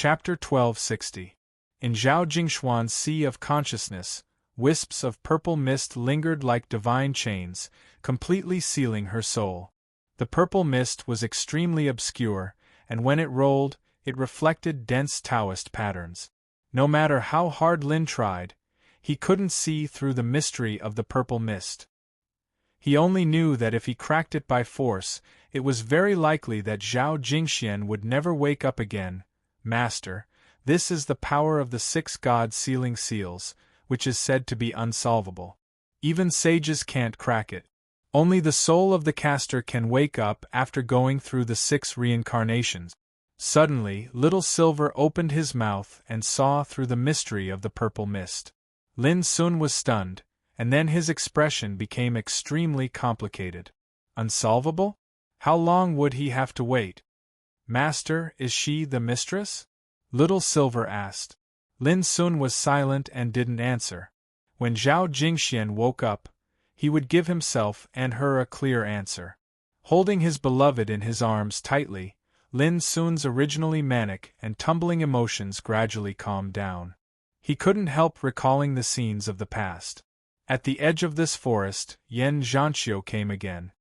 Chapter 1260. In Zhao Jingshuan's sea of consciousness, wisps of purple mist lingered like divine chains, completely sealing her soul. The purple mist was extremely obscure, and when it rolled, it reflected dense Taoist patterns. No matter how hard Lin tried, he couldn't see through the mystery of the purple mist. He only knew that if he cracked it by force, it was very likely that Zhao Jingxian would never wake up again. Master, this is the power of the 6 god sealing seals, which is said to be unsolvable. Even sages can't crack it. Only the soul of the caster can wake up after going through the 6 reincarnations. Suddenly, Little Silver opened his mouth and saw through the mystery of the purple mist. Lin Sun was stunned, and then his expression became extremely complicated. Unsolvable? How long would he have to wait? Master, is she the mistress? Little Silver asked. Lin Sun was silent and didn't answer. When Zhao Jingxian woke up, he would give himself and her a clear answer. Holding his beloved in his arms tightly, Lin Sun's originally manic and tumbling emotions gradually calmed down. He couldn't help recalling the scenes of the past. At the edge of this forest, Yan Zhanxiu came again.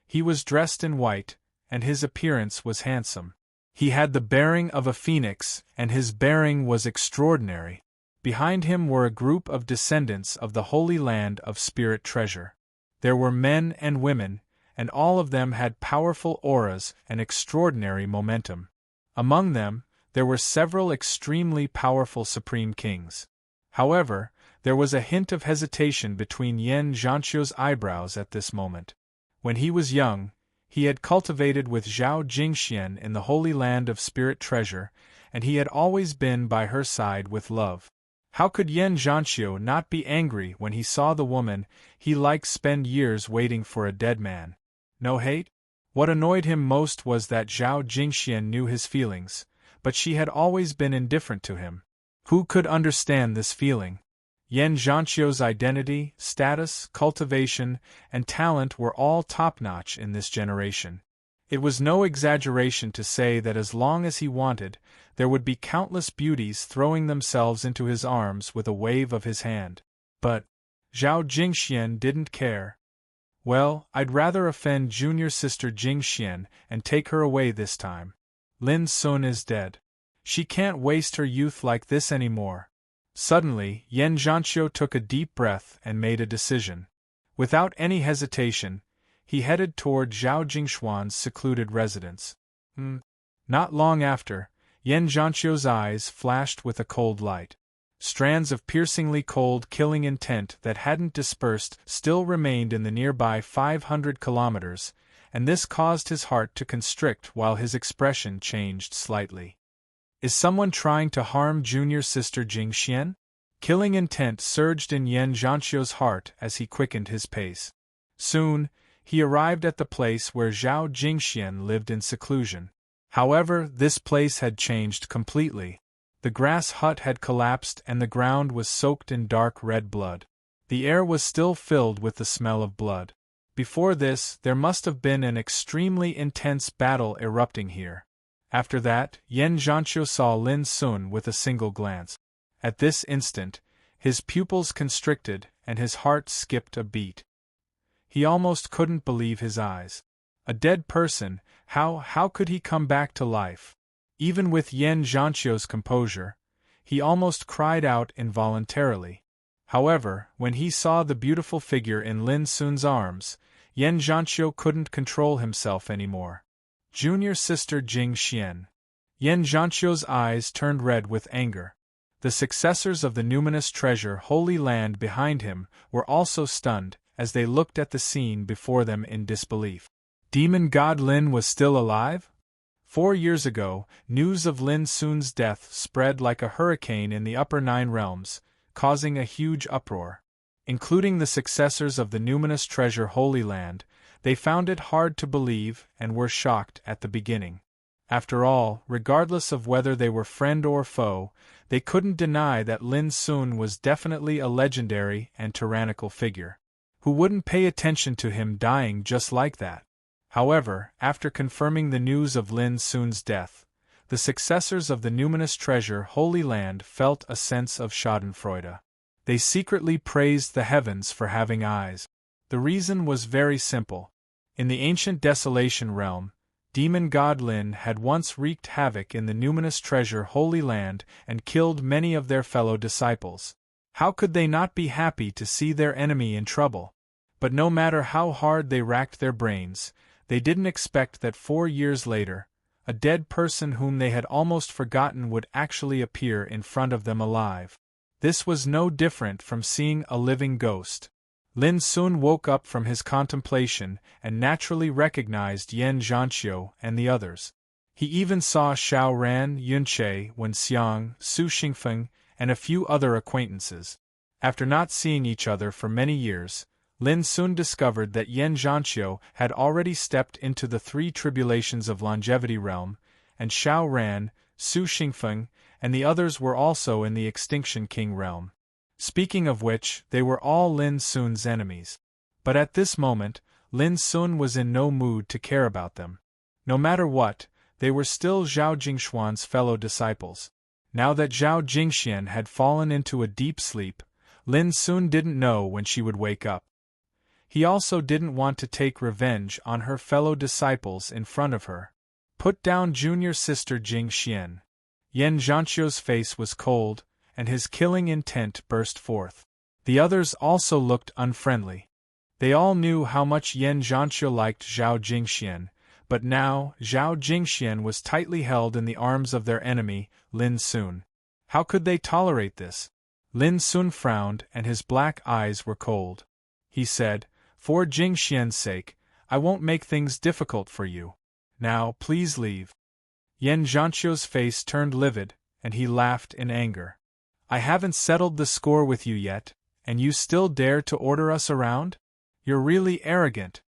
He was dressed in white, and his appearance was handsome. He had the bearing of a phoenix, and his bearing was extraordinary. Behind him were a group of descendants of the Holy Land of Spirit Treasure. There were men and women, and all of them had powerful auras and extraordinary momentum. Among them, there were several extremely powerful Supreme Kings. However, there was a hint of hesitation between Yan Zhanxiu's eyebrows at this moment. When he was young, he had cultivated with Zhao Jingxian in the Holy Land of Spirit Treasure, and he had always been by her side with love. How could Yan Zhanxiu not be angry when he saw the woman he liked spend years waiting for a dead man? No hate? What annoyed him most was that Zhao Jingxian knew his feelings, but she had always been indifferent to him. Who could understand this feeling? Yan Zhanxiu's identity, status, cultivation, and talent were all top-notch in this generation. It was no exaggeration to say that as long as he wanted, there would be countless beauties throwing themselves into his arms with a wave of his hand. But Zhao Jingxian didn't care. Well, I'd rather offend junior sister Jingxian and take her away this time. Lin Sun is dead. She can't waste her youth like this anymore. Suddenly, Yan Zhanxiu took a deep breath and made a decision. Without any hesitation, he headed toward Zhao Jingshuan's secluded residence. Not long after, Yan Zhanxiu's eyes flashed with a cold light. Strands of piercingly cold killing intent that hadn't dispersed still remained in the nearby 500 kilometers, and this caused his heart to constrict while his expression changed slightly. Is someone trying to harm junior sister Jingxian? Killing intent surged in Yan Zhanxiu's heart as he quickened his pace. Soon, he arrived at the place where Zhao Jingxian lived in seclusion. However, this place had changed completely. The grass hut had collapsed and the ground was soaked in dark red blood. The air was still filled with the smell of blood. Before this, there must have been an extremely intense battle erupting here. After that, Yan Zhanxiu saw Lin Sun with a single glance. At this instant, his pupils constricted and his heart skipped a beat. He almost couldn't believe his eyes. A dead person, how could he come back to life? Even with Yan Zhanxiu's composure, he almost cried out involuntarily. However, when he saw the beautiful figure in Lin Sun's arms, Yan Zhanxiu couldn't control himself anymore. Junior sister Jingxian. Yan Zhanxiu's eyes turned red with anger. The successors of the numinous treasure Holy Land behind him were also stunned as they looked at the scene before them in disbelief. Demon God Lin was still alive? 4 years ago, news of Lin Sun's death spread like a hurricane in the upper 9 realms, causing a huge uproar. Including the successors of the numinous treasure Holy Land, they found it hard to believe and were shocked at the beginning. After all, regardless of whether they were friend or foe, they couldn't deny that Lin Sun was definitely a legendary and tyrannical figure. Who wouldn't pay attention to him dying just like that? However, after confirming the news of Lin Sun's death, the successors of the numinous treasure Holy Land felt a sense of schadenfreude. They secretly praised the heavens for having eyes. The reason was very simple. In the ancient Desolation realm, demon god Lin had once wreaked havoc in the numinous treasure Holy Land and killed many of their fellow disciples. How could they not be happy to see their enemy in trouble? But no matter how hard they racked their brains, they didn't expect that 4 years later, a dead person whom they had almost forgotten would actually appear in front of them alive. This was no different from seeing a living ghost. Lin soon woke up from his contemplation and naturally recognized Yan Zhanqiu and the others. He even saw Xiao Ran, Yunche, Wenxiang, Su Xingfeng, and a few other acquaintances. After not seeing each other for many years, Lin soon discovered that Yan Zhanqiu had already stepped into the 3 tribulations of longevity realm, and Xiao Ran, Su Xingfeng, and the others were also in the Extinction King realm. Speaking of which, they were all Lin Sun's enemies. But at this moment, Lin Sun was in no mood to care about them. No matter what, they were still Zhao Jingxuan's fellow disciples. Now that Zhao Jingxian had fallen into a deep sleep, Lin Sun didn't know when she would wake up. He also didn't want to take revenge on her fellow disciples in front of her. Put down junior sister Jingxian. Yan Zhanqiu's face was cold, and his killing intent burst forth. The others also looked unfriendly. They all knew how much Yan Zhanqiu liked Zhao Jingxian, but now Zhao Jingxian was tightly held in the arms of their enemy, Lin Sun. How could they tolerate this? Lin Sun frowned and his black eyes were cold. He said, "For Jingxian's sake, I won't make things difficult for you. Now, please leave." Yan Zhanqiu's face turned livid, and he laughed in anger. "I haven't settled the score with you yet, and you still dare to order us around? You're really arrogant."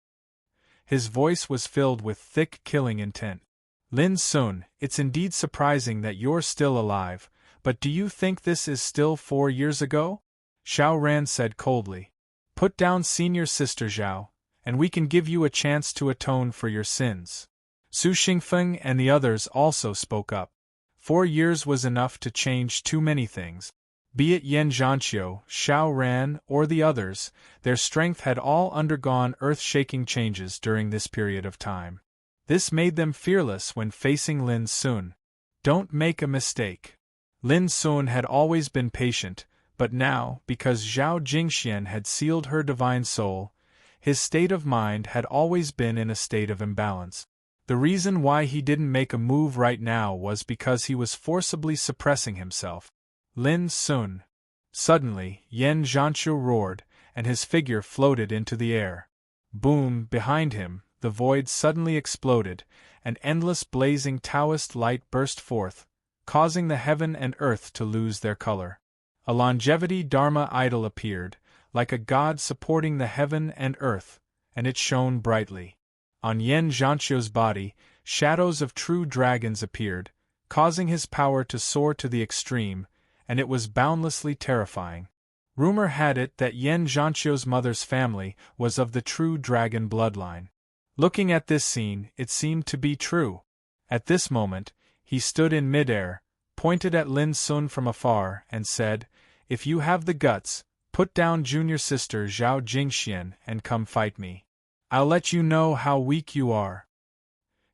His voice was filled with thick killing intent. "Lin Sun, it's indeed surprising that you're still alive, but do you think this is still 4 years ago?" Xiao Ran said coldly. "Put down senior sister Zhao, and we can give you a chance to atone for your sins." Su Xingfeng and the others also spoke up. 4 years was enough to change too many things. Be it Yan Zhanqiu, Xiao Ran, or the others, their strength had all undergone earth-shaking changes during this period of time. This made them fearless when facing Lin Sun. Don't make a mistake. Lin Sun had always been patient, but now, because Zhao Jingxian had sealed her divine soul, his state of mind had always been in a state of imbalance. The reason why he didn't make a move right now was because he was forcibly suppressing himself. Lin Sun. Suddenly, Yan Zhanqiu roared, and his figure floated into the air. Boom! Behind him, the void suddenly exploded, and endless blazing Taoist light burst forth, causing the heaven and earth to lose their color. A longevity Dharma idol appeared, like a god supporting the heaven and earth, and it shone brightly. On Yan Zhanqiu's body, shadows of true dragons appeared, causing his power to soar to the extreme, and it was boundlessly terrifying. Rumor had it that Yan Zhanqiu's mother's family was of the true dragon bloodline. Looking at this scene, it seemed to be true. At this moment, he stood in midair, pointed at Lin Sun from afar, and said, "If you have the guts, put down junior sister Zhao Jingxian and come fight me. I'll let you know how weak you are."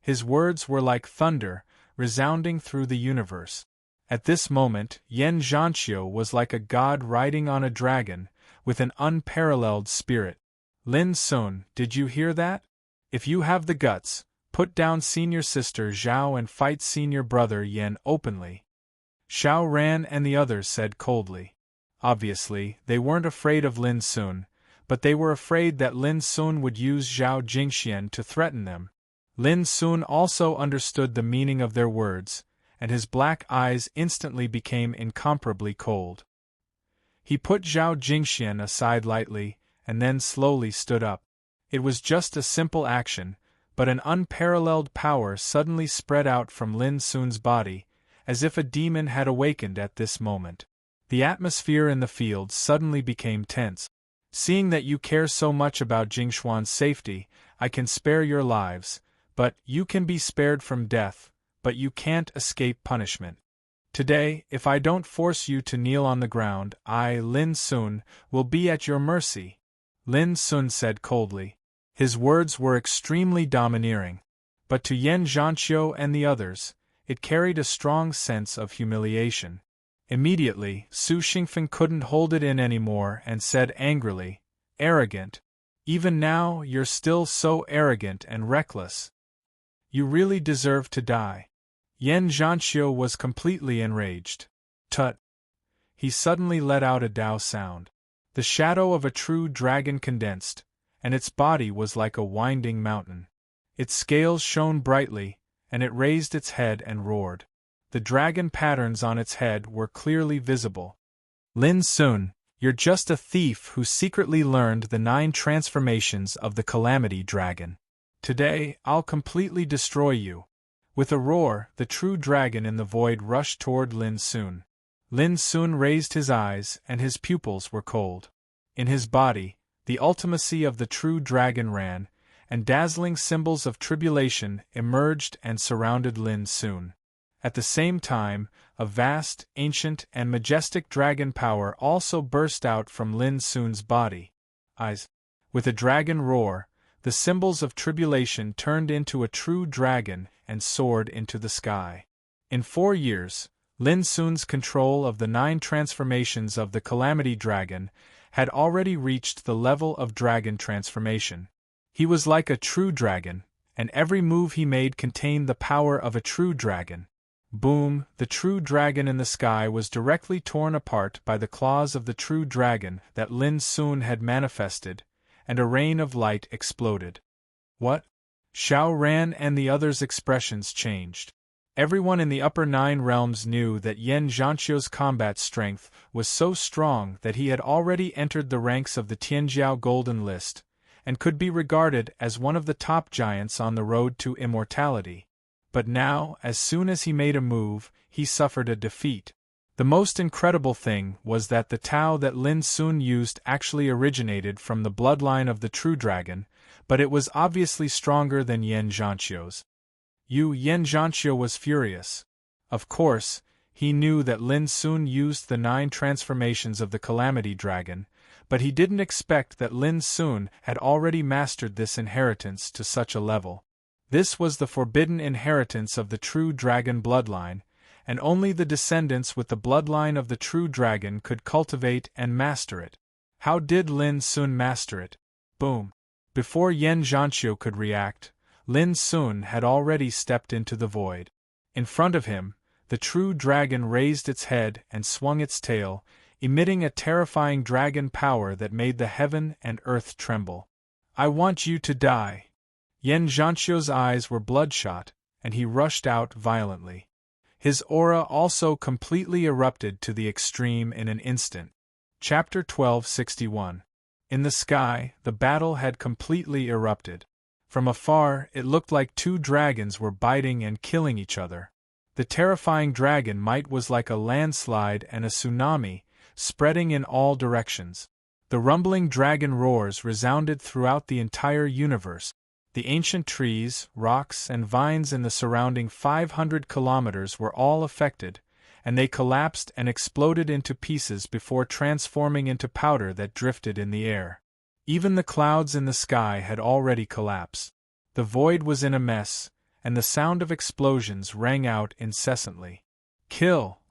His words were like thunder, resounding through the universe. At this moment, Yan Zhanqiu was like a god riding on a dragon, with an unparalleled spirit. "Lin Sun, did you hear that? If you have the guts, put down senior sister Zhao and fight senior brother Yan openly." Xiao Ran and the others said coldly. Obviously, they weren't afraid of Lin Sun, but they were afraid that Lin Sun would use Zhao Jingxian to threaten them. Lin Sun also understood the meaning of their words, and his black eyes instantly became incomparably cold. He put Zhao Jingxian aside lightly, and then slowly stood up. It was just a simple action, but an unparalleled power suddenly spread out from Lin Sun's body, as if a demon had awakened at this moment. The atmosphere in the field suddenly became tense. "Seeing that you care so much about Jingxuan's safety, I can spare your lives, but you can be spared from death, but you can't escape punishment. Today, if I don't force you to kneel on the ground, I, Lin Sun, will be at your mercy," Lin Sun said coldly. His words were extremely domineering. But to Yan Zhanqiu and the others, it carried a strong sense of humiliation. Immediately, Su Xingfen couldn't hold it in anymore and said angrily, "Arrogant. Even now you're still so arrogant and reckless. You really deserve to die." Yan Zhanqiu was completely enraged. "Tut!" He suddenly let out a Dao sound. The shadow of a true dragon condensed, and its body was like a winding mountain. Its scales shone brightly, and it raised its head and roared. The dragon patterns on its head were clearly visible. "Lin Sun, you're just a thief who secretly learned the 9 transformations of the Calamity Dragon. Today, I'll completely destroy you." With a roar, the true dragon in the void rushed toward Lin Sun. Lin Sun raised his eyes, and his pupils were cold. In his body, the ultimacy of the true dragon ran, and dazzling symbols of tribulation emerged and surrounded Lin Sun. At the same time, a vast, ancient, and majestic dragon power also burst out from Lin Sun's body. Eyes. With a dragon roar, the symbols of tribulation turned into a true dragon and soared into the sky. In 4 years, Lin Sun's control of the 9 transformations of the Calamity Dragon had already reached the level of dragon transformation. He was like a true dragon, and every move he made contained the power of a true dragon. Boom! The true dragon in the sky was directly torn apart by the claws of the true dragon that Lin Sun had manifested, and a rain of light exploded. "What?" Xiao Ran and the others' expressions changed. Everyone in the upper 9 realms knew that Yan Zhanqiu's combat strength was so strong that he had already entered the ranks of the Tianjiao Golden List, and could be regarded as one of the top giants on the road to immortality. But now, as soon as he made a move, he suffered a defeat. The most incredible thing was that the Tao that Lin Sun used actually originated from the bloodline of the true dragon, but it was obviously stronger than Yan Zhanqiu's. Yan Zhanqiu was furious. Of course, he knew that Lin Sun used the 9 transformations of the Calamity Dragon, but he didn't expect that Lin Sun had already mastered this inheritance to such a level. This was the forbidden inheritance of the true dragon bloodline, and only the descendants with the bloodline of the true dragon could cultivate and master it. How did Lin Sun master it? Boom! Before Yan Zhanqiu could react, Lin Sun had already stepped into the void. In front of him, the true dragon raised its head and swung its tail, emitting a terrifying dragon power that made the heaven and earth tremble. "I want you to die." Yan Zhanqiu's eyes were bloodshot, and he rushed out violently. His aura also completely erupted to the extreme in an instant. Chapter 1261. In the sky, the battle had completely erupted. From afar, it looked like 2 dragons were biting and killing each other. The terrifying dragon might was like a landslide and a tsunami, spreading in all directions. The rumbling dragon roars resounded throughout the entire universe. The ancient trees, rocks, and vines in the surrounding 500 kilometers were all affected, and they collapsed and exploded into pieces before transforming into powder that drifted in the air. Even the clouds in the sky had already collapsed. The void was in a mess, and the sound of explosions rang out incessantly. "Kill!"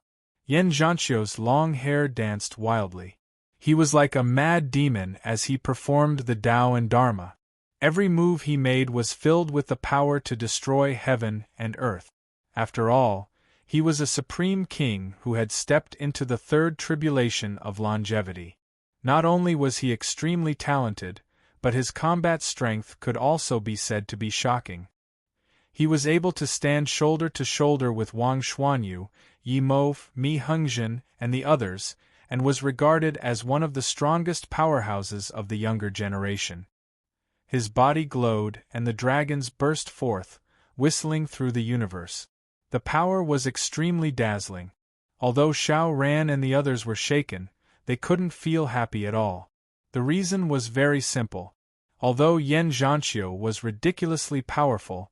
Yan Zhanqiu's long hair danced wildly. He was like a mad demon as he performed the Tao and Dharma. Every move he made was filled with the power to destroy heaven and earth. After all, he was a supreme king who had stepped into the 3rd tribulation of longevity. Not only was he extremely talented, but his combat strength could also be said to be shocking. He was able to stand shoulder to shoulder with Wang Xuanyu, Yi Mouf, Mi Hengzhen, and the others, and was regarded as one of the strongest powerhouses of the younger generation. His body glowed, and the dragons burst forth, whistling through the universe. The power was extremely dazzling. Although Xiao Ran and the others were shaken, they couldn't feel happy at all. The reason was very simple. Although Yan Zhanqiu was ridiculously powerful,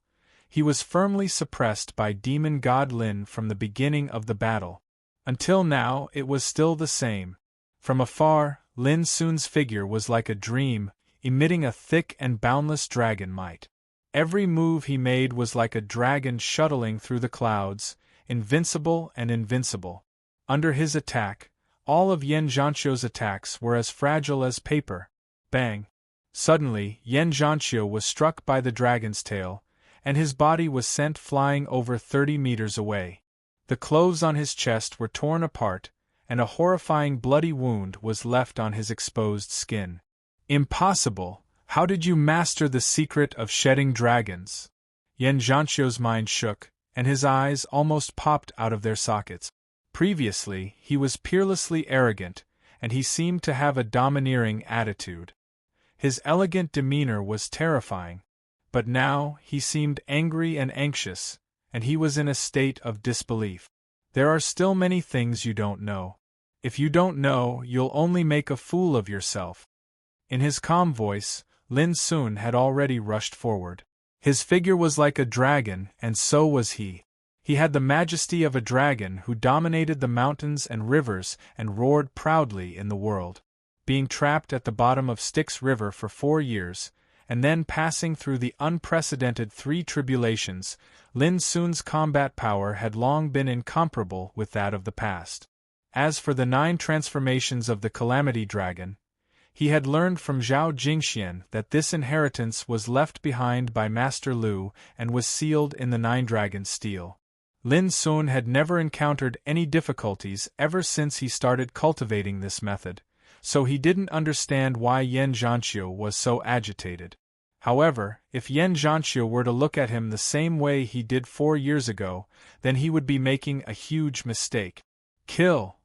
he was firmly suppressed by demon god Lin from the beginning of the battle. Until now it was still the same. From afar, Lin Sun's figure was like a dream, emitting a thick and boundless dragon might. Every move he made was like a dragon shuttling through the clouds, invincible and invincible. Under his attack, all of Yan Zhanqiu's attacks were as fragile as paper. Bang! Suddenly, Yan Zhanqiu was struck by the dragon's tail, and his body was sent flying over 30 meters away. The clothes on his chest were torn apart, and a horrifying bloody wound was left on his exposed skin. Impossible! How did you master the secret of shedding dragons? Yan Zhanqiu's mind shook, and his eyes almost popped out of their sockets. Previously, he was peerlessly arrogant, and he seemed to have a domineering attitude. His elegant demeanor was terrifying. But now, he seemed angry and anxious, and he was in a state of disbelief. There are still many things you don't know. If you don't know, you'll only make a fool of yourself. In his calm voice, Lin Sun had already rushed forward. His figure was like a dragon, and so was he. He had the majesty of a dragon who dominated the mountains and rivers and roared proudly in the world. Being trapped at the bottom of Styx River for 4 years, and then passing through the unprecedented 3 tribulations, Lin Sun's combat power had long been incomparable with that of the past. As for the 9 transformations of the Calamity Dragon, he had learned from Zhao Jingxian that this inheritance was left behind by Master Lu and was sealed in the 9 Dragon Steel. Lin Sun had never encountered any difficulties ever since he started cultivating this method, so he didn't understand why Yan Zhanqiu was so agitated. However, if Yan Zhanqiu were to look at him the same way he did 4 years ago, then he would be making a huge mistake. Kill!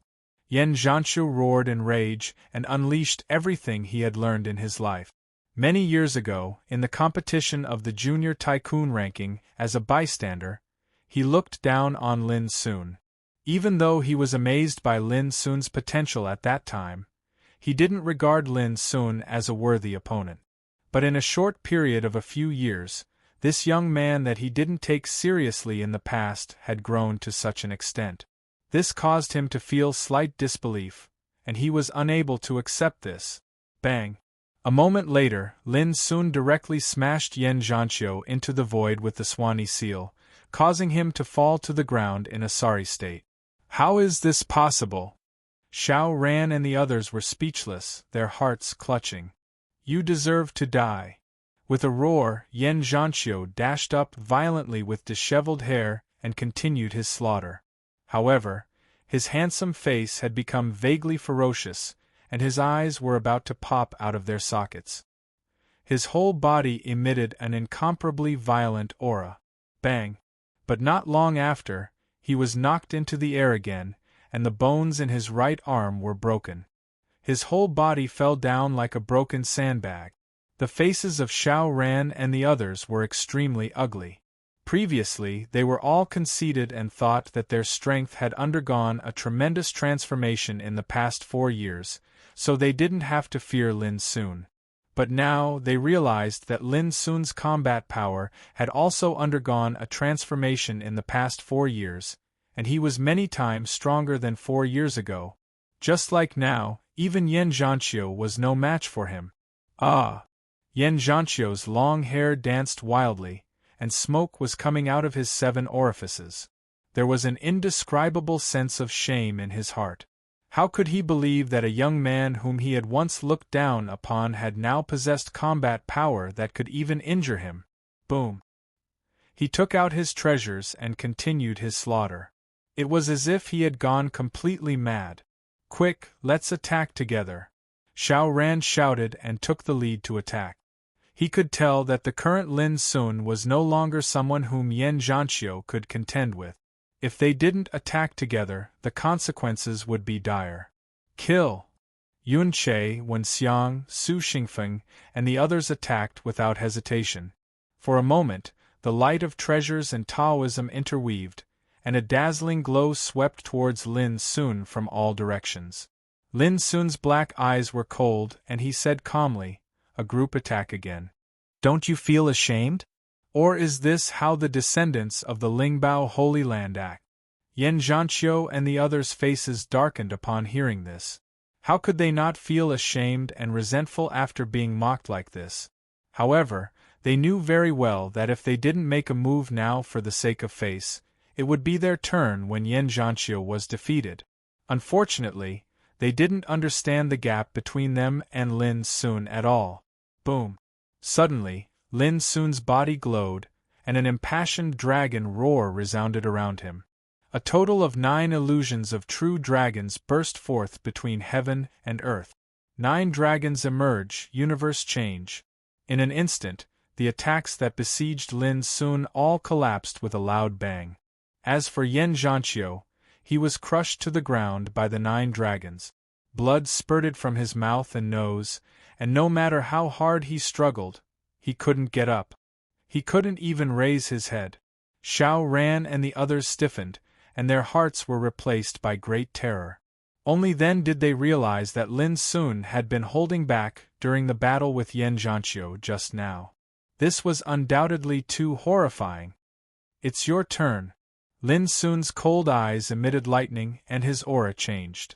Yan Zhanqiu roared in rage and unleashed everything he had learned in his life. Many years ago, in the competition of the Junior Tycoon ranking, as a bystander, he looked down on Lin Sun. Even though he was amazed by Lin Sun's potential at that time, he didn't regard Lin Sun as a worthy opponent. But in a short period of a few years, this young man that he didn't take seriously in the past had grown to such an extent. This caused him to feel slight disbelief, and he was unable to accept this. Bang! A moment later, Lin Sun directly smashed Yan Zhanqiu into the void with the Swanee seal, causing him to fall to the ground in a sorry state. How is this possible? Xiao Ran and the others were speechless, their hearts clutching. You deserve to die. With a roar, Yan Zhanqiu dashed up violently with disheveled hair and continued his slaughter. However, his handsome face had become vaguely ferocious, and his eyes were about to pop out of their sockets. His whole body emitted an incomparably violent aura. Bang! But not long after, he was knocked into the air again, and the bones in his right arm were broken. His whole body fell down like a broken sandbag. The faces of Xiao Ran and the others were extremely ugly. Previously, they were all conceited and thought that their strength had undergone a tremendous transformation in the past 4 years, so they didn't have to fear Lin Sun. But now they realized that Lin Sun's combat power had also undergone a transformation in the past 4 years, and he was many times stronger than 4 years ago. Just like now, even Yan Zhanqiu was no match for him. Ah! Yan Zhanqiu's long hair danced wildly, and smoke was coming out of his 7 orifices. There was an indescribable sense of shame in his heart. How could he believe that a young man whom he had once looked down upon had now possessed combat power that could even injure him? Boom! He took out his treasures and continued his slaughter. It was as if he had gone completely mad. Quick, let's attack together! Xiao Ran shouted and took the lead to attack. He could tell that the current Lin Sun was no longer someone whom Yan Zhanqiu could contend with. If they didn't attack together, the consequences would be dire. Kill! Yun Che, Wen Xiang, Su Xingfeng, and the others attacked without hesitation. For a moment, the light of treasures and Taoism interweaved, and a dazzling glow swept towards Lin Sun from all directions. Lin Sun's black eyes were cold, and he said calmly, "A group attack again. Don't you feel ashamed? Or is this how the descendants of the Lingbao Holy Land act? Yan Zhanqiu and the others' faces darkened upon hearing this. How could they not feel ashamed and resentful after being mocked like this? However, they knew very well that if they didn't make a move now for the sake of face, it would be their turn when Yan Zhanqiu was defeated. Unfortunately, they didn't understand the gap between them and Lin Sun at all. Boom! Suddenly, Lin Sun's body glowed, and an impassioned dragon roar resounded around him. A total of 9 illusions of true dragons burst forth between heaven and earth. 9 dragons emerge, universe change. In an instant, the attacks that besieged Lin Sun all collapsed with a loud bang. As for Yan Zhanqiu, he was crushed to the ground by the 9 dragons. Blood spurted from his mouth and nose, and no matter how hard he struggled, he couldn't get up. He couldn't even raise his head. Xiao Ran and the others stiffened, and their hearts were replaced by great terror. Only then did they realize that Lin Sun had been holding back during the battle with Yan Zhanqiu just now. This was undoubtedly too horrifying. It's your turn. Lin Sun's cold eyes emitted lightning and his aura changed.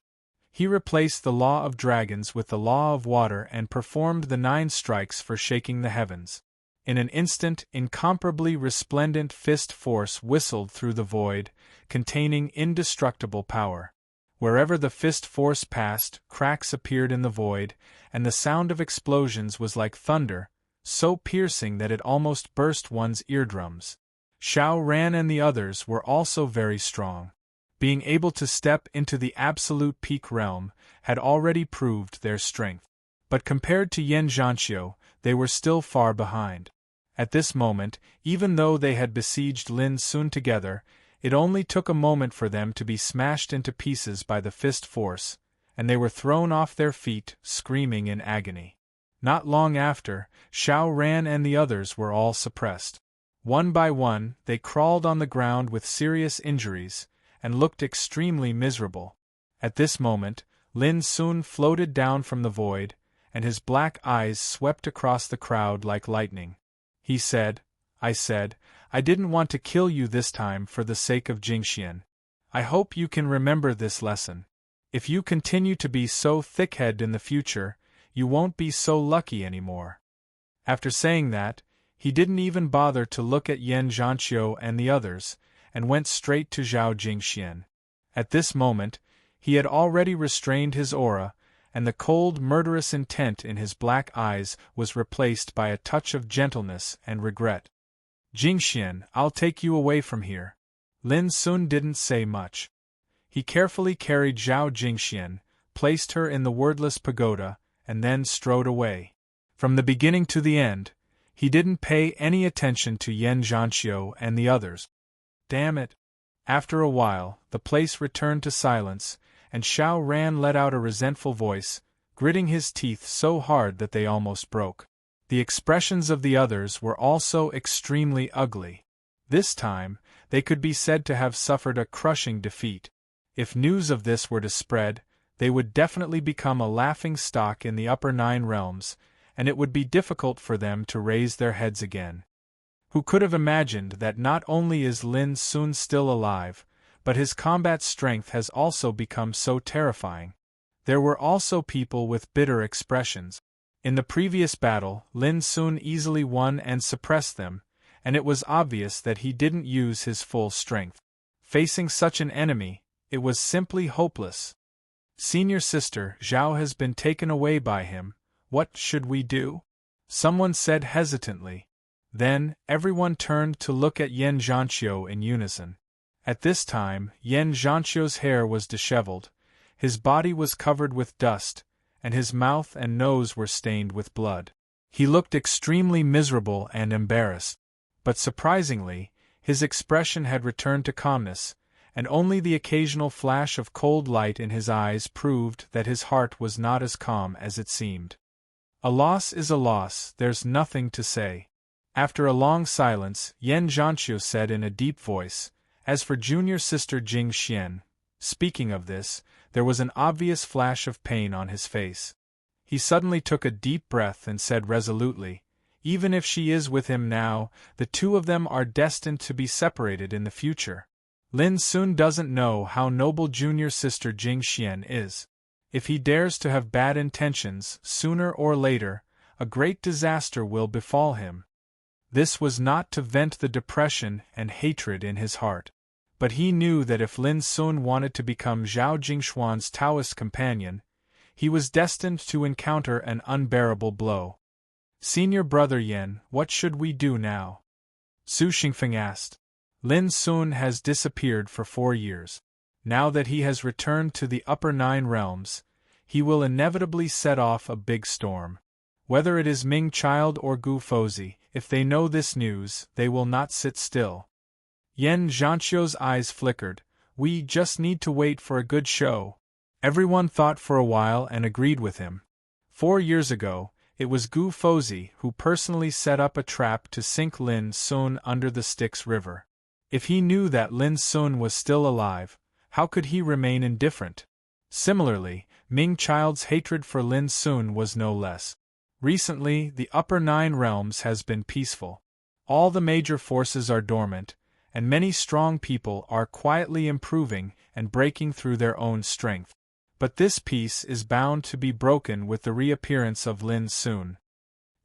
He replaced the law of dragons with the law of water and performed the 9 strikes for shaking the heavens. In an instant, incomparably resplendent fist force whistled through the void, containing indestructible power. Wherever the fist force passed, cracks appeared in the void, and the sound of explosions was like thunder, so piercing that it almost burst one's eardrums. Xiao Ran and the others were also very strong. Being able to step into the absolute peak realm had already proved their strength. But compared to Yan Zhanqiu, they were still far behind. At this moment, even though they had besieged Lin Sun together, it only took a moment for them to be smashed into pieces by the fist force, and they were thrown off their feet, screaming in agony. Not long after, Xiao Ran and the others were all suppressed. One by one, they crawled on the ground with serious injuries, and looked extremely miserable. At this moment, Lin Sun floated down from the void, and his black eyes swept across the crowd like lightning. He said, I didn't want to kill you this time for the sake of Jingxian. I hope you can remember this lesson. If you continue to be so thick-headed in the future, you won't be so lucky anymore. After saying that, he didn't even bother to look at Yan Zhanqiu and the others, and went straight to Zhao Jingxian. At this moment, he had already restrained his aura, and the cold, murderous intent in his black eyes was replaced by a touch of gentleness and regret. Jingxian, I'll take you away from here. Lin Sun didn't say much. He carefully carried Zhao Jingxian, placed her in the wordless pagoda, and then strode away. From the beginning to the end, he didn't pay any attention to Yan Zhanqiu and the others. Damn it! After a while, the place returned to silence, and Xiao Ran let out a resentful voice, gritting his teeth so hard that they almost broke. The expressions of the others were also extremely ugly. This time, they could be said to have suffered a crushing defeat. If news of this were to spread, they would definitely become a laughing stock in the upper 9 realms, and it would be difficult for them to raise their heads again. Who could have imagined that not only is Lin Sun still alive, but his combat strength has also become so terrifying? There were also people with bitter expressions. In the previous battle, Lin Sun easily won and suppressed them, and it was obvious that he didn't use his full strength. Facing such an enemy, it was simply hopeless. Senior sister, Zhao has been taken away by him. What should we do? Someone said hesitantly. Then, everyone turned to look at Yan Zhanqiu in unison. At this time, Yan Zhanqiu's hair was disheveled, his body was covered with dust, and his mouth and nose were stained with blood. He looked extremely miserable and embarrassed. But surprisingly, his expression had returned to calmness, and only the occasional flash of cold light in his eyes proved that his heart was not as calm as it seemed. A loss is a loss, there's nothing to say. After a long silence, Yan Zhanqiu said in a deep voice, as for junior sister Jingxian, speaking of this, there was an obvious flash of pain on his face. He suddenly took a deep breath and said resolutely, Even if she is with him now, the two of them are destined to be separated in the future. Lin Sun doesn't know how noble junior sister Jing Xian is. If he dares to have bad intentions, sooner or later, a great disaster will befall him. This was not to vent the depression and hatred in his heart. But he knew that if Lin Sun wanted to become Zhao Jingshuan's Taoist companion, he was destined to encounter an unbearable blow. Senior brother Yan, what should we do now? Su Xingfeng asked. Lin Sun has disappeared for 4 years. Now that he has returned to the upper 9 realms, he will inevitably set off a big storm. Whether it is Ming Child or Gu Fozhi, if they know this news, they will not sit still. Yan Zhanqiu's eyes flickered. We just need to wait for a good show. Everyone thought for a while and agreed with him. 4 years ago, it was Gu Fozhi who personally set up a trap to sink Lin Sun under the Styx River. If he knew that Lin Sun was still alive, how could he remain indifferent? Similarly, Ming Child's hatred for Lin Sun was no less. Recently, the upper 9 realms has been peaceful. All the major forces are dormant, and many strong people are quietly improving and breaking through their own strength. But this peace is bound to be broken with the reappearance of Lin Sun.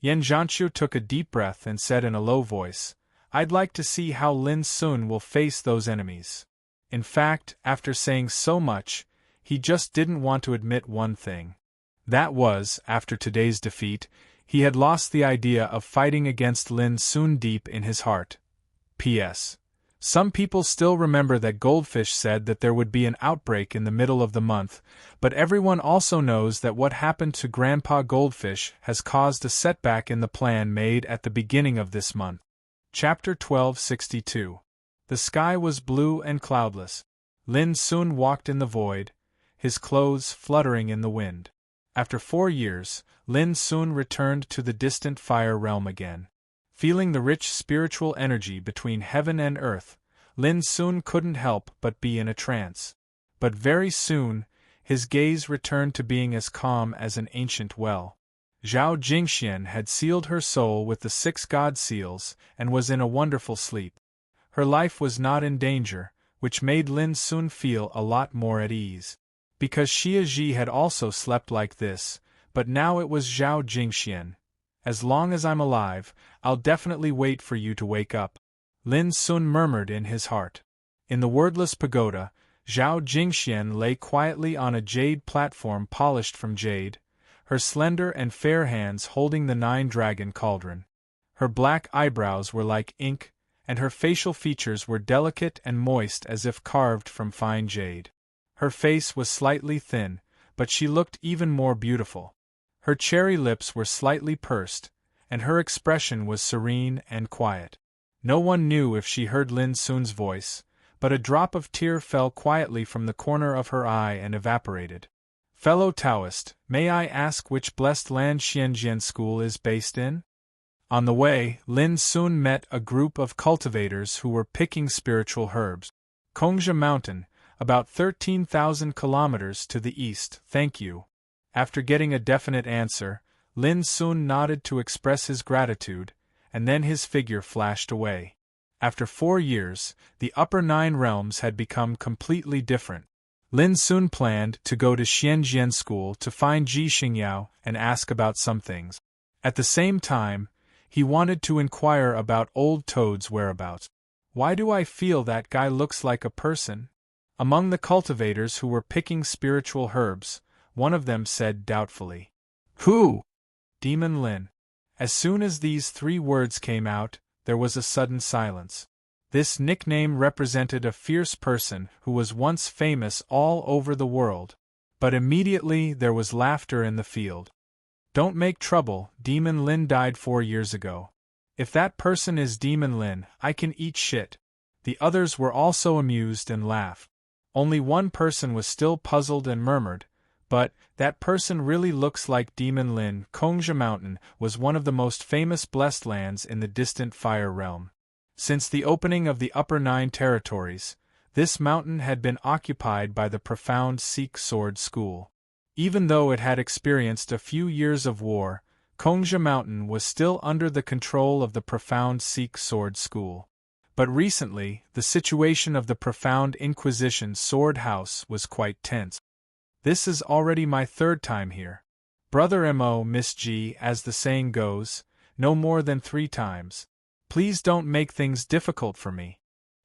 Yan Zhanqiu took a deep breath and said in a low voice, I'd like to see how Lin Sun will face those enemies. In fact, after saying so much, he just didn't want to admit one thing. That was, after today's defeat, he had lost the idea of fighting against Lin Sun deep in his heart. P.S. Some people still remember that Goldfish said that there would be an outbreak in the middle of the month, but everyone also knows that what happened to Grandpa Goldfish has caused a setback in the plan made at the beginning of this month. Chapter 1262. The sky was blue and cloudless. Lin Sun walked in the void, his clothes fluttering in the wind. After 4 years, Lin Sun returned to the distant fire realm again. Feeling the rich spiritual energy between heaven and earth, Lin Sun couldn't help but be in a trance. But very soon, his gaze returned to being as calm as an ancient well. Zhao Jingxian had sealed her soul with the 6 god seals and was in a wonderful sleep. Her life was not in danger, which made Lin Sun feel a lot more at ease. Because Xia Ji had also slept like this, but now it was Zhao Jingxian. As long as I'm alive, I'll definitely wait for you to wake up. Lin Sun murmured in his heart. In the wordless pagoda, Zhao Jingxian lay quietly on a jade platform polished from jade, her slender and fair hands holding the 9-dragon cauldron. Her black eyebrows were like ink, and her facial features were delicate and moist as if carved from fine jade. Her face was slightly thin, but she looked even more beautiful. Her cherry lips were slightly pursed, and her expression was serene and quiet. No one knew if she heard Lin Sun's voice, but a drop of tear fell quietly from the corner of her eye and evaporated. Fellow Taoist, may I ask which blessed land Xianjian School is based in? On the way, Lin Sun met a group of cultivators who were picking spiritual herbs. Kongzha Mountain, about 13,000 kilometers to the east, thank you. After getting a definite answer, Lin Sun nodded to express his gratitude, and then his figure flashed away. After 4 years, the upper 9 realms had become completely different. Lin Sun planned to go to Xianjian School to find Ji Xingyao and ask about some things. At the same time, he wanted to inquire about Old Toad's whereabouts. Why do I feel that guy looks like a person? Among the cultivators who were picking spiritual herbs, one of them said doubtfully. Who? Demon Lin. As soon as these 3 words came out, there was a sudden silence. This nickname represented a fierce person who was once famous all over the world. But immediately there was laughter in the field. Don't make trouble, Demon Lin died 4 years ago. If that person is Demon Lin, I can eat shit. The others were also amused and laughed. Only one person was still puzzled and murmured, but that person really looks like Demon Lin. Kongzha Mountain was one of the most famous blessed lands in the distant fire realm. Since the opening of the upper 9 territories, this mountain had been occupied by the profound Sikh sword school. Even though it had experienced a few years of war, Kongsha Mountain was still under the control of the Profound Sikh Sword School. But recently, the situation of the Profound Inquisition Sword House was quite tense. This is already my third time here. Brother Mo, Miss G, as the saying goes, no more than 3 times. Please don't make things difficult for me.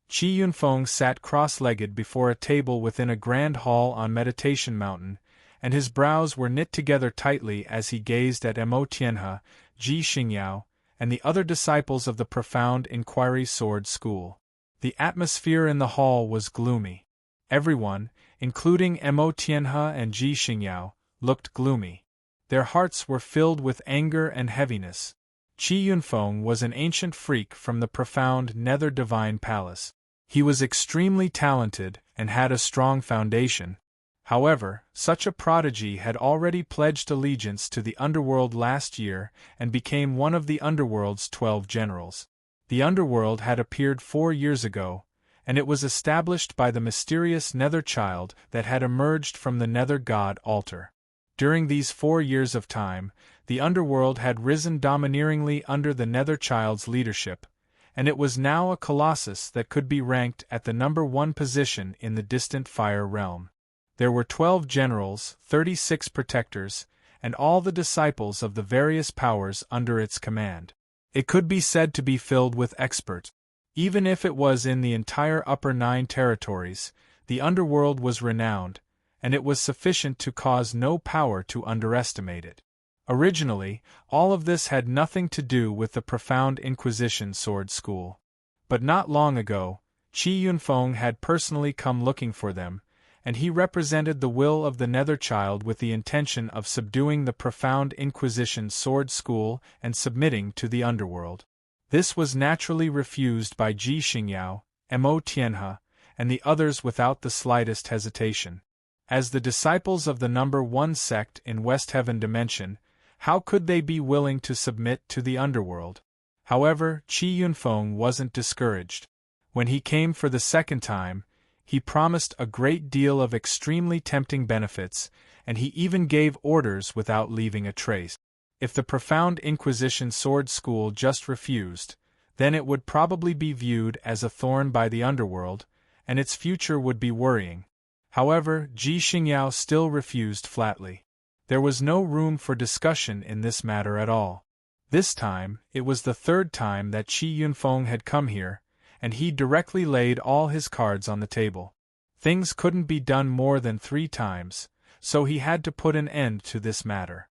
Chi Yunfeng sat cross-legged before a table within a grand hall on Meditation Mountain, and his brows were knit together tightly as he gazed at Mo Tianhe, Ji Xingyao, and the other disciples of the Profound Inquiry Sword School. The atmosphere in the hall was gloomy. Everyone, including Mo Tianhe and Ji Xingyao, looked gloomy. Their hearts were filled with anger and heaviness. Chi Yunfeng was an ancient freak from the profound Nether Divine Palace. He was extremely talented and had a strong foundation. However, such a prodigy had already pledged allegiance to the underworld last year and became one of the underworld's 12 generals. The underworld had appeared 4 years ago, and it was established by the mysterious Nether Child that had emerged from the Nether God altar. During these 4 years of time, the underworld had risen domineeringly under the Nether Child's leadership, and it was now a colossus that could be ranked at the number 1 position in the distant Fire Realm. There were 12 generals, 36 protectors, and all the disciples of the various powers under its command. It could be said to be filled with experts. Even if it was in the entire Upper 9 territories, the underworld was renowned, and it was sufficient to cause no power to underestimate it. Originally, all of this had nothing to do with the Profound Inquisition Sword School. But not long ago, Chi Yunfeng had personally come looking for them, and he represented the will of the Nether Child with the intention of subduing the Profound Inquisition Sword School and submitting to the underworld. This was naturally refused by Ji Xingyao, Mo Tianhe, and the others without the slightest hesitation. As the disciples of the number 1 sect in West Heaven Dimension, how could they be willing to submit to the underworld? However, Chi Yunfeng wasn't discouraged. When he came for the second time, he promised a great deal of extremely tempting benefits, and he even gave orders without leaving a trace. If the Profound Inquisition Sword School just refused, then it would probably be viewed as a thorn by the underworld, and its future would be worrying. However, Ji Xingyao still refused flatly. There was no room for discussion in this matter at all. This time, it was the 3rd time that Chi Yunfeng had come here, and he directly laid all his cards on the table. Things couldn't be done more than 3 times, so he had to put an end to this matter.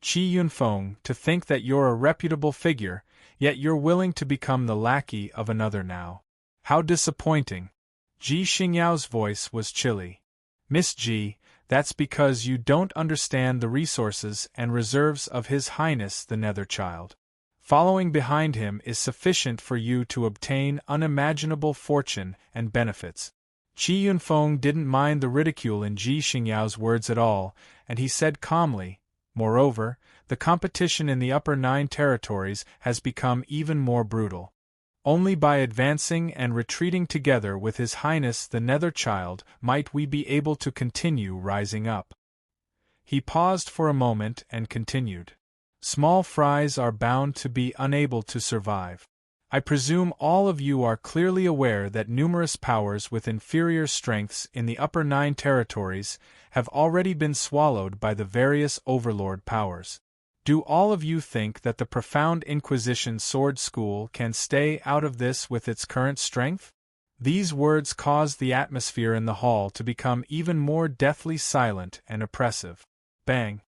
Chi Yunfeng, to think that you're a reputable figure, yet you're willing to become the lackey of another now. How disappointing. Ji Xingyao's voice was chilly. Miss Ji, that's because you don't understand the resources and reserves of His Highness the Nether Child. Following behind him is sufficient for you to obtain unimaginable fortune and benefits. Chi Yunfeng didn't mind the ridicule in Ji Xingyao's words at all, and he said calmly, moreover, the competition in the Upper 9 territories has become even more brutal. Only by advancing and retreating together with His Highness the Nether Child might we be able to continue rising up. He paused for a moment and continued. Small fries are bound to be unable to survive. I presume all of you are clearly aware that numerous powers with inferior strengths in the Upper 9 territories have already been swallowed by the various overlord powers. Do all of you think that the Profound Inquisition Sword School can stay out of this with its current strength? These words caused the atmosphere in the hall to become even more deathly silent and oppressive. Bang!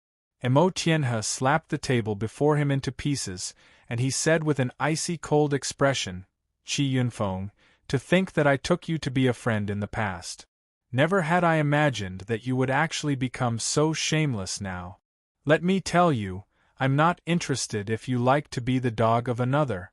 Mo Tianhe slapped the table before him into pieces, and he said with an icy cold expression, Chi Yunfeng, to think that I took you to be a friend in the past. Never had I imagined that you would actually become so shameless now. Let me tell you, I'm not interested if you like to be the dog of another.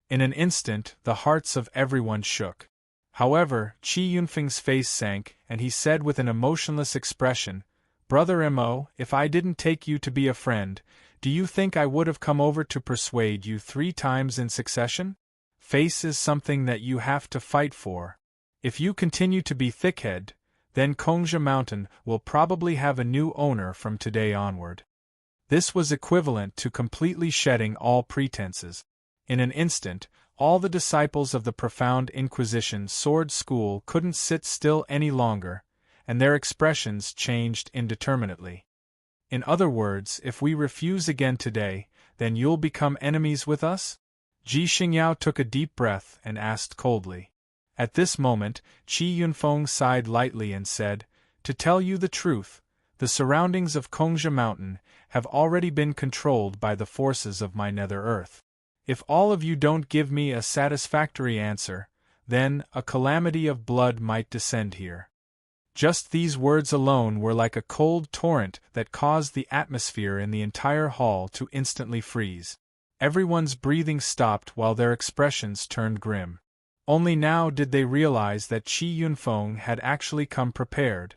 In an instant, the hearts of everyone shook. However, Chi Yunfeng's face sank, and he said with an emotionless expression, Brother Mo, if I didn't take you to be a friend, do you think I would have come over to persuade you 3 times in succession? Face is something that you have to fight for. If you continue to be thick-headed, then Kongsha Mountain will probably have a new owner from today onward. This was equivalent to completely shedding all pretenses. In an instant, all the disciples of the profound Inquisition sword school couldn't sit still any longer, and their expressions changed indeterminately. In other words, if we refuse again today, then you'll become enemies with us? Ji Xingyao took a deep breath and asked coldly. At this moment, Qi Yunfeng sighed lightly and said, "To tell you the truth, the surroundings of Kongzhi Mountain have already been controlled by the forces of my nether earth. If all of you don't give me a satisfactory answer, then a calamity of blood might descend here." Just these words alone were like a cold torrent that caused the atmosphere in the entire hall to instantly freeze. Everyone's breathing stopped while their expressions turned grim. Only now did they realize that Qi Yunfeng had actually come prepared.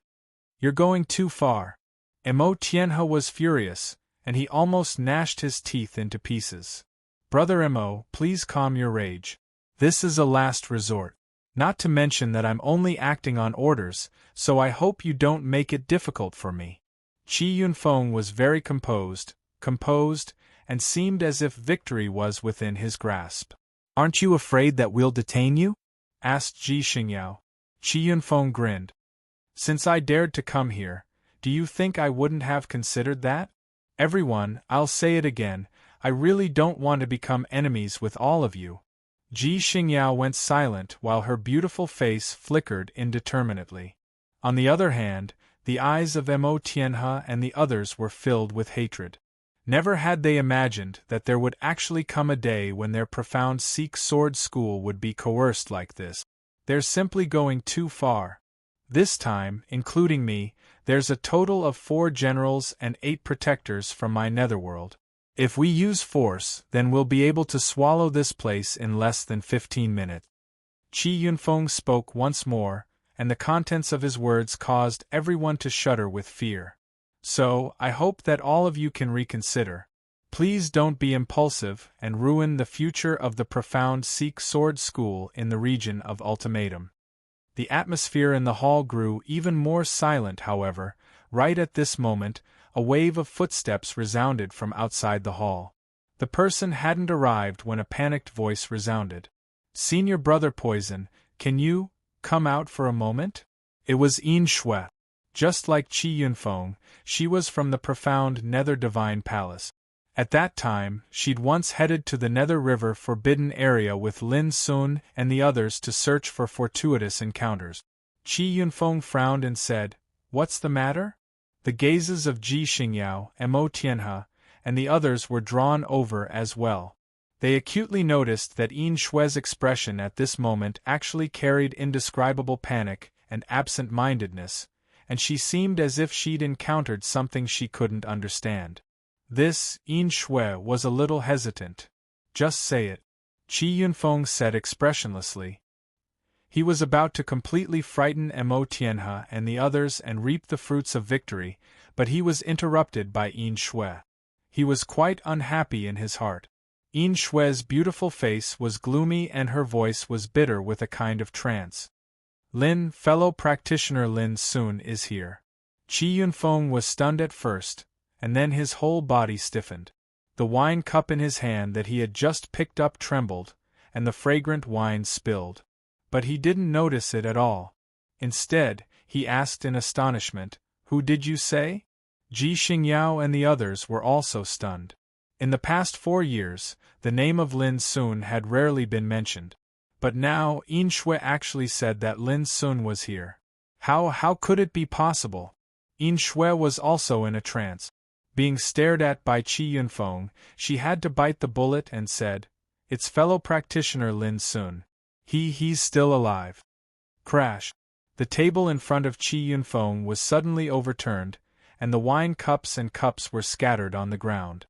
"You're going too far." Mo Tianhe was furious, and he almost gnashed his teeth into pieces. "Brother Mo, please calm your rage. This is a last resort. Not to mention that I'm only acting on orders, so I hope you don't make it difficult for me." Qi Yunfeng was very composed, and seemed as if victory was within his grasp. "Aren't you afraid that we'll detain you?" asked Ji Xingyao. Qi Yunfeng grinned. "Since I dared to come here, do you think I wouldn't have considered that? Everyone, I'll say it again, I really don't want to become enemies with all of you." Ji Xingyao went silent while her beautiful face flickered indeterminately. On the other hand, the eyes of Mo Tianhe and the others were filled with hatred. Never had they imagined that there would actually come a day when their profound Sikh sword school would be coerced like this. They're simply going too far. This time, including me, there's a total of 4 generals and 8 protectors from my netherworld. If we use force, then we'll be able to swallow this place in less than 15 minutes. Qi Yunfeng spoke once more, and the contents of his words caused everyone to shudder with fear. "So, I hope that all of you can reconsider. Please don't be impulsive and ruin the future of the profound Sikh sword school in the region of Ultimatum." The atmosphere in the hall grew even more silent, however. Right at this moment, a wave of footsteps resounded from outside the hall. The person hadn't arrived when a panicked voice resounded. "Senior Brother Poison, can you come out for a moment?" It was Yin Shui. Just like Qi Yunfeng, she was from the profound Nether Divine Palace. At that time, she'd once headed to the Nether River Forbidden Area with Lin Sun and the others to search for fortuitous encounters. Qi Yunfeng frowned and said, "What's the matter?" The gazes of Ji Xingyao, Mo Tianhe, and the others were drawn over as well. They acutely noticed that Yin Shui's expression at this moment actually carried indescribable panic and absent-mindedness, and she seemed as if she'd encountered something she couldn't understand. This, Yin Shui was a little hesitant. "Just say it," Qi Yunfeng said expressionlessly. He was about to completely frighten Mo Tianhe and the others and reap the fruits of victory, but he was interrupted by Yin Shui. He was quite unhappy in his heart. Yin Shui's beautiful face was gloomy and her voice was bitter with a kind of trance. Fellow practitioner Lin Sun is here." Qi Yunfeng was stunned at first, and then his whole body stiffened. The wine cup in his hand that he had just picked up trembled, and the fragrant wine spilled. But he didn't notice it at all. Instead, he asked in astonishment, "Who did you say?" Ji Xingyao and the others were also stunned. In the past 4 years, the name of Lin Sun had rarely been mentioned. But now, Yin Shui actually said that Lin Sun was here. How could it be possible? Yin Shui was also in a trance. Being stared at by Qi Yunfeng, she had to bite the bullet and said, "It's fellow practitioner Lin Sun. He's still alive." Crash! The table in front of Qi Yunfeng was suddenly overturned, and the wine cups and cups were scattered on the ground.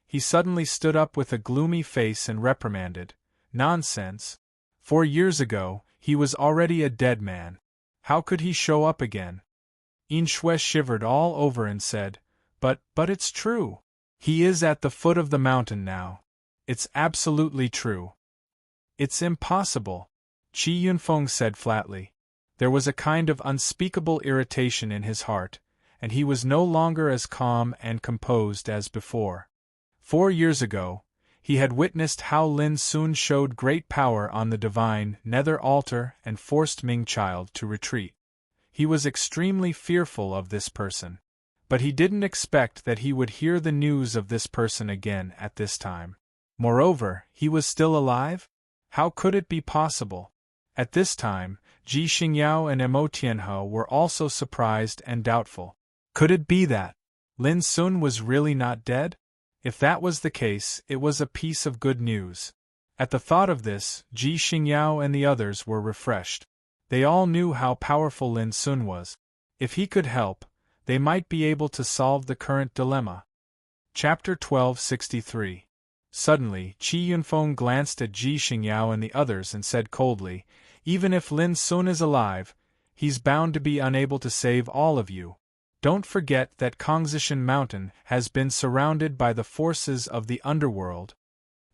He suddenly stood up with a gloomy face and reprimanded, "Nonsense! 4 years ago, he was already a dead man. How could he show up again?" Yin Shui shivered all over and said, But it's true. He is at the foot of the mountain now. It's absolutely true." "It's impossible," Qi Yunfeng said flatly. There was a kind of unspeakable irritation in his heart, and he was no longer as calm and composed as before. 4 years ago, he had witnessed how Lin Sun showed great power on the divine nether altar and forced Ming Child to retreat. He was extremely fearful of this person. But he didn't expect that he would hear the news of this person again at this time. Moreover, he was still alive? How could it be possible? At this time, Ji Xingyao and Mo Tianhe were also surprised and doubtful. Could it be that Lin Sun was really not dead? If that was the case, it was a piece of good news. At the thought of this, Ji Xingyao and the others were refreshed. They all knew how powerful Lin Sun was. If he could help, they might be able to solve the current dilemma. Chapter 1263. Suddenly, Qi Yunfeng glanced at Ji Xingyao and the others and said coldly, "Even if Lin Sun is alive, he's bound to be unable to save all of you. Don't forget that Kongzishan Mountain has been surrounded by the forces of the underworld."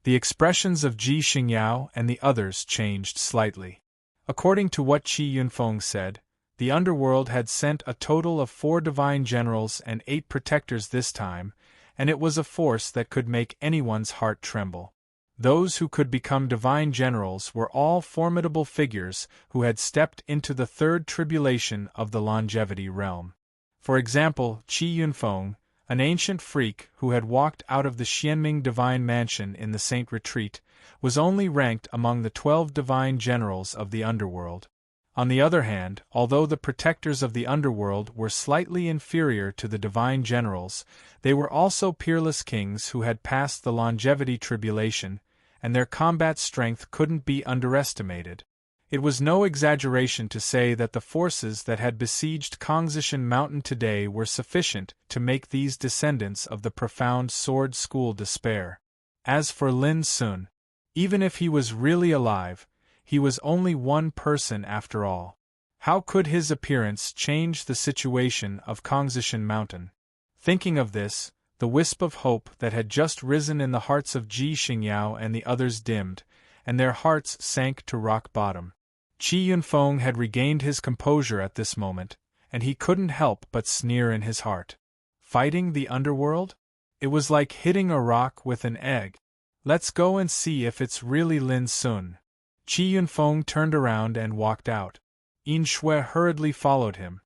The expressions of Ji Xingyao and the others changed slightly. According to what Qi Yunfeng said, the underworld had sent a total of 4 divine generals and 8 protectors this time, and it was a force that could make anyone's heart tremble. Those who could become divine generals were all formidable figures who had stepped into the 3rd tribulation of the longevity realm. For example, Qi Yunfeng, an ancient freak who had walked out of the Xianming divine mansion in the Saint Retreat, was only ranked among the 12 divine generals of the underworld. On the other hand, although the protectors of the underworld were slightly inferior to the divine generals, they were also peerless kings who had passed the longevity tribulation, and their combat strength couldn't be underestimated. It was no exaggeration to say that the forces that had besieged Kongzishan Mountain today were sufficient to make these descendants of the profound sword school despair. As for Lin Sun, even if he was really alive, he was only one person after all. How could his appearance change the situation of Kongzishan Mountain? Thinking of this, the wisp of hope that had just risen in the hearts of Ji Xingyao and the others dimmed, and their hearts sank to rock bottom. Qi Yunfeng had regained his composure at this moment, and he couldn't help but sneer in his heart. Fighting the underworld? It was like hitting a rock with an egg. Let's go and see if it's really Lin Sun. Qi Yunfeng turned around and walked out. Yin Shui hurriedly followed him.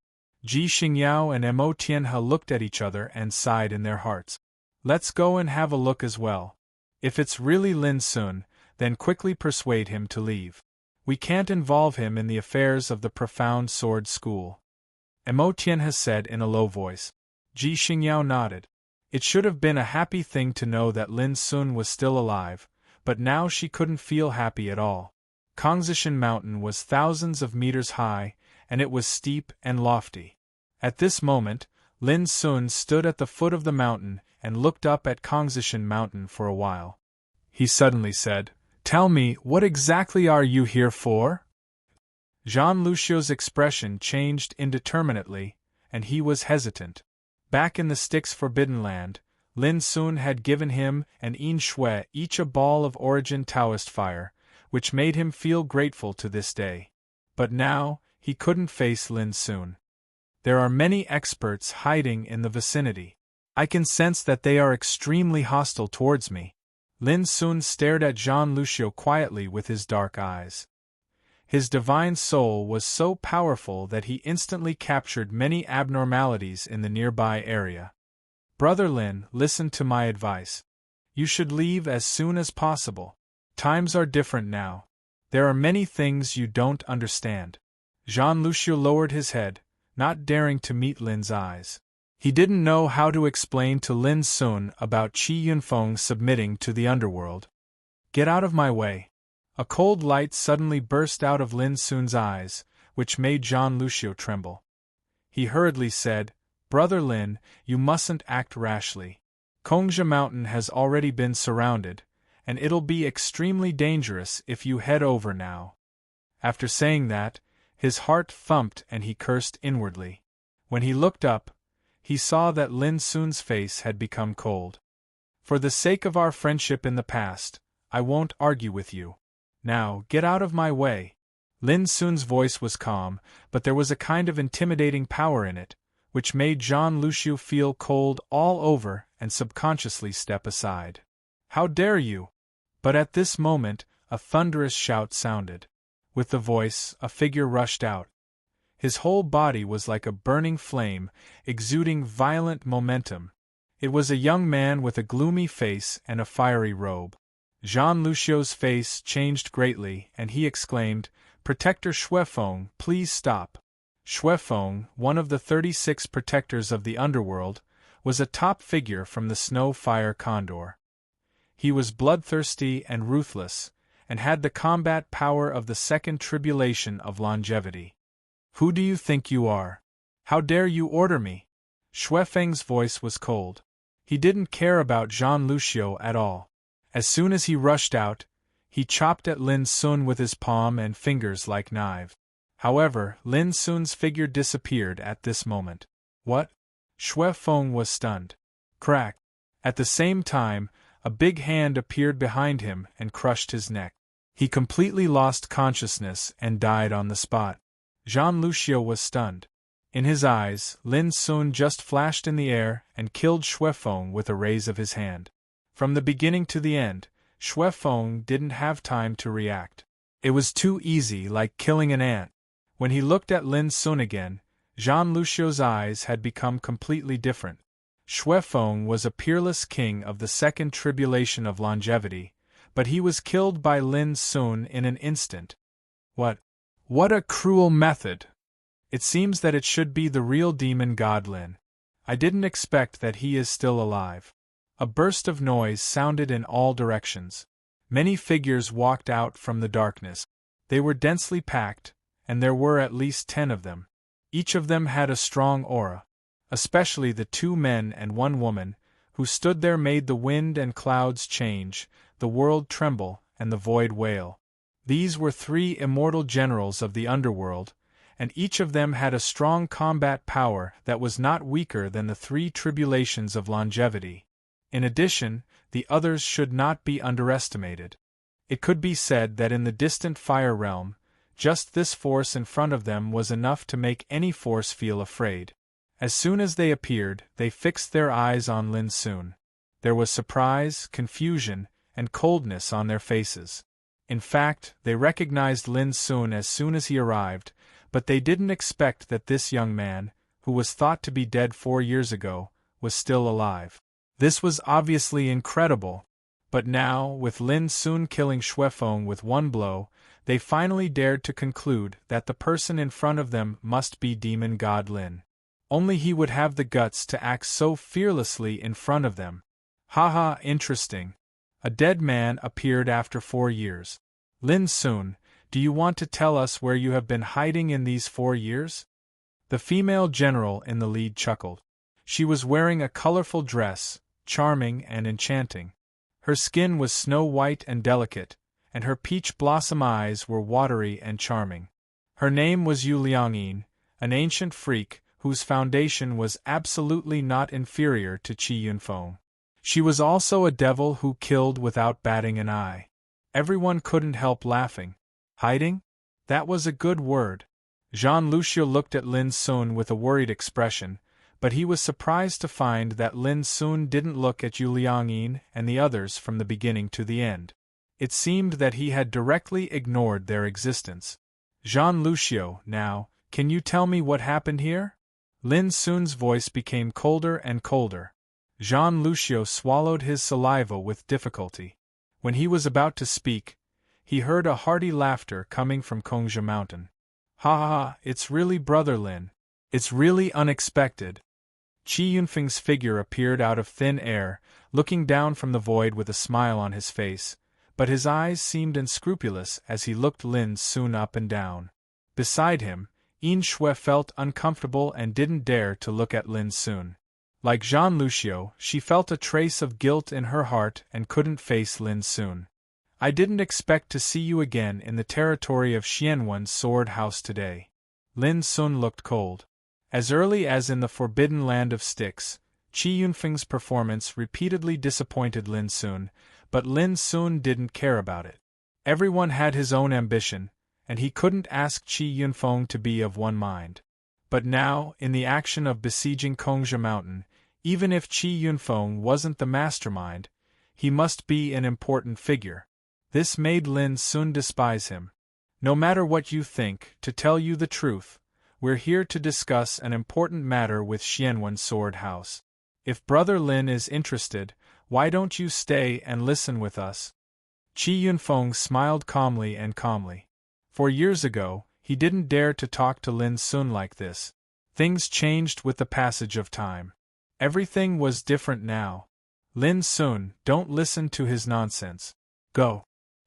Ji Xingyao and Mo Tianhe looked at each other and sighed in their hearts. Let's go and have a look as well. If it's really Lin Sun, then quickly persuade him to leave. We can't involve him in the affairs of the profound sword school. Mo Tianhe said in a low voice. Ji Xingyao nodded. It should have been a happy thing to know that Lin Sun was still alive, but now she couldn't feel happy at all. Kongzishan Mountain was thousands of meters high, and it was steep and lofty. At this moment, Lin Sun stood at the foot of the mountain and looked up at Kongzishan Mountain for a while. He suddenly said, "Tell me, what exactly are you here for?" Jean Lucio's expression changed indeterminately, and he was hesitant. Back in the Styx Forbidden Land, Lin Sun had given him and Yin Shui each a ball of origin Taoist fire, which made him feel grateful to this day. But now, he couldn't face Lin Sun. There are many experts hiding in the vicinity. I can sense that they are extremely hostile towards me. Lin Sun stared at Jean Lucio quietly with his dark eyes. His divine soul was so powerful that he instantly captured many abnormalities in the nearby area. Brother Lin, listen to my advice. You should leave as soon as possible. Times are different now. There are many things you don't understand. Jean Lucio lowered his head, not daring to meet Lin's eyes. He didn't know how to explain to Lin Sun about Qi Yunfeng submitting to the underworld. Get out of my way. A cold light suddenly burst out of Lin Sun's eyes, which made Jean Lucio tremble. He hurriedly said, Brother Lin, you mustn't act rashly. Kongzha Mountain has already been surrounded, and it'll be extremely dangerous if you head over now. After saying that, his heart thumped and he cursed inwardly. When he looked up, he saw that Lin Sun's face had become cold. For the sake of our friendship in the past, I won't argue with you. Now, get out of my way. Lin Sun's voice was calm, but there was a kind of intimidating power in it, which made Jean Lucio feel cold all over and subconsciously step aside. "How dare you!" But at this moment, a thunderous shout sounded. With the voice, a figure rushed out. His whole body was like a burning flame, exuding violent momentum. It was a young man with a gloomy face and a fiery robe. Jean Lucio's face changed greatly, and he exclaimed, "Protector Xuefeng, please stop." Xuefeng, one of the 36 protectors of the underworld, was a top figure from the Snow Fire Condor. He was bloodthirsty and ruthless, and had the combat power of the second tribulation of longevity. "Who do you think you are? How dare you order me?" Xuefeng's voice was cold. He didn't care about Jean Lucio at all. As soon as he rushed out, he chopped at Lin Sun with his palm and fingers like knives. However, Lin Sun's figure disappeared at this moment. "What?" Xuefeng was stunned. Crack! At the same time, a big hand appeared behind him and crushed his neck. He completely lost consciousness and died on the spot. Jean Lucio was stunned. In his eyes, Lin Sun just flashed in the air and killed Xuefeng with a raise of his hand. From the beginning to the end, Xuefeng didn't have time to react. It was too easy, like killing an ant. When he looked at Lin Sun again, Jean Lucio's eyes had become completely different. Xuefeng was a peerless king of the second tribulation of longevity, but he was killed by Lin Sun in an instant. What a cruel method! It seems that it should be the real demon god Lin. I didn't expect that he is still alive. A burst of noise sounded in all directions. Many figures walked out from the darkness. They were densely packed, and there were at least 10 of them. Each of them had a strong aura. Especially the 2 men and 1 woman, who stood there, made the wind and clouds change, the world tremble, and the void wail. These were 3 immortal generals of the underworld, and each of them had a strong combat power that was not weaker than the 3 tribulations of longevity. In addition, the others should not be underestimated. It could be said that in the distant fire realm, just this force in front of them was enough to make any force feel afraid. As soon as they appeared, they fixed their eyes on Lin Sun. There was surprise, confusion, and coldness on their faces. In fact, they recognized Lin Sun as soon as he arrived, but they didn't expect that this young man, who was thought to be dead 4 years ago, was still alive. This was obviously incredible, but now, with Lin Sun killing Xuefeng with 1 blow, they finally dared to conclude that the person in front of them must be demon god Lin. Only he would have the guts to act so fearlessly in front of them. Haha, interesting. A dead man appeared after 4 years. Lin Sun, do you want to tell us where you have been hiding in these 4 years? The female general in the lead chuckled. She was wearing a colorful dress, charming and enchanting. Her skin was snow-white and delicate, and her peach blossom eyes were watery and charming. Her name was Yu Liangyin, an ancient freak whose foundation was absolutely not inferior to Qi Yunfeng. She was also a devil who killed without batting an eye. Everyone couldn't help laughing. Hiding? That was a good word. Jean Lucio looked at Lin Sun with a worried expression, but he was surprised to find that Lin Sun didn't look at Yu Liangyin and the others from the beginning to the end. It seemed that he had directly ignored their existence. Jean Lucio, now, can you tell me what happened here? Lin Sun's voice became colder and colder. Jean Lucio swallowed his saliva with difficulty. When he was about to speak, he heard a hearty laughter coming from Kongzha Mountain. Ha ha ha, it's really Brother Lin. It's really unexpected. Qi Yunfeng's figure appeared out of thin air, looking down from the void with a smile on his face, but his eyes seemed unscrupulous as he looked Lin Sun up and down. Beside him, Yin Shui felt uncomfortable and didn't dare to look at Lin Sun. Like Jean Lucio, she felt a trace of guilt in her heart and couldn't face Lin Sun. I didn't expect to see you again in the territory of Xianwen's sword house today. Lin Sun looked cold. As early as in the Forbidden Land of Styx, Qi Yunfeng's performance repeatedly disappointed Lin Sun, but Lin Sun didn't care about it. Everyone had his own ambition, and he couldn't ask Qi Yunfeng to be of one mind. But now, in the action of besieging Kongsha Mountain, even if Qi Yunfeng wasn't the mastermind, he must be an important figure. This made Lin Sun despise him. No matter what you think, to tell you the truth, we're here to discuss an important matter with Xianwen Sword House. If Brother Lin is interested, why don't you stay and listen with us? Qi Yunfeng smiled calmly. 4 years ago, he didn't dare to talk to Lin Sun like this. Things changed with the passage of time. Everything was different now. Lin Sun, don't listen to his nonsense. Go.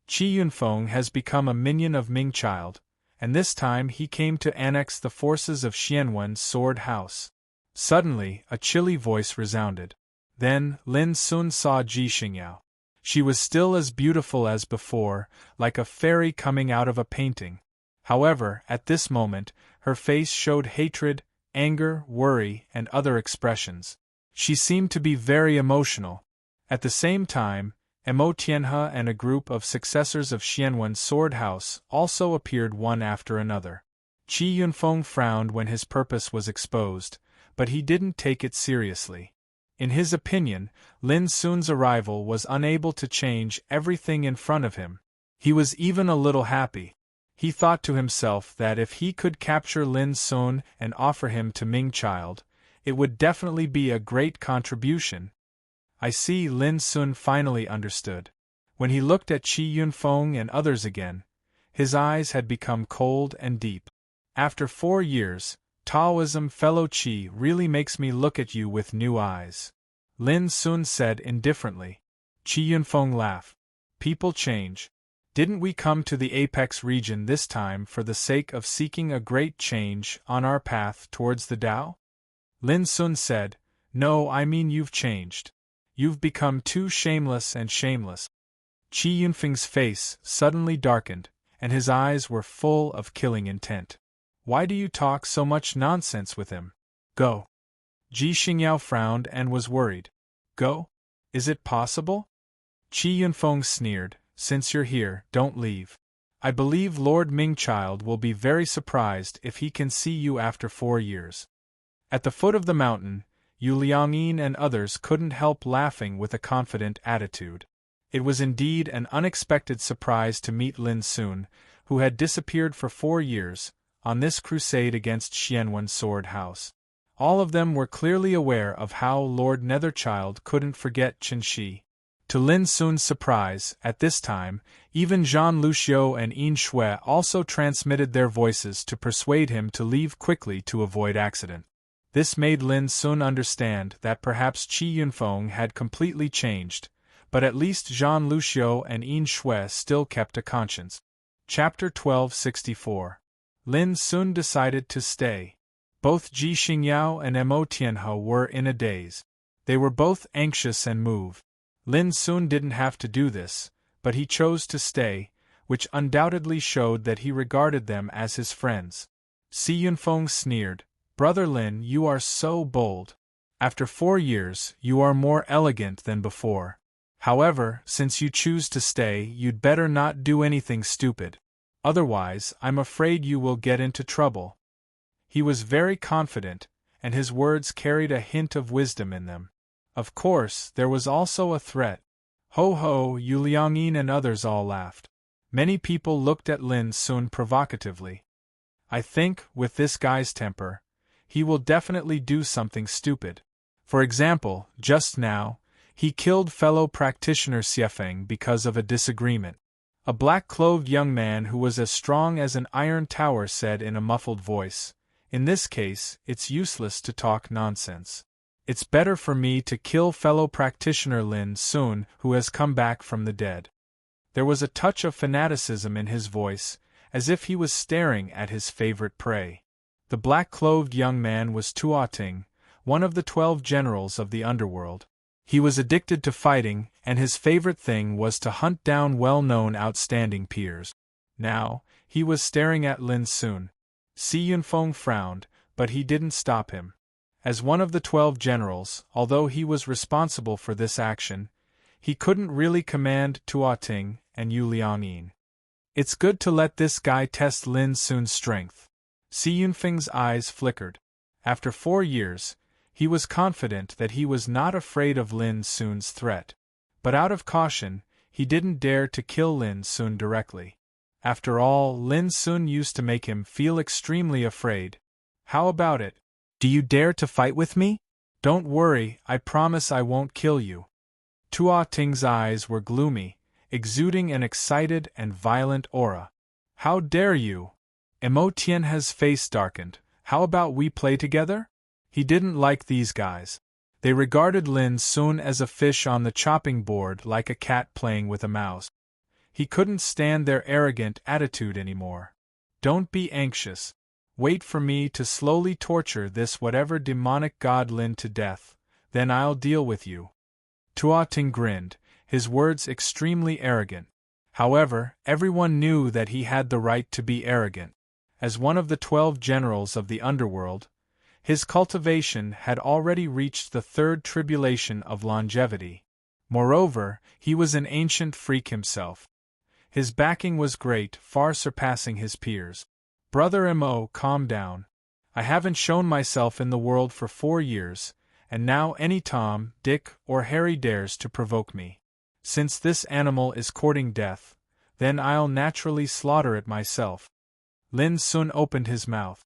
Qi Yunfeng has become a minion of Ming Child, and this time he came to annex the forces of Xianwen Sword House. Suddenly, a chilly voice resounded. Then, Lin Sun saw Ji Xingyao. She was still as beautiful as before, like a fairy coming out of a painting. However, at this moment, her face showed hatred, anger, worry, and other expressions. She seemed to be very emotional. At the same time, Mo Tianhe and a group of successors of Xianwen Sword House also appeared one after another. Qi Yunfeng frowned when his purpose was exposed, but he didn't take it seriously. In his opinion, Lin Sun's arrival was unable to change everything in front of him. He was even a little happy. He thought to himself that if he could capture Lin Sun and offer him to Ming Child, it would definitely be a great contribution. I see. Lin Sun finally understood. When he looked at Qi Yunfeng and others again, his eyes had become cold and deep. After 4 years, Taoism fellow Qi really makes me look at you with new eyes. Lin Sun said indifferently. Qi Yunfeng laughed. People change. Didn't we come to the apex region this time for the sake of seeking a great change on our path towards the Tao? Lin Sun said, No, I mean you've changed. You've become too shameless and shameless. Qi Yunfeng's face suddenly darkened, and his eyes were full of killing intent. Why do you talk so much nonsense with him? Go. Ji Xingyao frowned and was worried. Go? Is it possible? Qi Yunfeng sneered. Since you're here, don't leave. I believe Lord Ming Child will be very surprised if he can see you after 4 years. At the foot of the mountain, Yu Liangyin and others couldn't help laughing with a confident attitude. It was indeed an unexpected surprise to meet Lin Sun, who had disappeared for 4 years, on this crusade against Xianwen Sword House. All of them were clearly aware of how Lord Netherchild couldn't forget Chen Shi. To Lin Sun's surprise, at this time, even Zhang Luxiu and Yin Shui also transmitted their voices to persuade him to leave quickly to avoid accident. This made Lin Sun understand that perhaps Qi Yunfeng had completely changed, but at least Zhang Luxiu and Yin Shui still kept a conscience. Chapter 1264. Lin Sun decided to stay. Both Ji Xingyao and Mo Tianhe were in a daze. They were both anxious and moved. Lin Sun didn't have to do this, but he chose to stay, which undoubtedly showed that he regarded them as his friends. Qi Yunfeng sneered. Brother Lin, you are so bold. After 4 years, you are more elegant than before. However, since you choose to stay, you'd better not do anything stupid. Otherwise, I'm afraid you will get into trouble. He was very confident, and his words carried a hint of wisdom in them. Of course, there was also a threat. Ho ho, Yu Liangyin and others all laughed. Many people looked at Lin Sun provocatively. I think, with this guy's temper, he will definitely do something stupid. For example, just now, he killed fellow practitioner Xiefeng because of a disagreement. A black-clothed young man who was as strong as an iron tower said in a muffled voice, In this case, it's useless to talk nonsense. It's better for me to kill fellow practitioner Lin Sun, who has come back from the dead. There was a touch of fanaticism in his voice, as if he was staring at his favorite prey. The black-clothed young man was Tuo Ting, one of the 12 generals of the underworld. He was addicted to fighting, and his favorite thing was to hunt down well-known outstanding peers. Now, he was staring at Lin Sun. Qi Yunfeng frowned, but he didn't stop him. As one of the 12 generals, although he was responsible for this action, he couldn't really command Tuo Ting and Yu Liangyin. It's good to let this guy test Lin Sun's strength. Si Yunfeng's eyes flickered. After 4 years, he was confident that he was not afraid of Lin Sun's threat. But out of caution, he didn't dare to kill Lin Sun directly. After all, Lin Sun used to make him feel extremely afraid. How about it? Do you dare to fight with me? Don't worry, I promise I won't kill you. Tua Ting's eyes were gloomy, exuding an excited and violent aura. How dare you? Mo Tianhe's face darkened. How about we play together? He didn't like these guys. They regarded Lin Sun as a fish on the chopping board, like a cat playing with a mouse. He couldn't stand their arrogant attitude anymore. Don't be anxious. Wait for me to slowly torture this whatever demonic god Lin to death, then I'll deal with you. Tua Ting grinned, his words extremely arrogant. However, everyone knew that he had the right to be arrogant. As one of the 12 generals of the underworld, his cultivation had already reached the 3rd tribulation of longevity. Moreover, he was an ancient freak himself. His backing was great, far surpassing his peers. Brother Mo, calm down. I haven't shown myself in the world for 4 years, and now any Tom, Dick, or Harry dares to provoke me. Since this animal is courting death, then I'll naturally slaughter it myself. Lin Sun opened his mouth.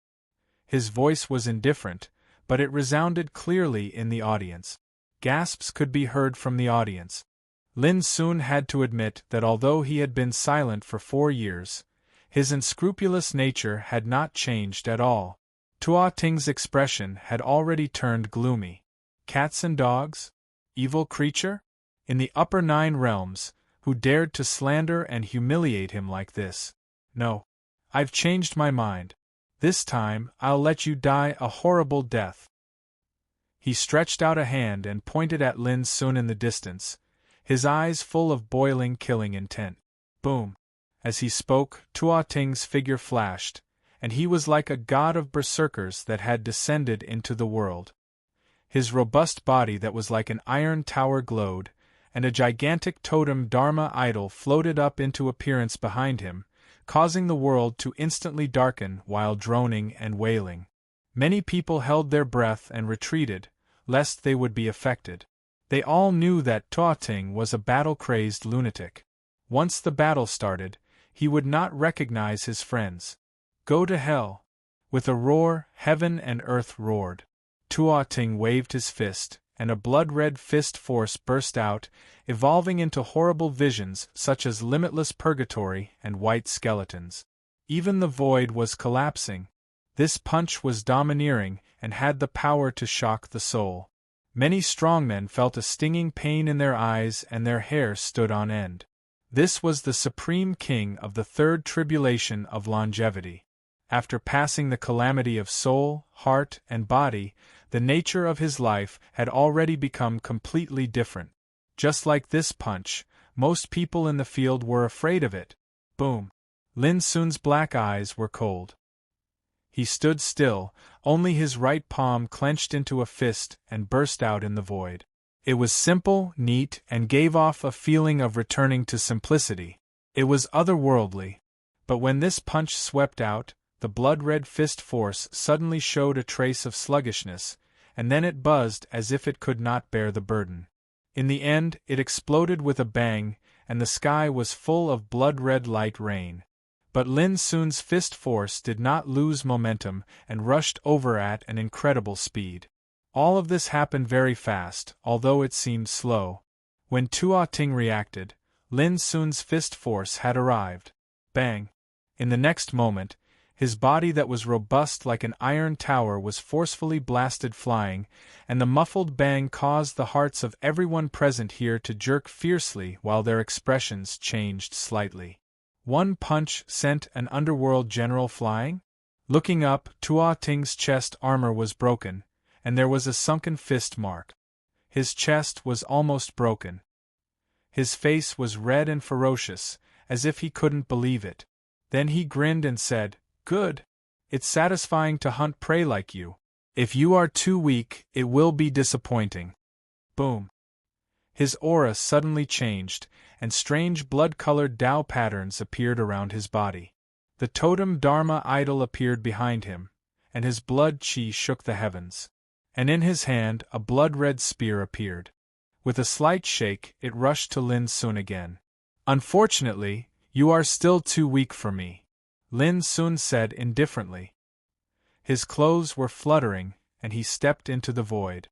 His voice was indifferent, but it resounded clearly in the audience. Gasps could be heard from the audience. Lin Sun had to admit that although he had been silent for 4 years, his unscrupulous nature had not changed at all. Tua Ting's expression had already turned gloomy. Cats and dogs? Evil creature? In the upper 9 realms, who dared to slander and humiliate him like this? No. I've changed my mind. This time, I'll let you die a horrible death. He stretched out a hand and pointed at Lin Sun in the distance, his eyes full of boiling killing intent. Boom! As he spoke, Tua Ting's figure flashed, and he was like a god of berserkers that had descended into the world. His robust body that was like an iron tower glowed, and a gigantic totem Dharma idol floated up into appearance behind him, causing the world to instantly darken while droning and wailing. Many people held their breath and retreated, lest they would be affected. They all knew that Tua Ting was a battle-crazed lunatic. Once the battle started, he would not recognize his friends. Go to hell! With a roar, heaven and earth roared. Tua Ting waved his fist, and a blood-red fist force burst out, evolving into horrible visions such as limitless purgatory and white skeletons. Even the void was collapsing. This punch was domineering and had the power to shock the soul. Many strongmen felt a stinging pain in their eyes and their hair stood on end. This was the supreme king of the 3rd tribulation of longevity. After passing the calamity of soul, heart, and body, the nature of his life had already become completely different. Just like this punch, most people in the field were afraid of it. Boom! Lin Sun's black eyes were cold. He stood still, only his right palm clenched into a fist and burst out in the void. It was simple, neat, and gave off a feeling of returning to simplicity. It was otherworldly. But when this punch swept out, the blood-red fist force suddenly showed a trace of sluggishness, and then it buzzed as if it could not bear the burden. In the end, it exploded with a bang, and the sky was full of blood-red light rain. But Lin Sun's fist force did not lose momentum and rushed over at an incredible speed. All of this happened very fast, although it seemed slow. When Tua Ting reacted, Lin Sun's fist force had arrived. Bang! In the next moment, his body that was robust like an iron tower was forcefully blasted flying, and the muffled bang caused the hearts of everyone present here to jerk fiercely while their expressions changed slightly. One punch sent an underworld general flying? Looking up, Tua Ting's chest armor was broken, and there was a sunken fist mark. His chest was almost broken. His face was red and ferocious, as if he couldn't believe it. Then he grinned and said, "Good. It's satisfying to hunt prey like you. If you are too weak, it will be disappointing." Boom. His aura suddenly changed, and strange blood-colored Tao patterns appeared around his body. The totem Dharma idol appeared behind him, and his blood chi shook the heavens. And in his hand a blood-red spear appeared. With a slight shake, it rushed to Lin Sun again. "Unfortunately, you are still too weak for me," Lin Sun said indifferently. His clothes were fluttering, and he stepped into the void.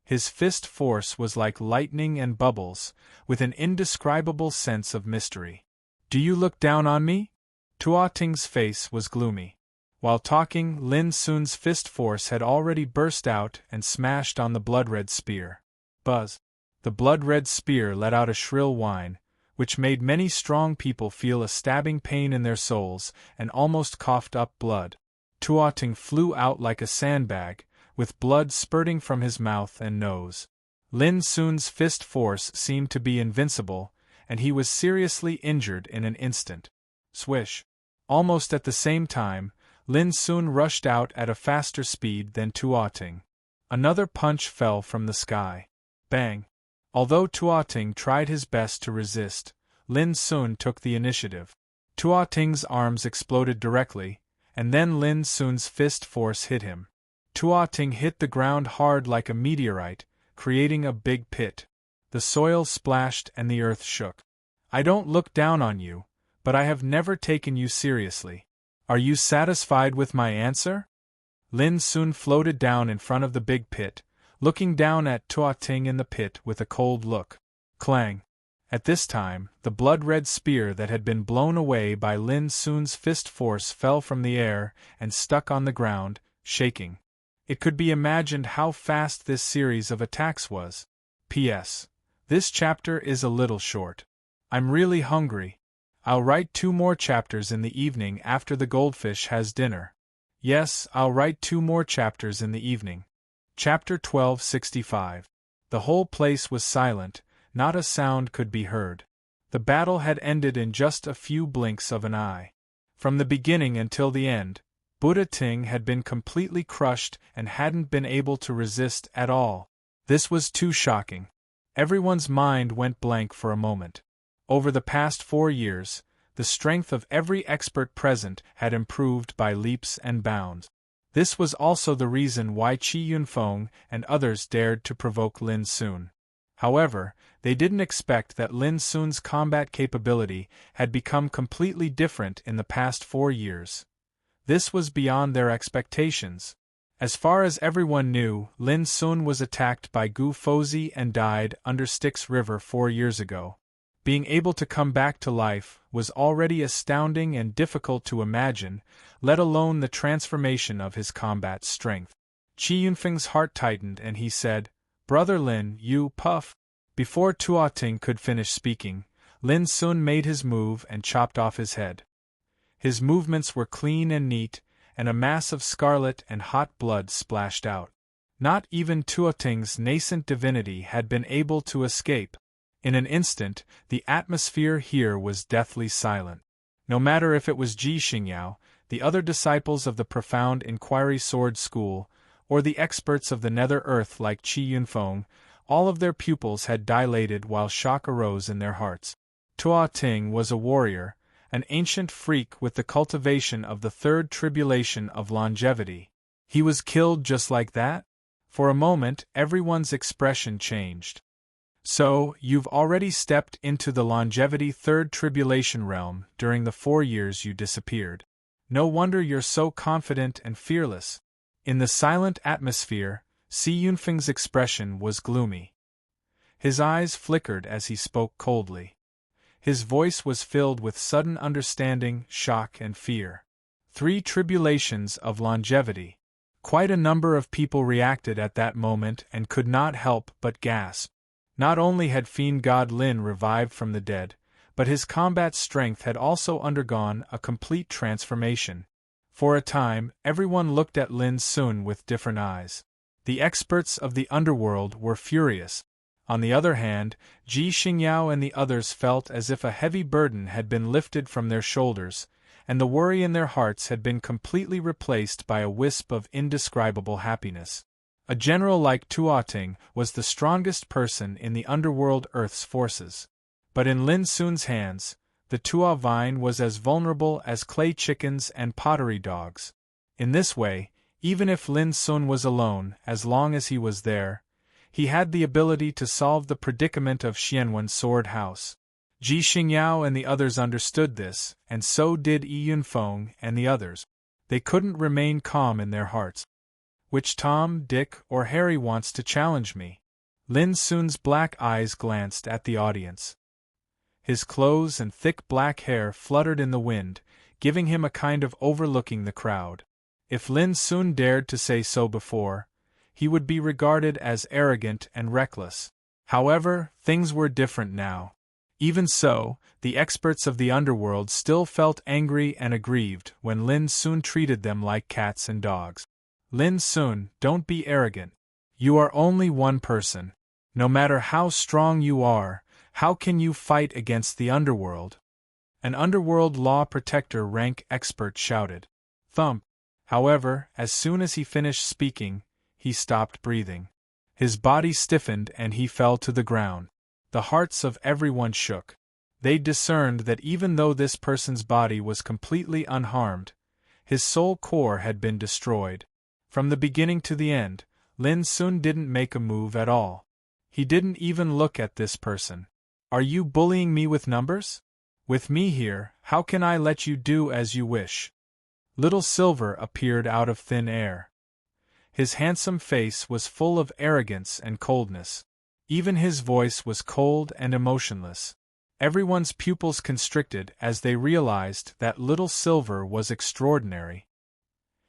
His fist force was like lightning and bubbles, with an indescribable sense of mystery. "Do you look down on me?" Tua Ting's face was gloomy. While talking, Lin Sun's fist force had already burst out and smashed on the blood-red spear. Buzz! The blood-red spear let out a shrill whine, which made many strong people feel a stabbing pain in their souls and almost coughed up blood. Tua Ting flew out like a sandbag, with blood spurting from his mouth and nose. Lin Sun's fist force seemed to be invincible, and he was seriously injured in an instant. Swish! Almost at the same time, Lin Sun rushed out at a faster speed than Tua Ting. Another punch fell from the sky. Bang! Although Tua Ting tried his best to resist, Lin Sun took the initiative. Tua Ting's arms exploded directly, and then Lin Sun's fist force hit him. Tua Ting hit the ground hard like a meteorite, creating a big pit. The soil splashed and the earth shook. "I don't look down on you, but I have never taken you seriously. Are you satisfied with my answer?" Lin Sun floated down in front of the big pit, looking down at Tua Ting in the pit with a cold look. Clang! At this time, the blood-red spear that had been blown away by Lin Sun's fist force fell from the air and stuck on the ground, shaking. It could be imagined how fast this series of attacks was. P.S. This chapter is a little short. I'm really hungry. I'll write 2 more chapters in the evening after the goldfish has dinner. Yes, I'll write 2 more chapters in the evening. Chapter 1265. The whole place was silent, not a sound could be heard. The battle had ended in just a few blinks of an eye. From the beginning until the end, Buddha Ting had been completely crushed and hadn't been able to resist at all. This was too shocking. Everyone's mind went blank for a moment. Over the past 4 years, the strength of every expert present had improved by leaps and bounds. This was also the reason why Qi Yunfeng and others dared to provoke Lin Sun. However, they didn't expect that Lin Sun's combat capability had become completely different in the past 4 years. This was beyond their expectations. As far as everyone knew, Lin Sun was attacked by Gu Fozi and died under Styx River 4 years ago. Being able to come back to life was already astounding and difficult to imagine, let alone the transformation of his combat strength. Qi Yunfeng's heart tightened and he said, "Brother Lin, you puff." Before Tua Ting could finish speaking, Lin Sun made his move and chopped off his head. His movements were clean and neat, and a mass of scarlet and hot blood splashed out. Not even Tua Ting's nascent divinity had been able to escape. In an instant, the atmosphere here was deathly silent. No matter if it was Ji Xingyao, the other disciples of the Profound Inquiry Sword School, or the experts of the Nether Earth like Qi Yunfeng, all of their pupils had dilated while shock arose in their hearts. Tua Ting was a warrior, an ancient freak with the cultivation of the third tribulation of longevity. He was killed just like that? For a moment, everyone's expression changed. "So, you've already stepped into the longevity third tribulation realm during the 4 years you disappeared. No wonder you're so confident and fearless." In the silent atmosphere, Qi Yunfeng's expression was gloomy. His eyes flickered as he spoke coldly. His voice was filled with sudden understanding, shock and fear. 3 tribulations of longevity. Quite a number of people reacted at that moment and could not help but gasp. Not only had Fiend God Lin revived from the dead, but his combat strength had also undergone a complete transformation. For a time, everyone looked at Lin Sun with different eyes. The experts of the underworld were furious. On the other hand, Ji Xingyao and the others felt as if a heavy burden had been lifted from their shoulders, and the worry in their hearts had been completely replaced by a wisp of indescribable happiness. A general like Tua Ting was the strongest person in the underworld Earth's forces. But in Lin Sun's hands, the Tua vine was as vulnerable as clay chickens and pottery dogs. In this way, even if Lin Sun was alone, as long as he was there, he had the ability to solve the predicament of Xianwen's sword house. Ji Xingyao and the others understood this, and so did Yi Yunfeng and the others. They couldn't remain calm in their hearts. Which Tom, Dick, or Harry wants to challenge me? Lin Sun's black eyes glanced at the audience. His clothes and thick black hair fluttered in the wind, giving him a kind of overlooking the crowd. If Lin Sun dared to say so before, he would be regarded as arrogant and reckless. However, things were different now. Even so, the experts of the underworld still felt angry and aggrieved when Lin Sun treated them like cats and dogs. Lin Sun, don't be arrogant. You are only one person. No matter how strong you are, how can you fight against the underworld? An underworld law protector rank expert shouted. Thump. However, as soon as he finished speaking, he stopped breathing. His body stiffened and he fell to the ground. The hearts of everyone shook. They discerned that even though this person's body was completely unharmed, his soul core had been destroyed. From the beginning to the end, Lin Sun didn't make a move at all. He didn't even look at this person. Are you bullying me with numbers? With me here, how can I let you do as you wish? Little Silver appeared out of thin air. His handsome face was full of arrogance and coldness. Even his voice was cold and emotionless. Everyone's pupils constricted as they realized that Little Silver was extraordinary.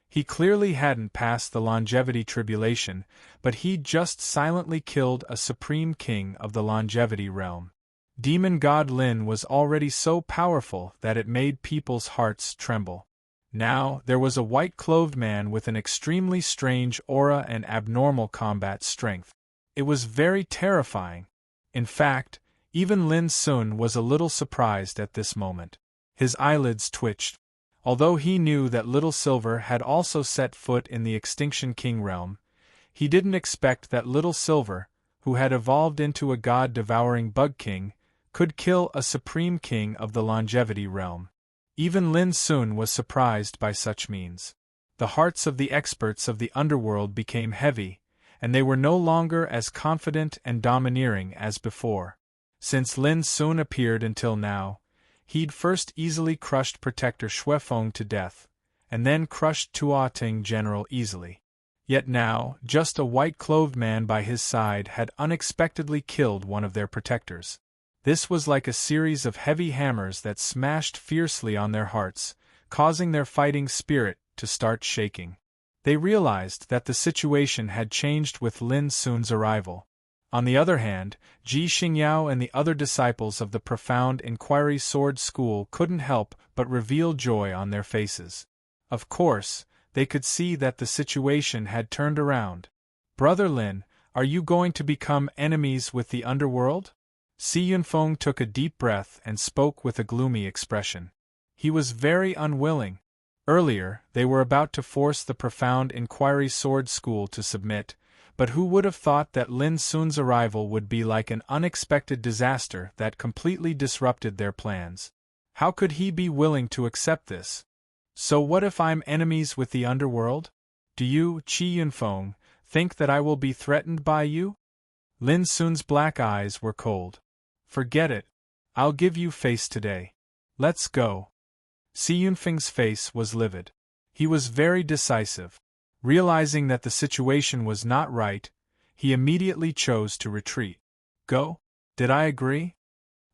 He clearly hadn't passed the longevity tribulation, but he'd just silently killed a supreme king of the longevity realm. Demon God Lin was already so powerful that it made people's hearts tremble. Now, there was a white-clothed man with an extremely strange aura and abnormal combat strength. It was very terrifying. In fact, even Lin Sun was a little surprised at this moment. His eyelids twitched. Although he knew that Little Silver had also set foot in the Extinction King realm, he didn't expect that Little Silver, who had evolved into a god-devouring bug king, could kill a supreme king of the longevity realm. Even Lin Sun was surprised by such means. The hearts of the experts of the underworld became heavy, and they were no longer as confident and domineering as before. Since Lin Sun appeared until now, he'd first easily crushed Protector Xuefeng to death, and then crushed Tuating General easily. Yet now, just a white-clothed man by his side had unexpectedly killed one of their protectors. This was like a series of heavy hammers that smashed fiercely on their hearts, causing their fighting spirit to start shaking. They realized that the situation had changed with Lin Sun's arrival. On the other hand, Ji Xingyao and the other disciples of the Profound Inquiry Sword School couldn't help but reveal joy on their faces. Of course, they could see that the situation had turned around. Brother Lin, are you going to become enemies with the underworld? Si Yunfeng took a deep breath and spoke with a gloomy expression. He was very unwilling. Earlier, they were about to force the Profound Inquiry Sword School to submit, but who would have thought that Lin Sun's arrival would be like an unexpected disaster that completely disrupted their plans? How could he be willing to accept this? So what if I'm enemies with the underworld? Do you, Qi Yunfeng, think that I will be threatened by you? Lin Sun's black eyes were cold. Forget it. I'll give you face today. Let's go. Si Yunfeng's face was livid. He was very decisive. Realizing that the situation was not right, he immediately chose to retreat. Go? Did I agree?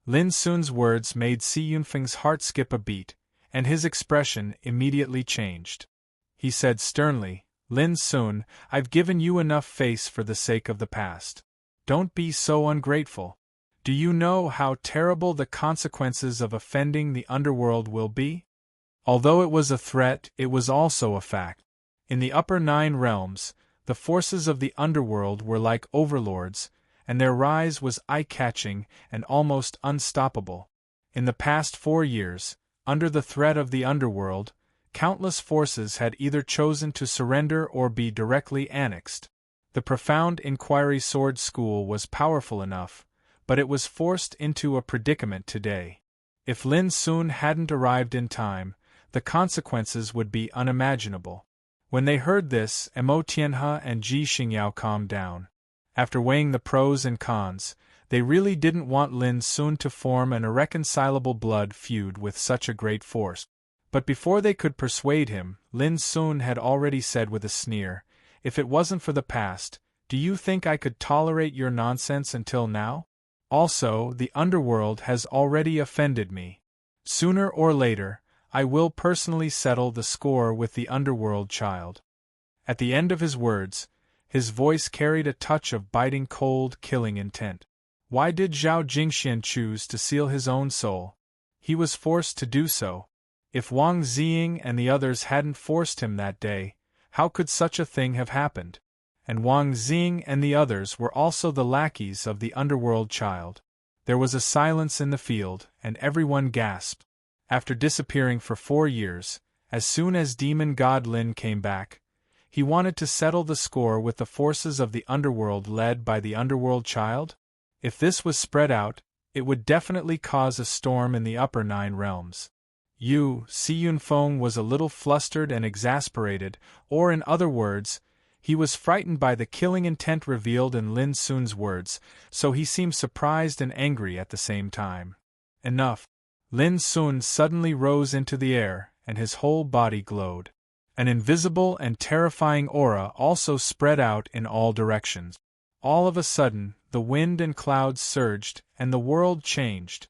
Lin Sun's words made Si Yunfeng's heart skip a beat, and his expression immediately changed. He said sternly, Lin Sun, I've given you enough face for the sake of the past. Don't be so ungrateful. Do you know how terrible the consequences of offending the underworld will be? Although it was a threat, it was also a fact. In the upper 9 realms, the forces of the underworld were like overlords, and their rise was eye-catching and almost unstoppable. In the past 4 years, under the threat of the underworld, countless forces had either chosen to surrender or be directly annexed. The Profound Inquiry Sword School was powerful enough, but it was forced into a predicament today. If Lin Sun hadn't arrived in time, the consequences would be unimaginable. When they heard this, Mo Tianhe and Ji Xingyao calmed down. After weighing the pros and cons, they really didn't want Lin Sun to form an irreconcilable blood feud with such a great force. But before they could persuade him, Lin Sun had already said with a sneer, "If it wasn't for the past, do you think I could tolerate your nonsense until now? Also, the underworld has already offended me. Sooner or later, I will personally settle the score with the underworld child." At the end of his words, his voice carried a touch of biting cold, killing intent. Why did Zhao Jingxian choose to seal his own soul? He was forced to do so. If Wang Ziying and the others hadn't forced him that day, how could such a thing have happened? And Wang Ziying and the others were also the lackeys of the underworld child. There was a silence in the field, and everyone gasped. After disappearing for 4 years, as soon as demon god Lin came back, he wanted to settle the score with the forces of the underworld led by the underworld child? If this was spread out, it would definitely cause a storm in the upper 9 realms. Si Yunfeng was a little flustered and exasperated, or in other words, he was frightened by the killing intent revealed in Lin Sun's words, so he seemed surprised and angry at the same time. Enough. Lin Sun suddenly rose into the air, and his whole body glowed. An invisible and terrifying aura also spread out in all directions. All of a sudden, the wind and clouds surged, and the world changed.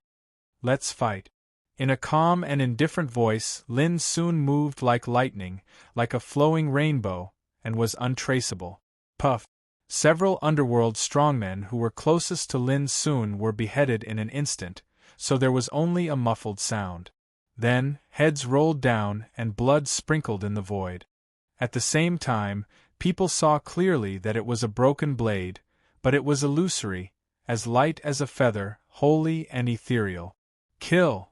"Let's fight." In a calm and indifferent voice, Lin Sun moved like lightning, like a flowing rainbow, and was untraceable. Puff! Several underworld strongmen who were closest to Lin Sun were beheaded in an instant, so there was only a muffled sound. Then, heads rolled down and blood sprinkled in the void. At the same time, people saw clearly that it was a broken blade, but it was illusory, as light as a feather, holy and ethereal. Kill!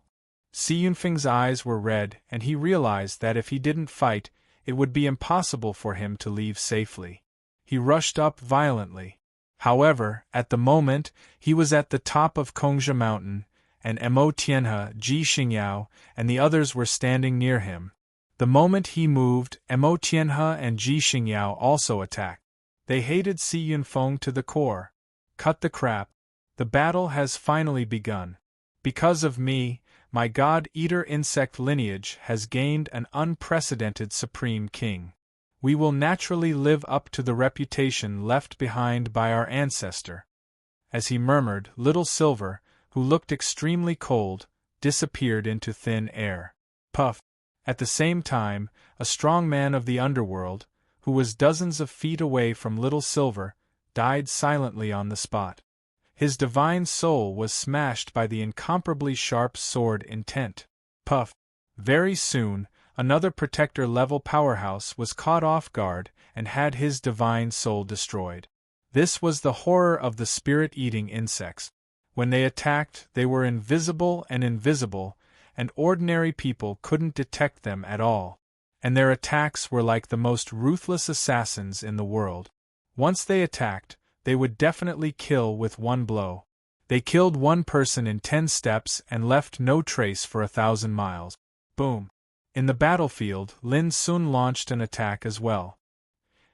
Si Yunfeng's eyes were red, and he realized that if he didn't fight, it would be impossible for him to leave safely. He rushed up violently. However, at the moment, he was at the top of Kongsha Mountain, and Mo Tianhe, Ji Xingyao, and the others were standing near him. The moment he moved, Mo Tianhe and Ji Xingyao also attacked. They hated Si Yunfeng to the core. Cut the crap. The battle has finally begun. Because of me, my god-eater insect lineage has gained an unprecedented supreme king. We will naturally live up to the reputation left behind by our ancestor. As he murmured, Little Silver, who looked extremely cold, disappeared into thin air. Puff! At the same time, a strong man of the underworld, who was dozens of feet away from Little Silver, died silently on the spot. His divine soul was smashed by the incomparably sharp sword intent. Puff! Very soon, another protector-level powerhouse was caught off guard and had his divine soul destroyed. This was the horror of the spirit-eating insects. When they attacked, they were invisible, and ordinary people couldn't detect them at all. And their attacks were like the most ruthless assassins in the world. Once they attacked, they would definitely kill with one blow. They killed one person in 10 steps and left no trace for 1,000 miles. Boom! In the battlefield, Lin Sun launched an attack as well.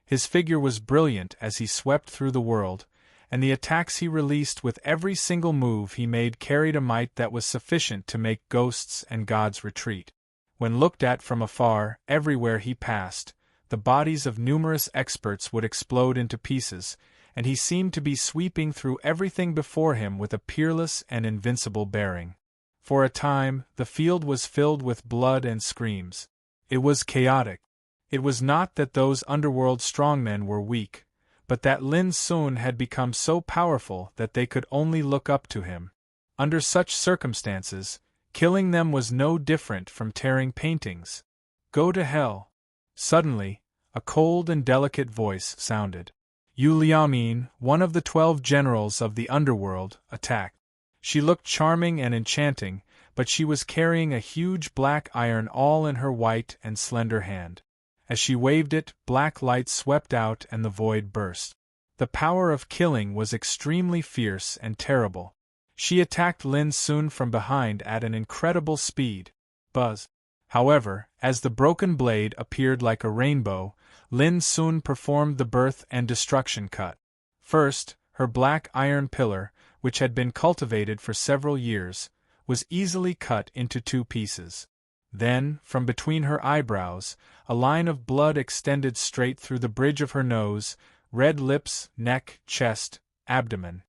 His figure was brilliant as he swept through the world, and the attacks he released with every single move he made carried a might that was sufficient to make ghosts and gods retreat. When looked at from afar, everywhere he passed, the bodies of numerous experts would explode into pieces, and he seemed to be sweeping through everything before him with a peerless and invincible bearing. For a time, the field was filled with blood and screams. It was chaotic. It was not that those underworld strongmen were weak, but that Lin Sun had become so powerful that they could only look up to him. Under such circumstances, killing them was no different from tearing paintings. Go to hell. Suddenly, a cold and delicate voice sounded. Yu Liaomin, one of the 12 generals of the underworld, attacked. She looked charming and enchanting, but she was carrying a huge black iron all in her white and slender hand. As she waved it, black light swept out and the void burst. The power of killing was extremely fierce and terrible. She attacked Lin Sun from behind at an incredible speed. Buzz. However, as the broken blade appeared like a rainbow, Lin Sun performed the birth and destruction cut. First, her black iron pillar, which had been cultivated for several years, was easily cut into 2 pieces. Then, from between her eyebrows, a line of blood extended straight through the bridge of her nose, red lips, neck, chest, abdomen.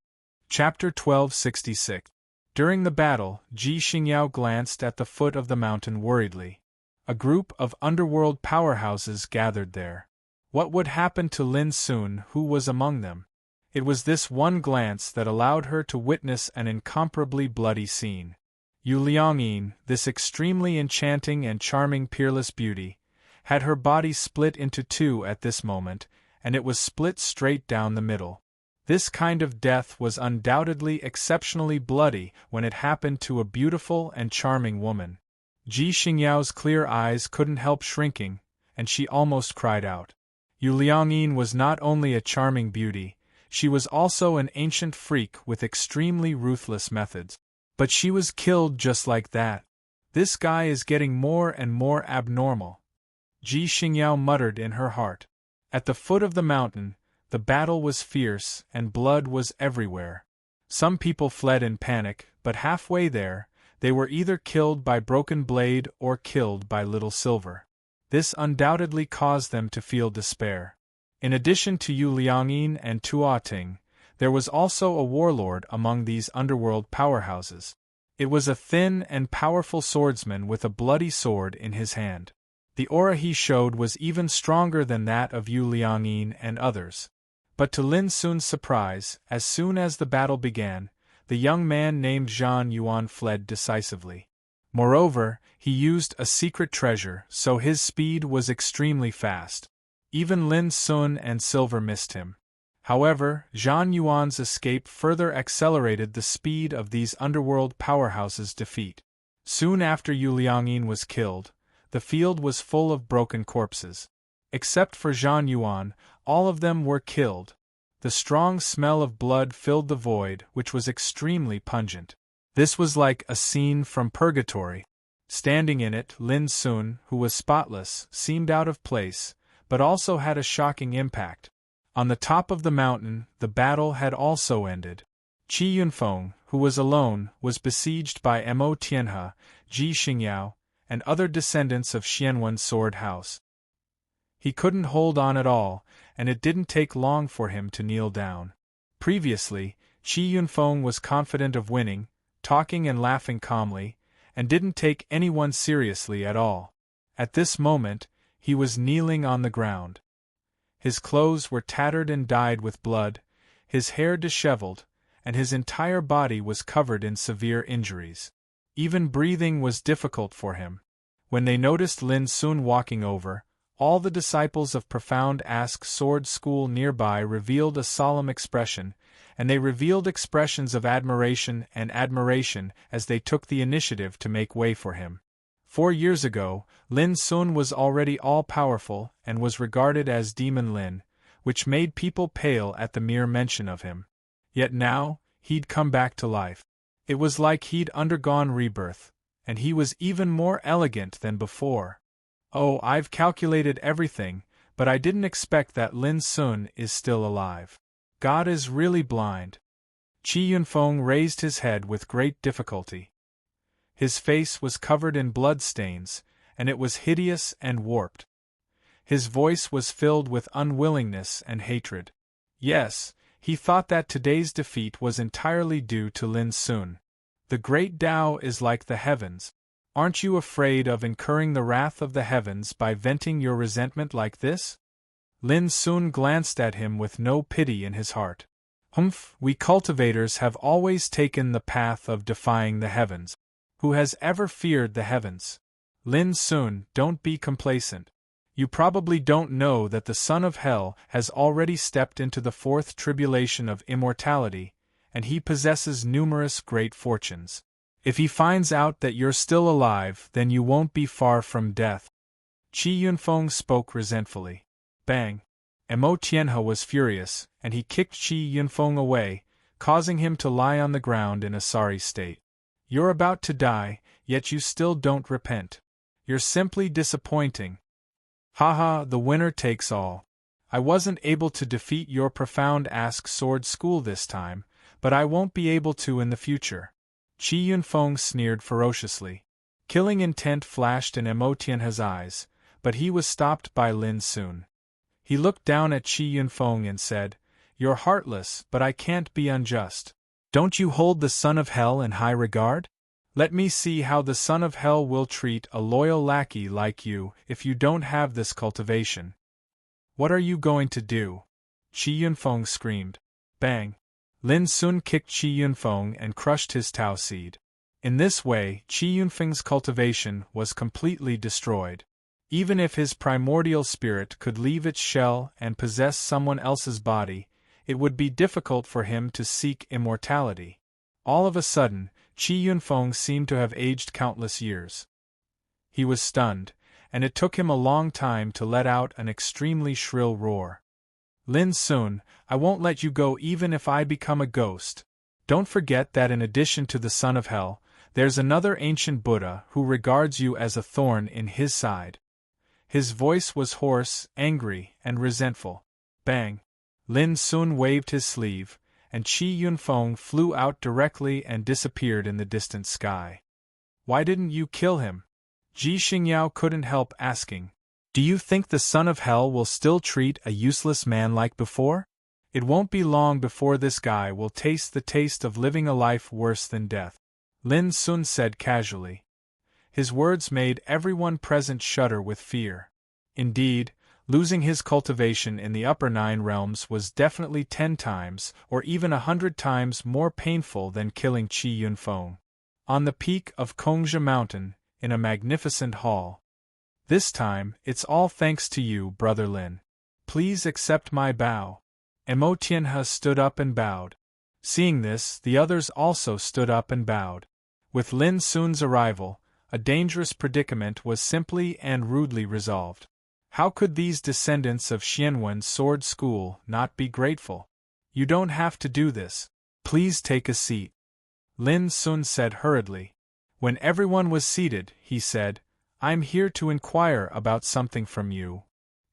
Chapter 1266. During the battle, Ji Xingyao glanced at the foot of the mountain worriedly. A group of underworld powerhouses gathered there. What would happen to Lin Sun, who was among them? It was this one glance that allowed her to witness an incomparably bloody scene. Yu Liangyin, this extremely enchanting and charming peerless beauty, had her body split into 2 at this moment, and it was split straight down the middle. This kind of death was undoubtedly exceptionally bloody when it happened to a beautiful and charming woman. Ji Xingyao's clear eyes couldn't help shrinking, and she almost cried out. Yu Liangyin was not only a charming beauty, she was also an ancient freak with extremely ruthless methods. But she was killed just like that. This guy is getting more and more abnormal. Ji Xingyao muttered in her heart. At the foot of the mountain, the battle was fierce and blood was everywhere. Some people fled in panic, but halfway there, they were either killed by Broken Blade or killed by Little Silver. This undoubtedly caused them to feel despair. In addition to Yu Liangyin and Tuo Ting, there was also a warlord among these underworld powerhouses. It was a thin and powerful swordsman with a bloody sword in his hand. The aura he showed was even stronger than that of Yu Liangyin and others. But to Lin Sun's surprise, as soon as the battle began, the young man named Zhang Yuan fled decisively. Moreover, he used a secret treasure, so his speed was extremely fast. Even Lin Sun and Silver missed him. However, Zhang Yuan's escape further accelerated the speed of these underworld powerhouses' defeat. Soon after Yu Liangyin was killed, the field was full of broken corpses. Except for Zhang Yuan, all of them were killed. The strong smell of blood filled the void, which was extremely pungent. This was like a scene from purgatory. Standing in it, Lin Sun, who was spotless, seemed out of place, but also had a shocking impact. On the top of the mountain, the battle had also ended. Qi Yunfeng, who was alone, was besieged by Mo Tianhe, Ji Xingyao, and other descendants of Xianwen's sword house. He couldn't hold on at all, and it didn't take long for him to kneel down. Previously, Qi Yunfeng was confident of winning, talking and laughing calmly, and didn't take anyone seriously at all. At this moment, he was kneeling on the ground. His clothes were tattered and dyed with blood, his hair disheveled, and his entire body was covered in severe injuries. Even breathing was difficult for him. When they noticed Lin Sun walking over, all the disciples of Profound Ask Sword School nearby revealed a solemn expression, and they revealed expressions of admiration as they took the initiative to make way for him. 4 years ago, Lin Sun was already all-powerful and was regarded as Demon Lin, which made people pale at the mere mention of him. Yet now, he'd come back to life. It was like he'd undergone rebirth, and he was even more elegant than before. Oh, I've calculated everything, but I didn't expect that Lin Sun is still alive. God is really blind. Qi Yunfeng raised his head with great difficulty. His face was covered in blood stains, and it was hideous and warped. His voice was filled with unwillingness and hatred. Yes, he thought that today's defeat was entirely due to Lin Sun. The great Tao is like the heavens. Aren't you afraid of incurring the wrath of the heavens by venting your resentment like this? Lin Sun glanced at him with no pity in his heart. Humph, we cultivators have always taken the path of defying the heavens. Who has ever feared the heavens? Lin Sun, don't be complacent. You probably don't know that the son of hell has already stepped into the 4th tribulation of immortality, and he possesses numerous great fortunes. If he finds out that you're still alive, then you won't be far from death. Qi Yunfeng spoke resentfully. Bang! Mo Tianhe was furious, and he kicked Qi Yunfeng away, causing him to lie on the ground in a sorry state. You're about to die, yet you still don't repent. You're simply disappointing. Haha, the winner takes all. I wasn't able to defeat your profound Ask Sword School this time, but I won't be able to in the future. Qi Yunfeng sneered ferociously. Killing intent flashed in Emotian's eyes, but he was stopped by Lin Sun. He looked down at Qi Yunfeng and said, "You're heartless, but I can't be unjust. Don't you hold the Son of Hell in high regard? Let me see how the Son of Hell will treat a loyal lackey like you if you don't have this cultivation." "What are you going to do?" Qi Yunfeng screamed. Bang! Lin Sun kicked Qi Yunfeng and crushed his Tao seed. In this way, Qi Yunfeng's cultivation was completely destroyed. Even if his primordial spirit could leave its shell and possess someone else's body, it would be difficult for him to seek immortality. All of a sudden, Qi Yunfeng seemed to have aged countless years. He was stunned, and it took him a long time to let out an extremely shrill roar. "Lin Sun, I won't let you go even if I become a ghost. Don't forget that in addition to the Son of Hell, there's another ancient Buddha who regards you as a thorn in his side." His voice was hoarse, angry, and resentful. Bang! Lin Sun waved his sleeve, and Qi Yunfeng flew out directly and disappeared in the distant sky. "Why didn't you kill him?" Ji Xingyao couldn't help asking. "Do you think the Son of Hell will still treat a useless man like before? It won't be long before this guy will taste the taste of living a life worse than death," Lin Sun said casually. His words made everyone present shudder with fear. Indeed, losing his cultivation in the upper 9 realms was definitely 10 times, or even 100 times more painful than killing Qi Yunfeng. On the peak of Kongzhi Mountain, in a magnificent hall. "This time, it's all thanks to you, Brother Lin. Please accept my bow." Emo Tianhe stood up and bowed. Seeing this, the others also stood up and bowed. With Lin Sun's arrival, a dangerous predicament was simply and rudely resolved. How could these descendants of Xianwen's sword school not be grateful? "You don't have to do this. Please take a seat," Lin Sun said hurriedly. When everyone was seated, he said, "I'm here to inquire about something from you.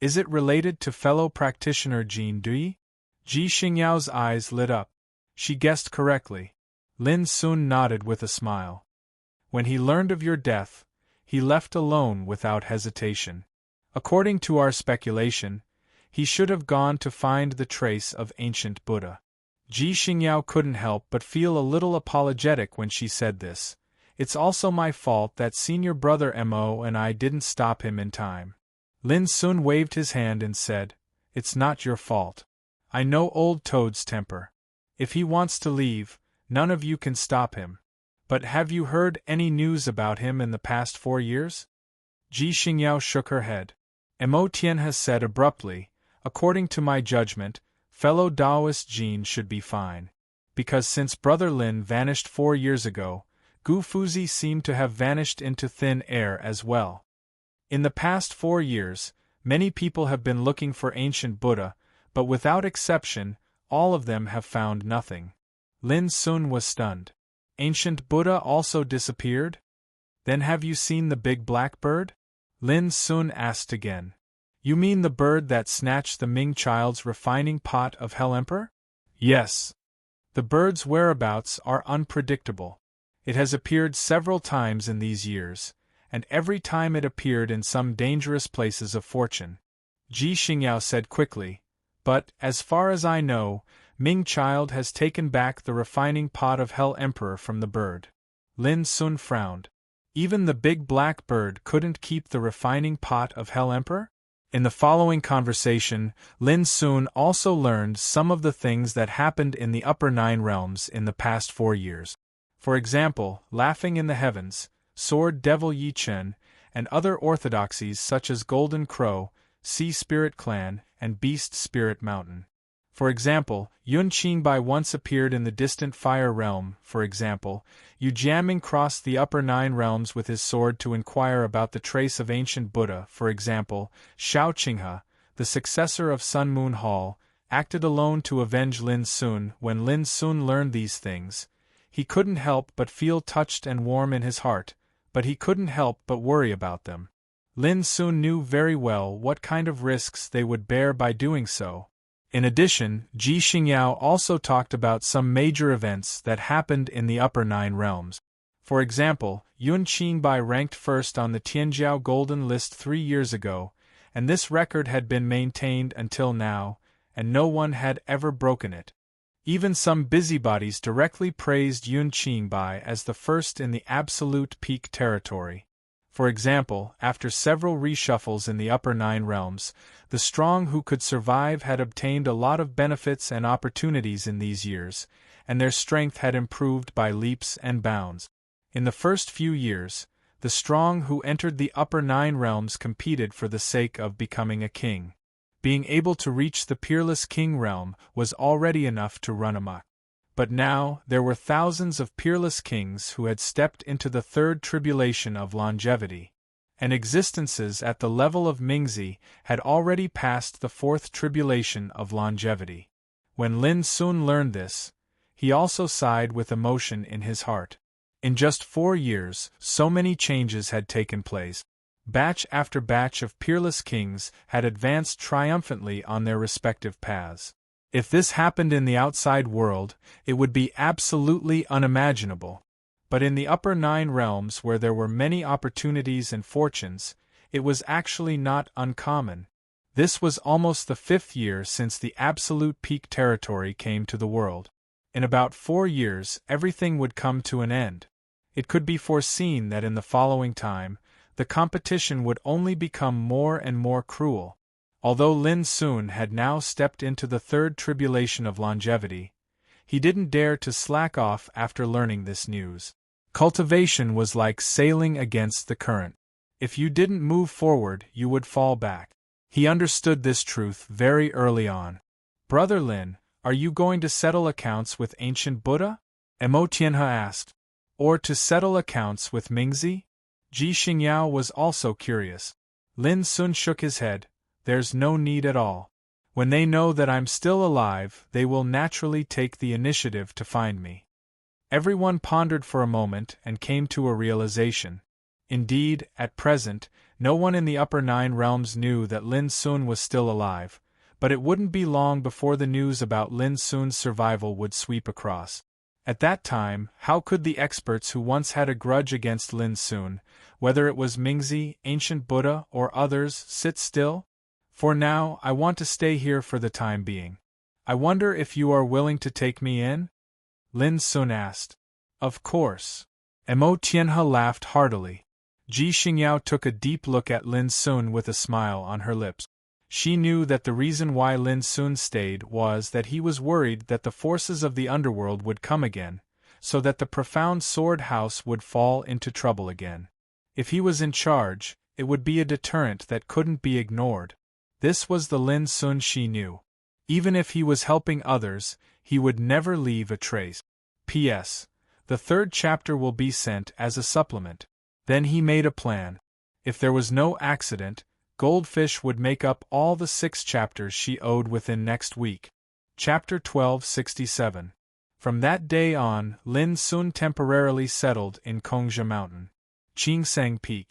Is it related to fellow practitioner Jin Dui?" Ji Xingyao's eyes lit up. She guessed correctly. Lin Sun nodded with a smile. "When he learned of your death, he left alone without hesitation. According to our speculation, he should have gone to find the trace of ancient Buddha." Ji Xingyao couldn't help but feel a little apologetic when she said this. "It's also my fault that senior brother Mo and I didn't stop him in time." Lin Sun waved his hand and said, "It's not your fault. I know old Toad's temper. If he wants to leave, none of you can stop him. But have you heard any news about him in the past 4 years?" Ji Xingyao shook her head. Mo Tianhe said abruptly, "According to my judgment, fellow Taoist Jin should be fine. Because since Brother Lin vanished 4 years ago, Gu Fuzi seemed to have vanished into thin air as well. In the past 4 years, many people have been looking for ancient Buddha, but without exception, all of them have found nothing." Lin Sun was stunned. "Ancient Buddha also disappeared? Then have you seen the big black bird?" Lin Sun asked again. "You mean the bird that snatched the Ming child's refining pot of Hell Emperor?" "Yes. The bird's whereabouts are unpredictable. It has appeared several times in these years, and every time it appeared in some dangerous places of fortune," Ji Xingyao said quickly. "But, as far as I know, Ming Child has taken back the refining pot of Hell Emperor from the bird." Lin Sun frowned. Even the big black bird couldn't keep the refining pot of Hell Emperor? In the following conversation, Lin Sun also learned some of the things that happened in the upper 9 realms in the past 4 years. For example, Laughing in the Heavens, Sword Devil Yi Chen, and other orthodoxies such as Golden Crow, Sea Spirit Clan, and Beast Spirit Mountain. For example, Yun Qingbai once appeared in the distant Fire Realm. For example, Yu Jiaming crossed the upper 9 realms with his sword to inquire about the trace of ancient Buddha. For example, Shao Qinghe, the successor of Sun Moon Hall, acted alone to avenge Lin Sun. When Lin Sun learned these things, he couldn't help but feel touched and warm in his heart, but he couldn't help but worry about them. Lin Sun knew very well what kind of risks they would bear by doing so. In addition, Ji Xingyao also talked about some major events that happened in the upper 9 realms. For example, Yun Qingbai ranked first on the Tianjiao Golden List 3 years ago, and this record had been maintained until now, and no one had ever broken it. Even some busybodies directly praised Yun Qingbai as the first in the absolute peak territory. For example, after several reshuffles in the upper 9 realms, the strong who could survive had obtained a lot of benefits and opportunities in these years, and their strength had improved by leaps and bounds. In the first few years, the strong who entered the upper 9 realms competed for the sake of becoming a king. Being able to reach the peerless king realm was already enough to run amok. But now, there were thousands of peerless kings who had stepped into the third tribulation of longevity, and existences at the level of Mingzi had already passed the fourth tribulation of longevity. When Lin Sun learned this, he also sighed with emotion in his heart. In just 4 years, so many changes had taken place. Batch after batch of peerless kings had advanced triumphantly on their respective paths. If this happened in the outside world, it would be absolutely unimaginable. But in the upper 9 realms where there were many opportunities and fortunes, it was actually not uncommon. This was almost the 5th year since the absolute peak territory came to the world. In about 4 years, everything would come to an end. It could be foreseen that in the following time, the competition would only become more and more cruel. Although Lin Sun had now stepped into the third tribulation of longevity, he didn't dare to slack off after learning this news. Cultivation was like sailing against the current. If you didn't move forward, you would fall back. He understood this truth very early on. "Brother Lin, are you going to settle accounts with ancient Buddha?" Mo Tianhe asked. "Or to settle accounts with Mingzi?" Ji Xingyao was also curious. Lin Sun shook his head. "There's no need at all. When they know that I'm still alive, they will naturally take the initiative to find me." Everyone pondered for a moment and came to a realization. Indeed, at present, no one in the upper 9 realms knew that Lin Sun was still alive, but it wouldn't be long before the news about Lin Sun's survival would sweep across. At that time, how could the experts who once had a grudge against Lin Sun, whether it was Mingzi, ancient Buddha, or others, sit still? "For now, I want to stay here for the time being. I wonder if you are willing to take me in?" Lin Sun asked. "Of course." Mo Tianhe laughed heartily. Ji Xingyao took a deep look at Lin Sun with a smile on her lips. She knew that the reason why Lin Sun stayed was that he was worried that the forces of the underworld would come again, so that the profound sword house would fall into trouble again. If he was in charge, it would be a deterrent that couldn't be ignored. This was the Lin Sun she knew. Even if he was helping others, he would never leave a trace. P.S. The 3rd chapter will be sent as a supplement. Then he made a plan. If there was no accident, Goldfish would make up all the 6 chapters she owed within next week. Chapter 1267. From that day on, Lin Sun temporarily settled in Kongzhi Mountain. Qingseng Peak.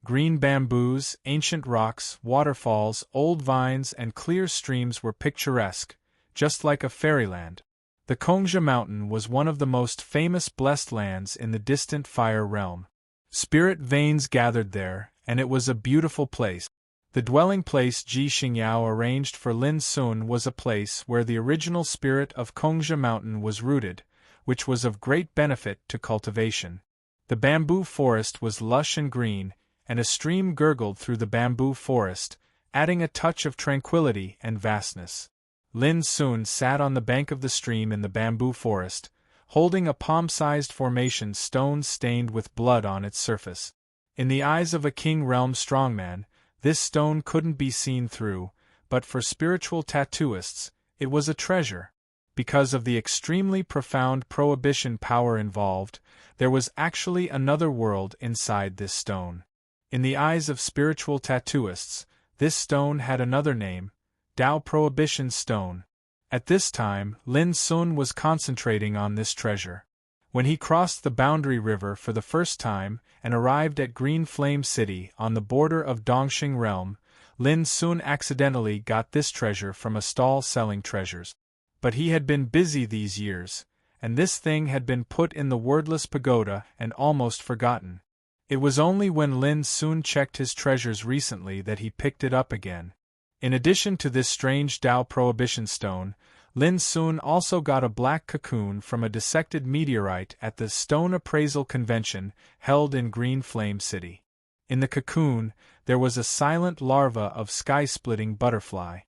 Green bamboos, ancient rocks, waterfalls, old vines, and clear streams were picturesque, just like a fairyland. The Kongzhi Mountain was one of the most famous blessed lands in the distant fire realm. Spirit veins gathered there, and it was a beautiful place. The dwelling place Ji Xingyao arranged for Lin Sun was a place where the original spirit of Kongzhi Mountain was rooted, which was of great benefit to cultivation. The bamboo forest was lush and green, and a stream gurgled through the bamboo forest, adding a touch of tranquility and vastness. Lin Sun sat on the bank of the stream in the bamboo forest, holding a palm-sized formation stone stained with blood on its surface. In the eyes of a king realm strongman, this stone couldn't be seen through, but for spiritual tattooists, it was a treasure. Because of the extremely profound prohibition power involved, there was actually another world inside this stone. In the eyes of spiritual tattooists, this stone had another name, Tao Prohibition Stone. At this time, Lin Sun was concentrating on this treasure. When he crossed the Boundary River for the first time and arrived at Green Flame City on the border of Dongxing Realm, Lin Sun accidentally got this treasure from a stall selling treasures. But he had been busy these years, and this thing had been put in the wordless pagoda and almost forgotten. It was only when Lin Sun checked his treasures recently that he picked it up again. In addition to this strange Tao Prohibition Stone, Lin Sun also got a black cocoon from a dissected meteorite at the Stone Appraisal Convention held in Green Flame City. In the cocoon, there was a silent larva of sky-splitting butterfly.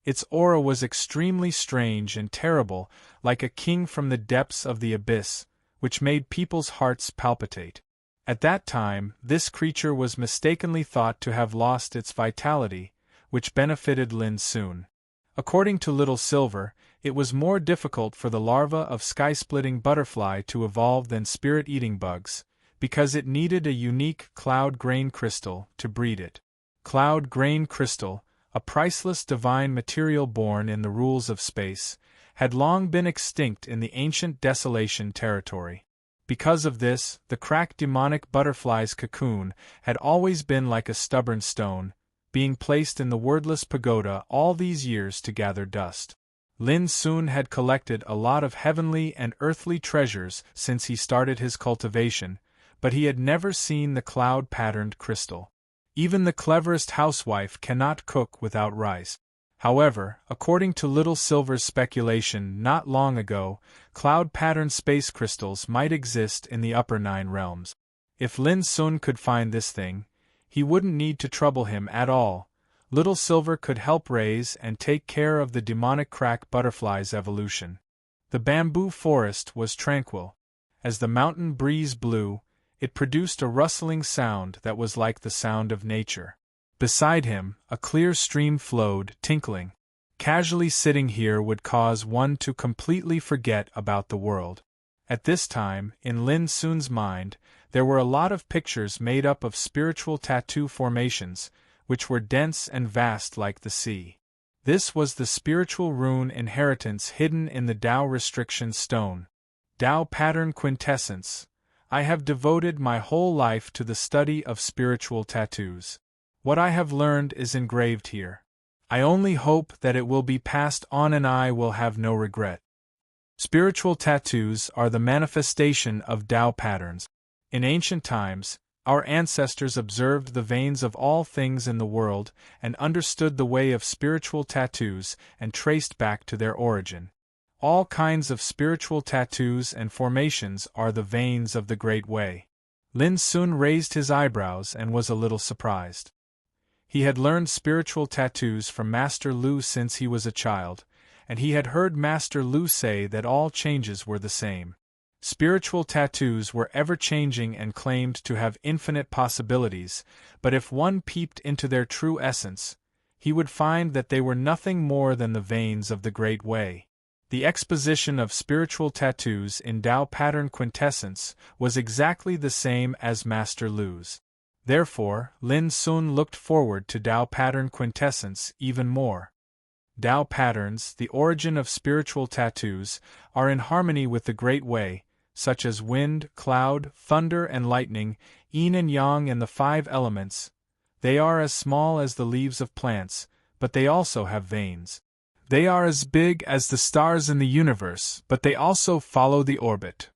Its aura was extremely strange and terrible, like a king from the depths of the abyss, which made people's hearts palpitate. At that time, this creature was mistakenly thought to have lost its vitality, which benefited Lin Sun. According to Little Silver, it was more difficult for the larva of sky-splitting butterfly to evolve than spirit-eating bugs, because it needed a unique cloud grain crystal to breed it. Cloud grain crystal, a priceless divine material born in the rules of space, had long been extinct in the ancient Desolation territory. Because of this, the cracked demonic butterfly's cocoon had always been like a stubborn stone, being placed in the wordless pagoda all these years to gather dust. Lin Sun had collected a lot of heavenly and earthly treasures since he started his cultivation, but he had never seen the cloud-patterned crystal. Even the cleverest housewife cannot cook without rice. However, according to Little Silver's speculation not long ago, cloud-patterned space crystals might exist in the upper 9 realms. If Lin Sun could find this thing, he wouldn't need to trouble him at all. Little Silver could help raise and take care of the demonic crack butterfly's evolution. The bamboo forest was tranquil. As the mountain breeze blew, it produced a rustling sound that was like the sound of nature. Beside him, a clear stream flowed, tinkling. Casually sitting here would cause one to completely forget about the world. At this time, in Lin Sun's mind, there were a lot of pictures made up of spiritual tattoo formations, which were dense and vast like the sea. This was the spiritual rune inheritance hidden in the Tao Restriction Stone. Tao Pattern Quintessence. I have devoted my whole life to the study of spiritual tattoos. What I have learned is engraved here. I only hope that it will be passed on and I will have no regret. Spiritual tattoos are the manifestation of Tao patterns. In ancient times, our ancestors observed the veins of all things in the world and understood the way of spiritual tattoos and traced back to their origin. All kinds of spiritual tattoos and formations are the veins of the Great Way. Lin Sun raised his eyebrows and was a little surprised. He had learned spiritual tattoos from Master Lu since he was a child, and he had heard Master Lu say that all changes were the same. Spiritual tattoos were ever-changing and claimed to have infinite possibilities, but if one peeped into their true essence, he would find that they were nothing more than the veins of the Great Way. The exposition of spiritual tattoos in Tao Pattern Quintessence was exactly the same as Master Lu's. Therefore, Lin Sun looked forward to Tao Pattern Quintessence even more. Tao patterns, the origin of spiritual tattoos, are in harmony with the Great Way, such as wind, cloud, thunder and lightning, yin and yang and the 5 elements. They are as small as the leaves of plants, but they also have veins. They are as big as the stars in the universe, but they also follow the orbit.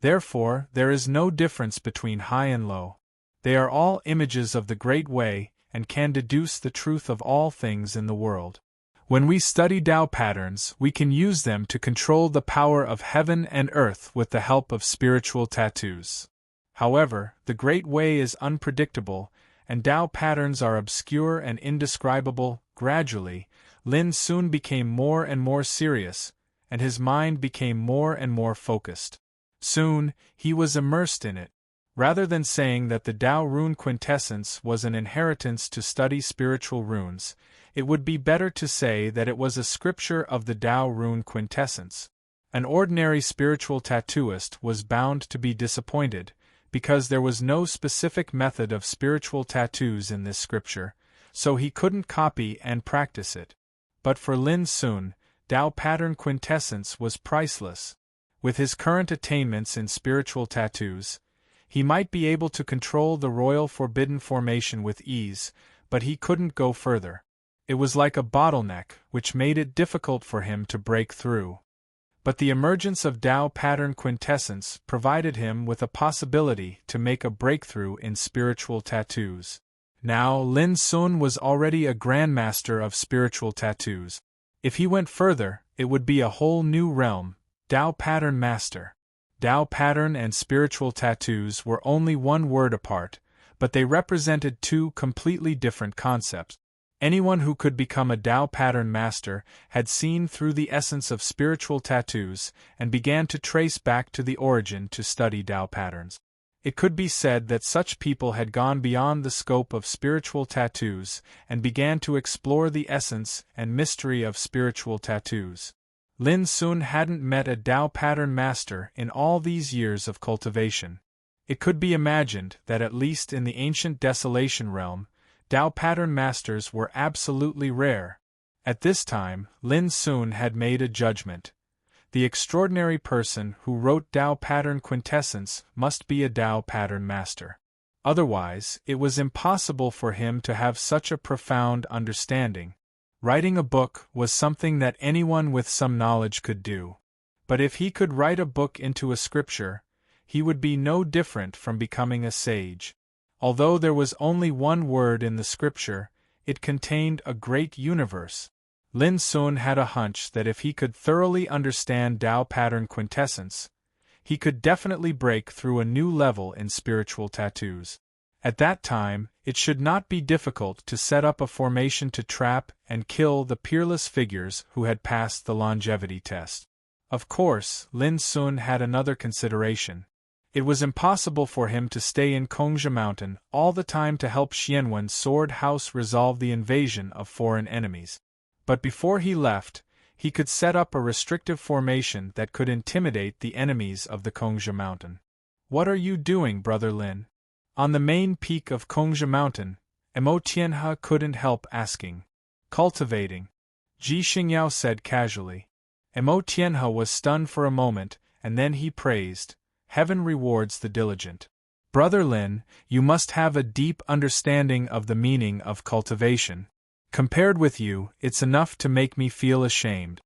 Therefore, there is no difference between high and low. They are all images of the Great Way and can deduce the truth of all things in the world. When we study Tao patterns, we can use them to control the power of heaven and earth with the help of spiritual tattoos. However, the Great Way is unpredictable, and Tao patterns are obscure and indescribable. Gradually, Lin Sun became more and more serious, and his mind became more and more focused. Soon, he was immersed in it. Rather than saying that the Tao Rune Quintessence was an inheritance to study spiritual runes, it would be better to say that it was a scripture of the Tao Rune Quintessence. An ordinary spiritual tattooist was bound to be disappointed, because there was no specific method of spiritual tattoos in this scripture, so he couldn't copy and practice it. But for Lin Sun, Tao pattern quintessence was priceless. With his current attainments in spiritual tattoos, he might be able to control the royal forbidden formation with ease, but he couldn't go further. It was like a bottleneck, which made it difficult for him to break through. But the emergence of Tao pattern quintessence provided him with a possibility to make a breakthrough in spiritual tattoos. Now, Lin Sun was already a grandmaster of spiritual tattoos. If he went further, it would be a whole new realm, Tao pattern master. Tao pattern and spiritual tattoos were only one word apart, but they represented two completely different concepts. Anyone who could become a Tao pattern master had seen through the essence of spiritual tattoos and began to trace back to the origin to study Tao patterns. It could be said that such people had gone beyond the scope of spiritual tattoos and began to explore the essence and mystery of spiritual tattoos. Lin Sun hadn't met a Tao pattern master in all these years of cultivation. It could be imagined that at least in the ancient desolation realm, Tao pattern masters were absolutely rare. At this time, Lin Sun had made a judgment. The extraordinary person who wrote Tao pattern quintessence must be a Tao pattern master. Otherwise, it was impossible for him to have such a profound understanding. Writing a book was something that anyone with some knowledge could do. But if he could write a book into a scripture, he would be no different from becoming a sage. Although there was only one word in the scripture, it contained a great universe. Lin Sun had a hunch that if he could thoroughly understand Tao pattern quintessence, he could definitely break through a new level in spiritual tattoos. At that time, it should not be difficult to set up a formation to trap and kill the peerless figures who had passed the longevity test. Of course, Lin Sun had another consideration. It was impossible for him to stay in Kongzhi Mountain all the time to help Xianwen's sword house resolve the invasion of foreign enemies. But before he left, he could set up a restrictive formation that could intimidate the enemies of the Kongzhi Mountain. "What are you doing, Brother Lin?" On the main peak of Kongzhi Mountain, Mo Tianhe couldn't help asking. "Cultivating," Ji Xingyao said casually. Mo Tianhe was stunned for a moment, and then he praised, "Heaven rewards the diligent. Brother Lin, you must have a deep understanding of the meaning of cultivation. Compared with you, it's enough to make me feel ashamed."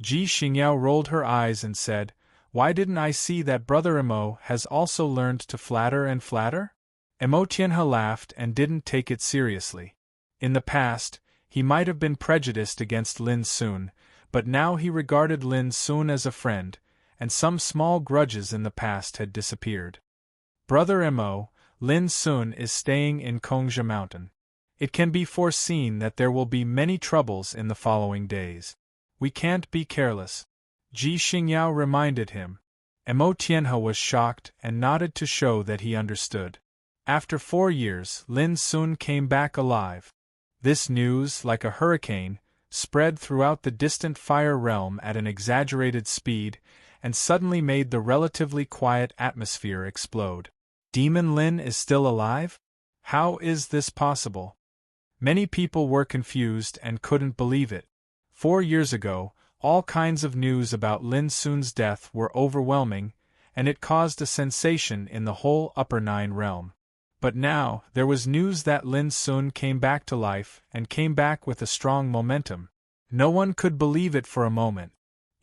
Ji Xingyao rolled her eyes and said, "Why didn't I see that Brother Mo has also learned to flatter and flatter?" Mo Tianhe laughed and didn't take it seriously. In the past, he might have been prejudiced against Lin Sun, but now he regarded Lin Sun as a friend, and some small grudges in the past had disappeared. "Brother Mo, Lin Sun is staying in Kongzhi Mountain. It can be foreseen that there will be many troubles in the following days. We can't be careless," Ji Xingyao reminded him. Mo Tianhe was shocked and nodded to show that he understood. After 4 years, Lin Sun came back alive. This news, like a hurricane, spread throughout the distant fire realm at an exaggerated speed, and suddenly made the relatively quiet atmosphere explode. Demon Lin is still alive? How is this possible? Many people were confused and couldn't believe it. 4 years ago, all kinds of news about Lin Sun's death were overwhelming, and it caused a sensation in the whole Upper Nine realm. But now, there was news that Lin Sun came back to life and came back with a strong momentum. No one could believe it for a moment.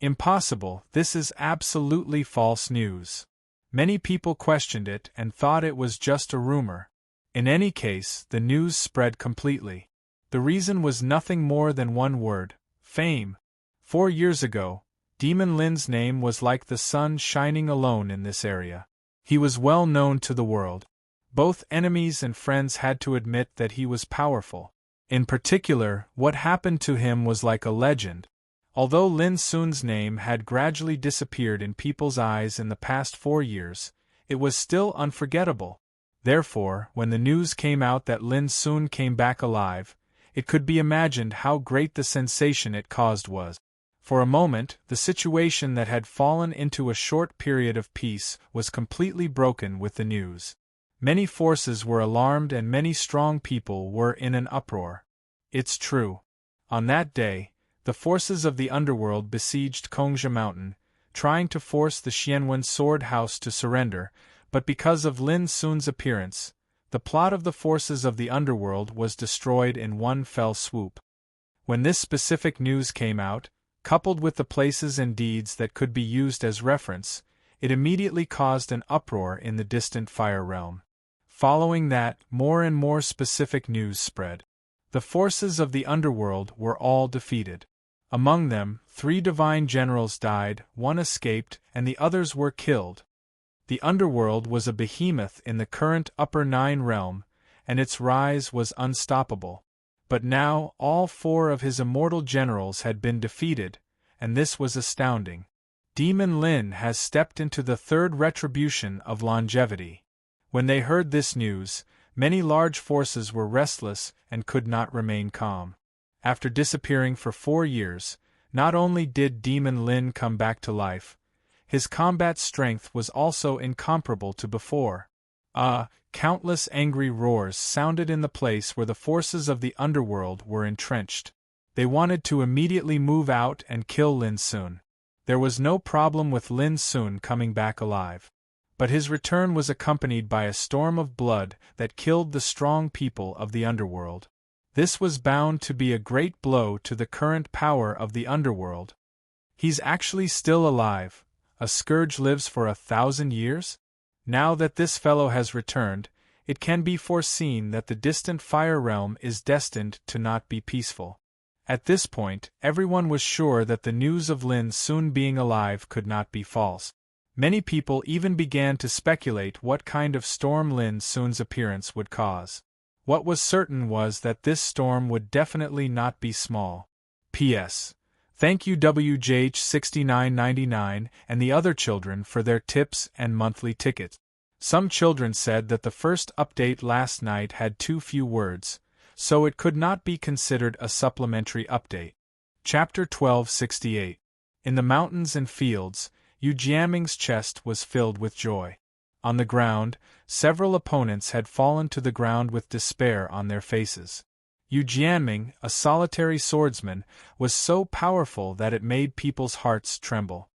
Impossible, this is absolutely false news. Many people questioned it and thought it was just a rumor. In any case, the news spread completely. The reason was nothing more than one word: fame. 4 years ago, Demon Lin's name was like the sun shining alone in this area. He was well known to the world. Both enemies and friends had to admit that he was powerful. In particular, what happened to him was like a legend. Although Lin Sun's name had gradually disappeared in people's eyes in the past 4 years, it was still unforgettable. Therefore, when the news came out that Lin Sun came back alive, it could be imagined how great the sensation it caused was. For a moment, the situation that had fallen into a short period of peace was completely broken with the news. Many forces were alarmed and many strong people were in an uproar. It's true. On that day, The forces of the underworld besieged Kongsha Mountain, trying to force the Xianwen Sword House to surrender, but because of Lin Sun's appearance, the plot of the forces of the underworld was destroyed in one fell swoop. When this specific news came out, coupled with the places and deeds that could be used as reference, it immediately caused an uproar in the distant Fire Realm. Following that, more and more specific news spread. The forces of the underworld were all defeated. Among them, 3 divine generals died, 1 escaped, and the others were killed. The underworld was a behemoth in the current Upper Nine realm, and its rise was unstoppable. But now, all 4 of his immortal generals had been defeated, and this was astounding. Demon Lin has stepped into the 3rd retribution of longevity. When they heard this news, many large forces were restless and could not remain calm. After disappearing for 4 years, not only did Demon Lin come back to life, his combat strength was also incomparable to before. Countless angry roars sounded in the place where the forces of the underworld were entrenched. They wanted to immediately move out and kill Lin Sun. There was no problem with Lin Sun coming back alive. But his return was accompanied by a storm of blood that killed the strong people of the underworld. This was bound to be a great blow to the current power of the underworld. He's actually still alive. A scourge lives for 1,000 years? Now that this fellow has returned, it can be foreseen that the distant Fire Realm is destined to not be peaceful. At this point, everyone was sure that the news of Lin Sun being alive could not be false. Many people even began to speculate what kind of storm Lin Sun's appearance would cause. What was certain was that this storm would definitely not be small. P.S. Thank you WJH6999 and the other children for their tips and monthly tickets. Some children said that the first update last night had too few words, so it could not be considered a supplementary update. Chapter 1268. In the mountains and fields, Yu Jiaming's chest was filled with joy. On the ground, several opponents had fallen to the ground with despair on their faces. Yu Jiaming, a solitary swordsman, was so powerful that it made people's hearts tremble.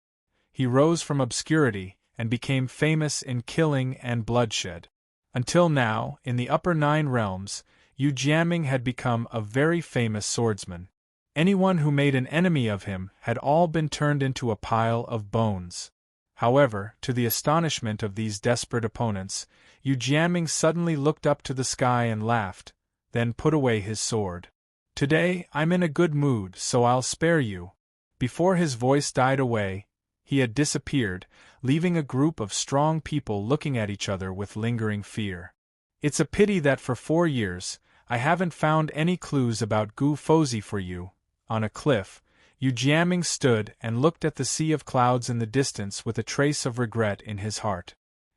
He rose from obscurity and became famous in killing and bloodshed. Until now, in the Upper Nine realms, Yu Jiaming had become a very famous swordsman. Anyone who made an enemy of him had all been turned into a pile of bones. However, to the astonishment of these desperate opponents, Yu Jiaming suddenly looked up to the sky and laughed, then put away his sword. "Today, I'm in a good mood, so I'll spare you." Before his voice died away, he had disappeared, leaving a group of strong people looking at each other with lingering fear. "It's a pity that for 4 years, I haven't found any clues about Gu Fozi for you." On a cliff, Yu Jiaming stood and looked at the sea of clouds in the distance with a trace of regret in his heart.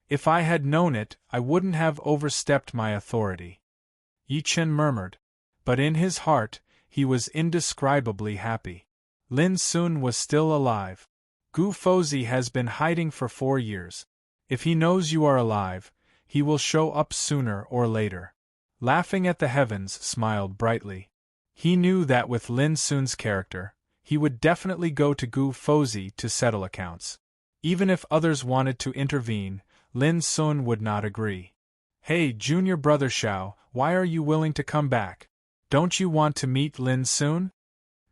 "If I had known it, I wouldn't have overstepped my authority." Yi Chen murmured. But in his heart, he was indescribably happy. Lin Sun was still alive. Gu Fozi has been hiding for 4 years. If he knows you are alive, he will show up sooner or later. Laughing at the heavens smiled brightly. He knew that with Lin Sun's character, he would definitely go to Gu Fozi to settle accounts. Even if others wanted to intervene, Lin Sun would not agree. "Hey, junior brother Xiao, why are you willing to come back? Don't you want to meet Lin Sun?"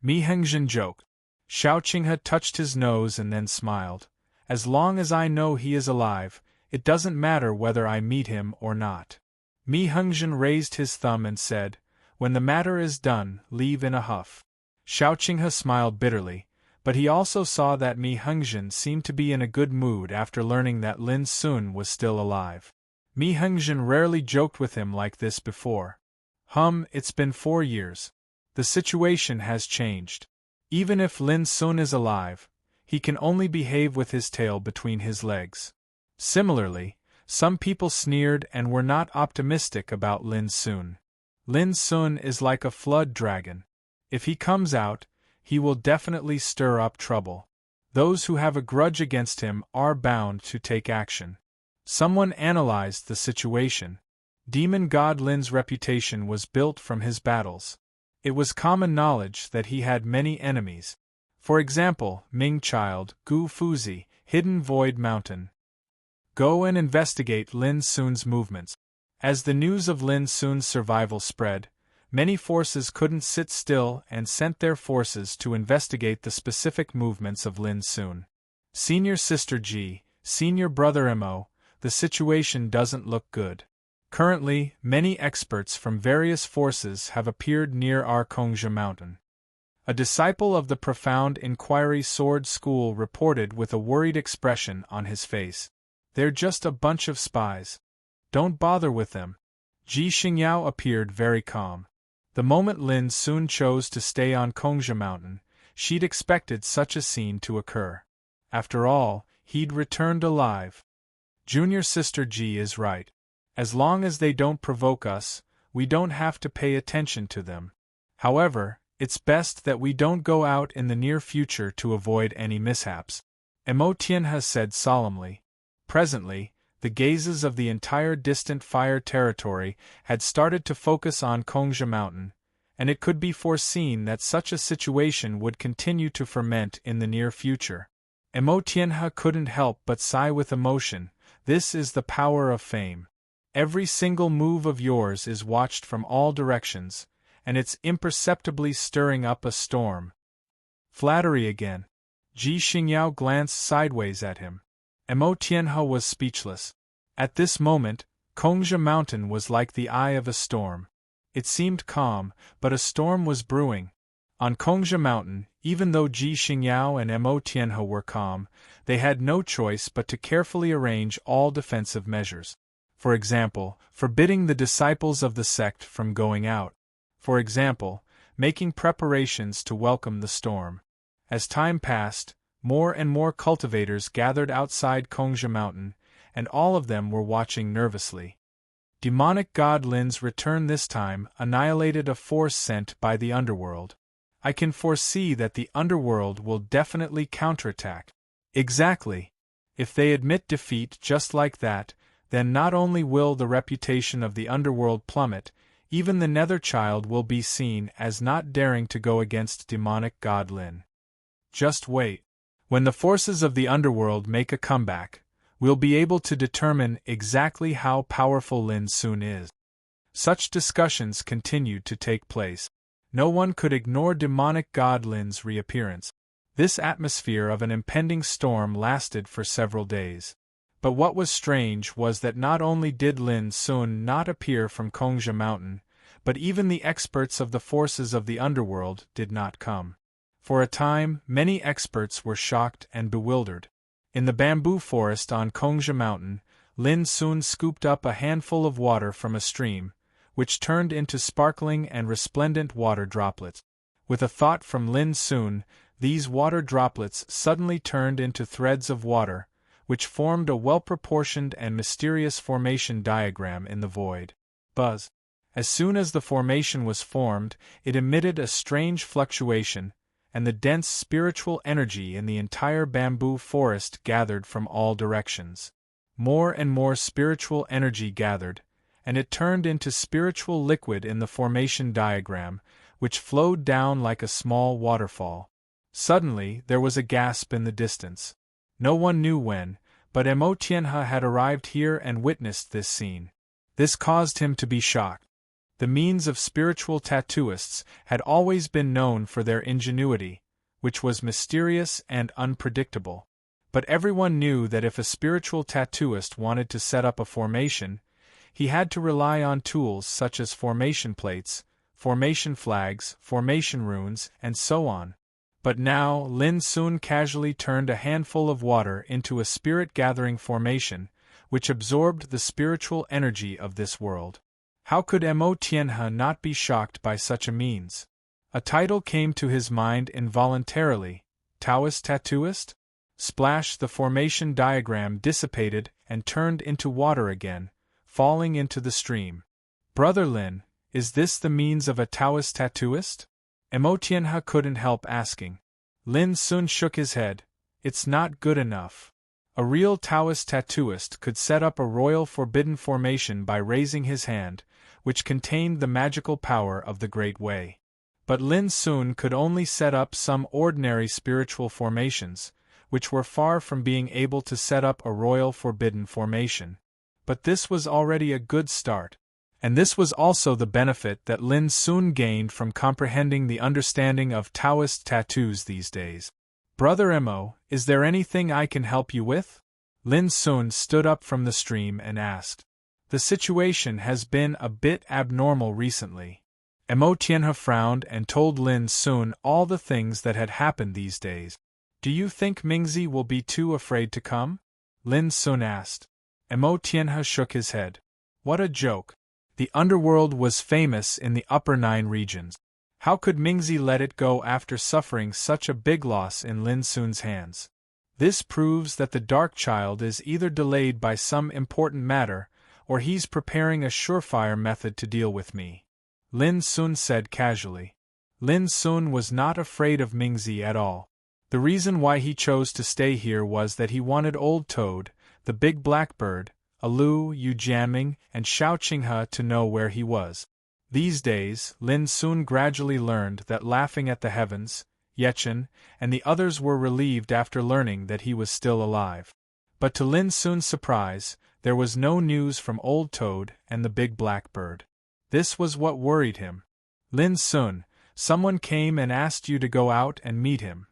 Mi Hengzhen joked. Xiao Qinghe touched his nose and then smiled. "As long as I know he is alive, it doesn't matter whether I meet him or not." Mi Hengzhen raised his thumb and said, "When the matter is done, leave in a huff." Xiao Qinghe smiled bitterly, but he also saw that Mi Hengzhen seemed to be in a good mood after learning that Lin Sun was still alive. Mi Hengzhen rarely joked with him like this before. It's been 4 years. The situation has changed. Even if Lin Sun is alive, he can only behave with his tail between his legs. Similarly, some people sneered and were not optimistic about Lin Sun. Lin Sun is like a flood dragon. If he comes out, he will definitely stir up trouble. Those who have a grudge against him are bound to take action. Someone analyzed the situation. Demon god Lin's reputation was built from his battles. It was common knowledge that he had many enemies. For example, Ming Child, Gu Fuzi, Hidden Void Mountain. Go and investigate Lin Sun's movements. As the news of Lin Sun's survival spread, many forces couldn't sit still and sent their forces to investigate the specific movements of Lin Sun. Senior Sister Ji, Senior Brother Mo, the situation doesn't look good. Currently, many experts from various forces have appeared near our Kongja Mountain. A disciple of the Profound Inquiry Sword School reported with a worried expression on his face. They're just a bunch of spies. Don't bother with them. Ji Xingyao appeared very calm. The moment Lin Sun chose to stay on Kongja Mountain, she'd expected such a scene to occur. After all, he'd returned alive. Junior Sister Ji is right. As long as they don't provoke us, we don't have to pay attention to them. However, it's best that we don't go out in the near future to avoid any mishaps. Mo Tianhe said solemnly. Presently, the gazes of the entire distant fire territory had started to focus on Kongja Mountain, and it could be foreseen that such a situation would continue to ferment in the near future. Mo Tianhe couldn't help but sigh with emotion. This is the power of fame. Every single move of yours is watched from all directions, and it's imperceptibly stirring up a storm. Flattery again. Ji Xingyao glanced sideways at him. Mo Tianhe was speechless. At this moment, Kongja Mountain was like the eye of a storm. It seemed calm, but a storm was brewing. On Kongja Mountain, even though Ji Xingyao and Mo Tianhe were calm, they had no choice but to carefully arrange all defensive measures. For example, forbidding the disciples of the sect from going out. For example, making preparations to welcome the storm. As time passed, more and more cultivators gathered outside Kongja Mountain, and all of them were watching nervously. Demonic god Lin's return this time annihilated a force sent by the underworld. I can foresee that the underworld will definitely counterattack. Exactly. If they admit defeat just like that, then not only will the reputation of the underworld plummet, even the Nether Child will be seen as not daring to go against demonic god Lin. Just wait. When the forces of the underworld make a comeback, we'll be able to determine exactly how powerful Lin Sun is. Such discussions continued to take place. No one could ignore demonic god Lin's reappearance. This atmosphere of an impending storm lasted for several days. But what was strange was that not only did Lin Sun not appear from Kongja Mountain, but even the experts of the forces of the underworld did not come. For a time, many experts were shocked and bewildered. In the bamboo forest on Kongja Mountain, Lin Sun scooped up a handful of water from a stream, which turned into sparkling and resplendent water droplets. With a thought from Lin Sun, these water droplets suddenly turned into threads of water, which formed a well-proportioned and mysterious formation diagram in the void. Buzz. As soon as the formation was formed, it emitted a strange fluctuation, and the dense spiritual energy in the entire bamboo forest gathered from all directions. More and more spiritual energy gathered, and it turned into spiritual liquid in the formation diagram, which flowed down like a small waterfall. Suddenly, there was a gasp in the distance. No one knew when, but Mo Tianhe had arrived here and witnessed this scene. This caused him to be shocked. The means of spiritual tattooists had always been known for their ingenuity, which was mysterious and unpredictable. But everyone knew that if a spiritual tattooist wanted to set up a formation, he had to rely on tools such as formation plates, formation flags, formation runes, and so on. But now, Lin Sun casually turned a handful of water into a spirit-gathering formation, which absorbed the spiritual energy of this world. How could Mo Tianhe not be shocked by such a means? A title came to his mind involuntarily: Taoist Tattooist? Splash! The formation diagram dissipated and turned into water again, falling into the stream. Brother Lin, is this the means of a Taoist tattooist? Mo Tianhe couldn't help asking. Lin Sun shook his head. It's not good enough. A real Taoist tattooist could set up a royal forbidden formation by raising his hand, which contained the magical power of the Great Way. But Lin Sun could only set up some ordinary spiritual formations, which were far from being able to set up a royal forbidden formation. But this was already a good start. And this was also the benefit that Lin Sun gained from comprehending the understanding of Taoist tattoos these days. Brother Emo, is there anything I can help you with? Lin Sun stood up from the stream and asked. The situation has been a bit abnormal recently. Emo Tianhe frowned and told Lin Sun all the things that had happened these days. Do you think Mingzi will be too afraid to come? Lin Sun asked. Emo Tianhe shook his head. What a joke. The underworld was famous in the upper 9 regions. How could Mingzi let it go after suffering such a big loss in Lin Sun's hands? This proves that the Dark Child is either delayed by some important matter, or he's preparing a surefire method to deal with me. Lin Sun said casually. Lin Sun was not afraid of Mingzi at all. The reason why he chose to stay here was that he wanted Old Toad, the big blackbird, Alu, Yu Jianming, and Xiao Qinghe to know where he was. These days, Lin Sun gradually learned that Laughing at the Heavens, Yechen, and the others were relieved after learning that he was still alive. But to Lin Sun's surprise, there was no news from Old Toad and the big blackbird. This was what worried him. Lin Sun, someone came and asked you to go out and meet him.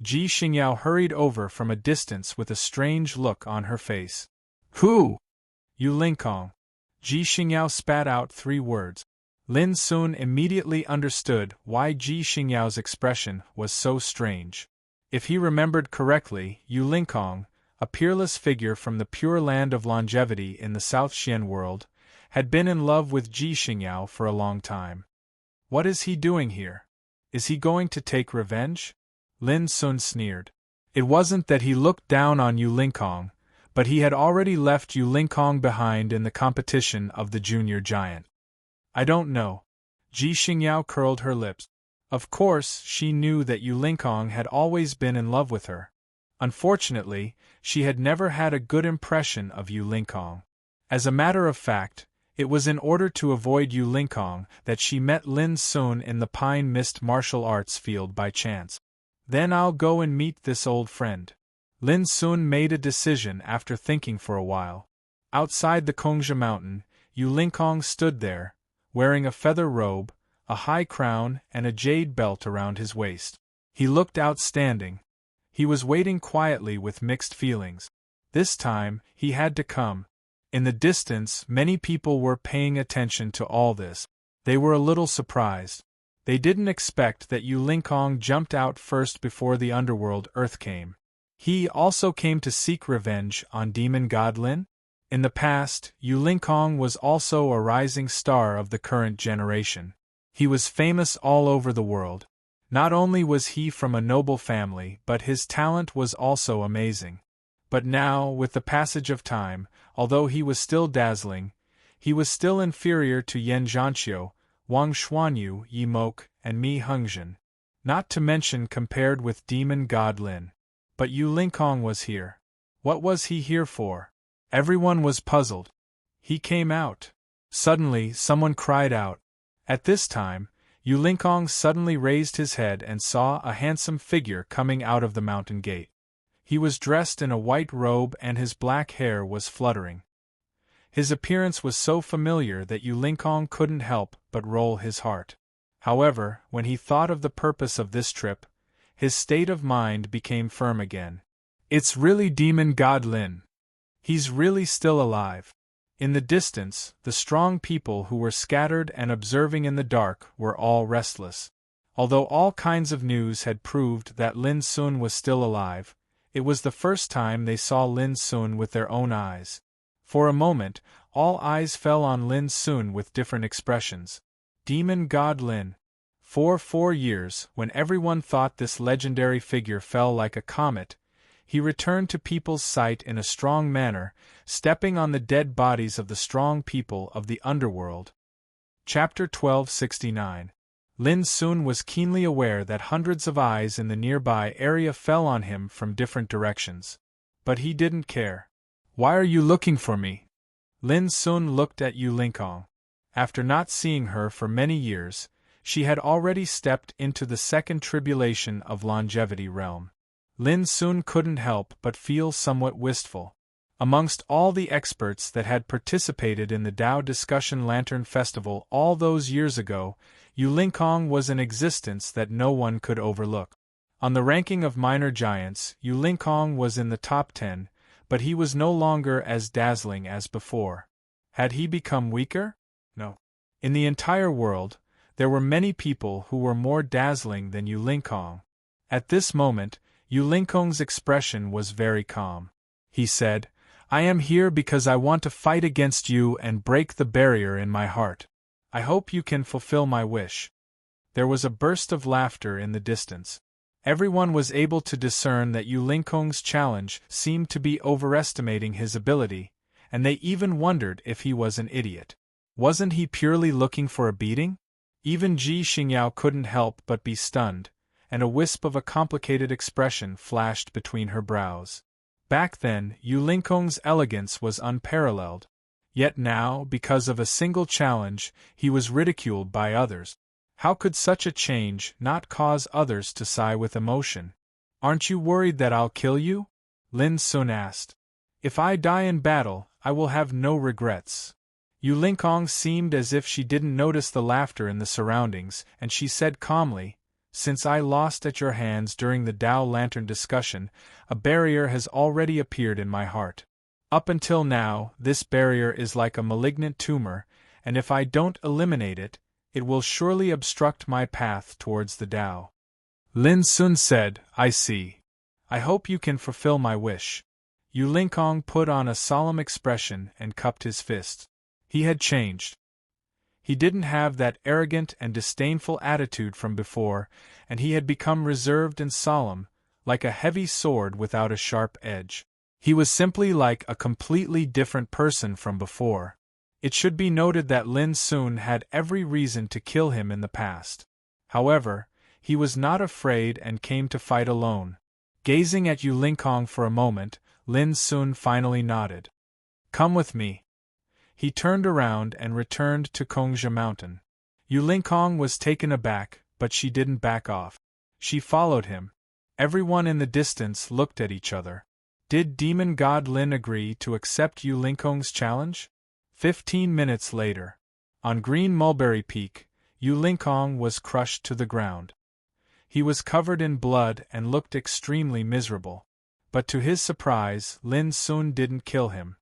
Ji Xingyao hurried over from a distance with a strange look on her face. Who? Yu Linkong. Ji Xingyao spat out 3 words. Lin Sun immediately understood why Ji Xingyao's expression was so strange. If he remembered correctly, Yu Linkong, a peerless figure from the pure land of longevity in the South Xian world, had been in love with Ji Xingyao for a long time. What is he doing here? Is he going to take revenge? Lin Sun sneered. It wasn't that he looked down on Yu Linkong, but he had already left Yu Linkong behind in the competition of the junior giant. I don't know. Ji Xingyao curled her lips. Of course, she knew that Yu Linkong had always been in love with her. Unfortunately, she had never had a good impression of Yu Linkong. As a matter of fact, it was in order to avoid Yu Linkong that she met Lin Sun in the Pine Mist martial arts field by chance. Then I'll go and meet this old friend. Lin Sun made a decision after thinking for a while. Outside the Kongzhi mountain, Yu Linkong stood there, wearing a feather robe, a high crown, and a jade belt around his waist. He looked outstanding. He was waiting quietly with mixed feelings. This time, he had to come. In the distance, many people were paying attention to all this. They were a little surprised. They didn't expect that Yu Linkong jumped out first before the underworld earth came. He also came to seek revenge on demon god Lin? In the past, Yu Linkong was also a rising star of the current generation. He was famous all over the world. Not only was he from a noble family, but his talent was also amazing. But now, with the passage of time, although he was still dazzling, he was still inferior to Yan Zhanqiu, Wang Xuanyu, Yi Mok, and Mi Hengzhen, not to mention compared with demon god Lin. But Yu Linkong was here. What was he here for? Everyone was puzzled. He came out. Suddenly, someone cried out. At this time, Yu Linkong suddenly raised his head and saw a handsome figure coming out of the mountain gate. He was dressed in a white robe and his black hair was fluttering. His appearance was so familiar that Yu Linkong couldn't help but roll his heart. However, when he thought of the purpose of this trip, his state of mind became firm again. It's really demon god Lin. He's really still alive. In the distance, the strong people who were scattered and observing in the dark were all restless. Although all kinds of news had proved that Lin Sun was still alive, it was the first time they saw Lin Sun with their own eyes. For a moment, all eyes fell on Lin Sun with different expressions. Demon god Lin. For 4 years, when everyone thought this legendary figure fell like a comet, he returned to people's sight in a strong manner, stepping on the dead bodies of the strong people of the underworld. Chapter 1269. Lin Sun was keenly aware that hundreds of eyes in the nearby area fell on him from different directions. But he didn't care. Why are you looking for me? Lin Sun looked at Yu Linkong. After not seeing her for many years, She had already stepped into the second tribulation of longevity realm. Lin Sun couldn't help but feel somewhat wistful. Amongst all the experts that had participated in the Tao Discussion Lantern Festival all those years ago, Yu Lingkong was an existence that no one could overlook. On the ranking of minor giants, Yu Lingkong was in the top 10, but he was no longer as dazzling as before. Had he become weaker? No. In the entire world, there were many people who were more dazzling than Yu Lingkong. At this moment, Yu Lingkong's expression was very calm. He said, "I am here because I want to fight against you and break the barrier in my heart. I hope you can fulfill my wish." There was a burst of laughter in the distance. Everyone was able to discern that Yu Lingkong's challenge seemed to be overestimating his ability, and they even wondered if he was an idiot. Wasn't he purely looking for a beating? Even Ji Xingyao couldn't help but be stunned, and a wisp of a complicated expression flashed between her brows. Back then, Yu Lingkong's elegance was unparalleled. Yet now, because of a single challenge, he was ridiculed by others. How could such a change not cause others to sigh with emotion? "Aren't you worried that I'll kill you?" Lin Sun asked. "If I die in battle, I will have no regrets." Yu Lingkong seemed as if she didn't notice the laughter in the surroundings, and she said calmly, "Since I lost at your hands during the Tao Lantern discussion, a barrier has already appeared in my heart. Up until now, this barrier is like a malignant tumor, and if I don't eliminate it, it will surely obstruct my path towards the Tao." Lin Sun said, "I see. I hope you can fulfill my wish." Yu Lingkong put on a solemn expression and cupped his fist. He had changed. He didn't have that arrogant and disdainful attitude from before, and he had become reserved and solemn, like a heavy sword without a sharp edge. He was simply like a completely different person from before. It should be noted that Lin Sun had every reason to kill him in the past. However, he was not afraid and came to fight alone. Gazing at Yu Lingkong for a moment, Lin Sun finally nodded. "Come with me." He turned around and returned to Kongzhi Mountain. Yu Lingkong was taken aback, but she didn't back off. She followed him. Everyone in the distance looked at each other. Did Demon God Lin agree to accept Yu Lingkong's challenge? 15 minutes later, on Green Mulberry Peak, Yu Lingkong was crushed to the ground. He was covered in blood and looked extremely miserable. But to his surprise, Lin Sun didn't kill him.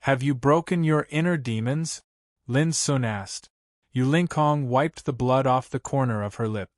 "Have you broken your inner demons?" Lin Sun asked. Yu Lingkong wiped the blood off the corner of her lip.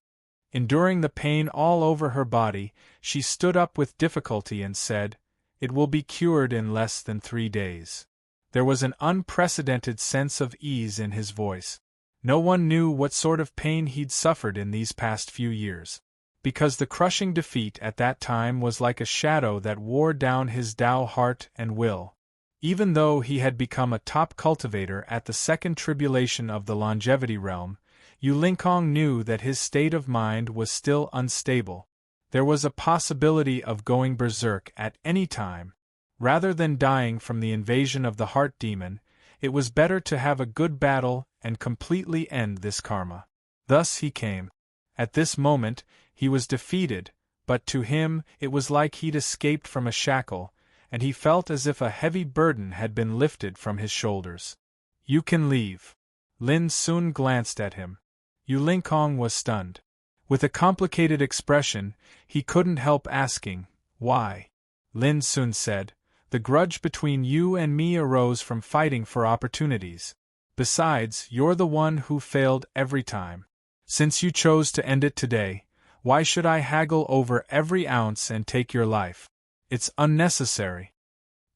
Enduring the pain all over her body, she stood up with difficulty and said, "It will be cured in less than 3 days." There was an unprecedented sense of ease in his voice. No one knew what sort of pain he'd suffered in these past few years. Because the crushing defeat at that time was like a shadow that wore down his Tao heart and will. Even though he had become a top cultivator at the second tribulation of the longevity realm, Yu Lingkong knew that his state of mind was still unstable. There was a possibility of going berserk at any time. Rather than dying from the invasion of the heart demon, it was better to have a good battle and completely end this karma. Thus he came. At this moment, he was defeated, but to him it was like he'd escaped from a shackle, and he felt as if a heavy burden had been lifted from his shoulders. "You can leave." Lin Sun glanced at him. Yu Lingkong was stunned. With a complicated expression, he couldn't help asking, "Why?" Lin Sun said, "The grudge between you and me arose from fighting for opportunities. Besides, you're the one who failed every time. Since you chose to end it today, why should I haggle over every ounce and take your life? It's unnecessary."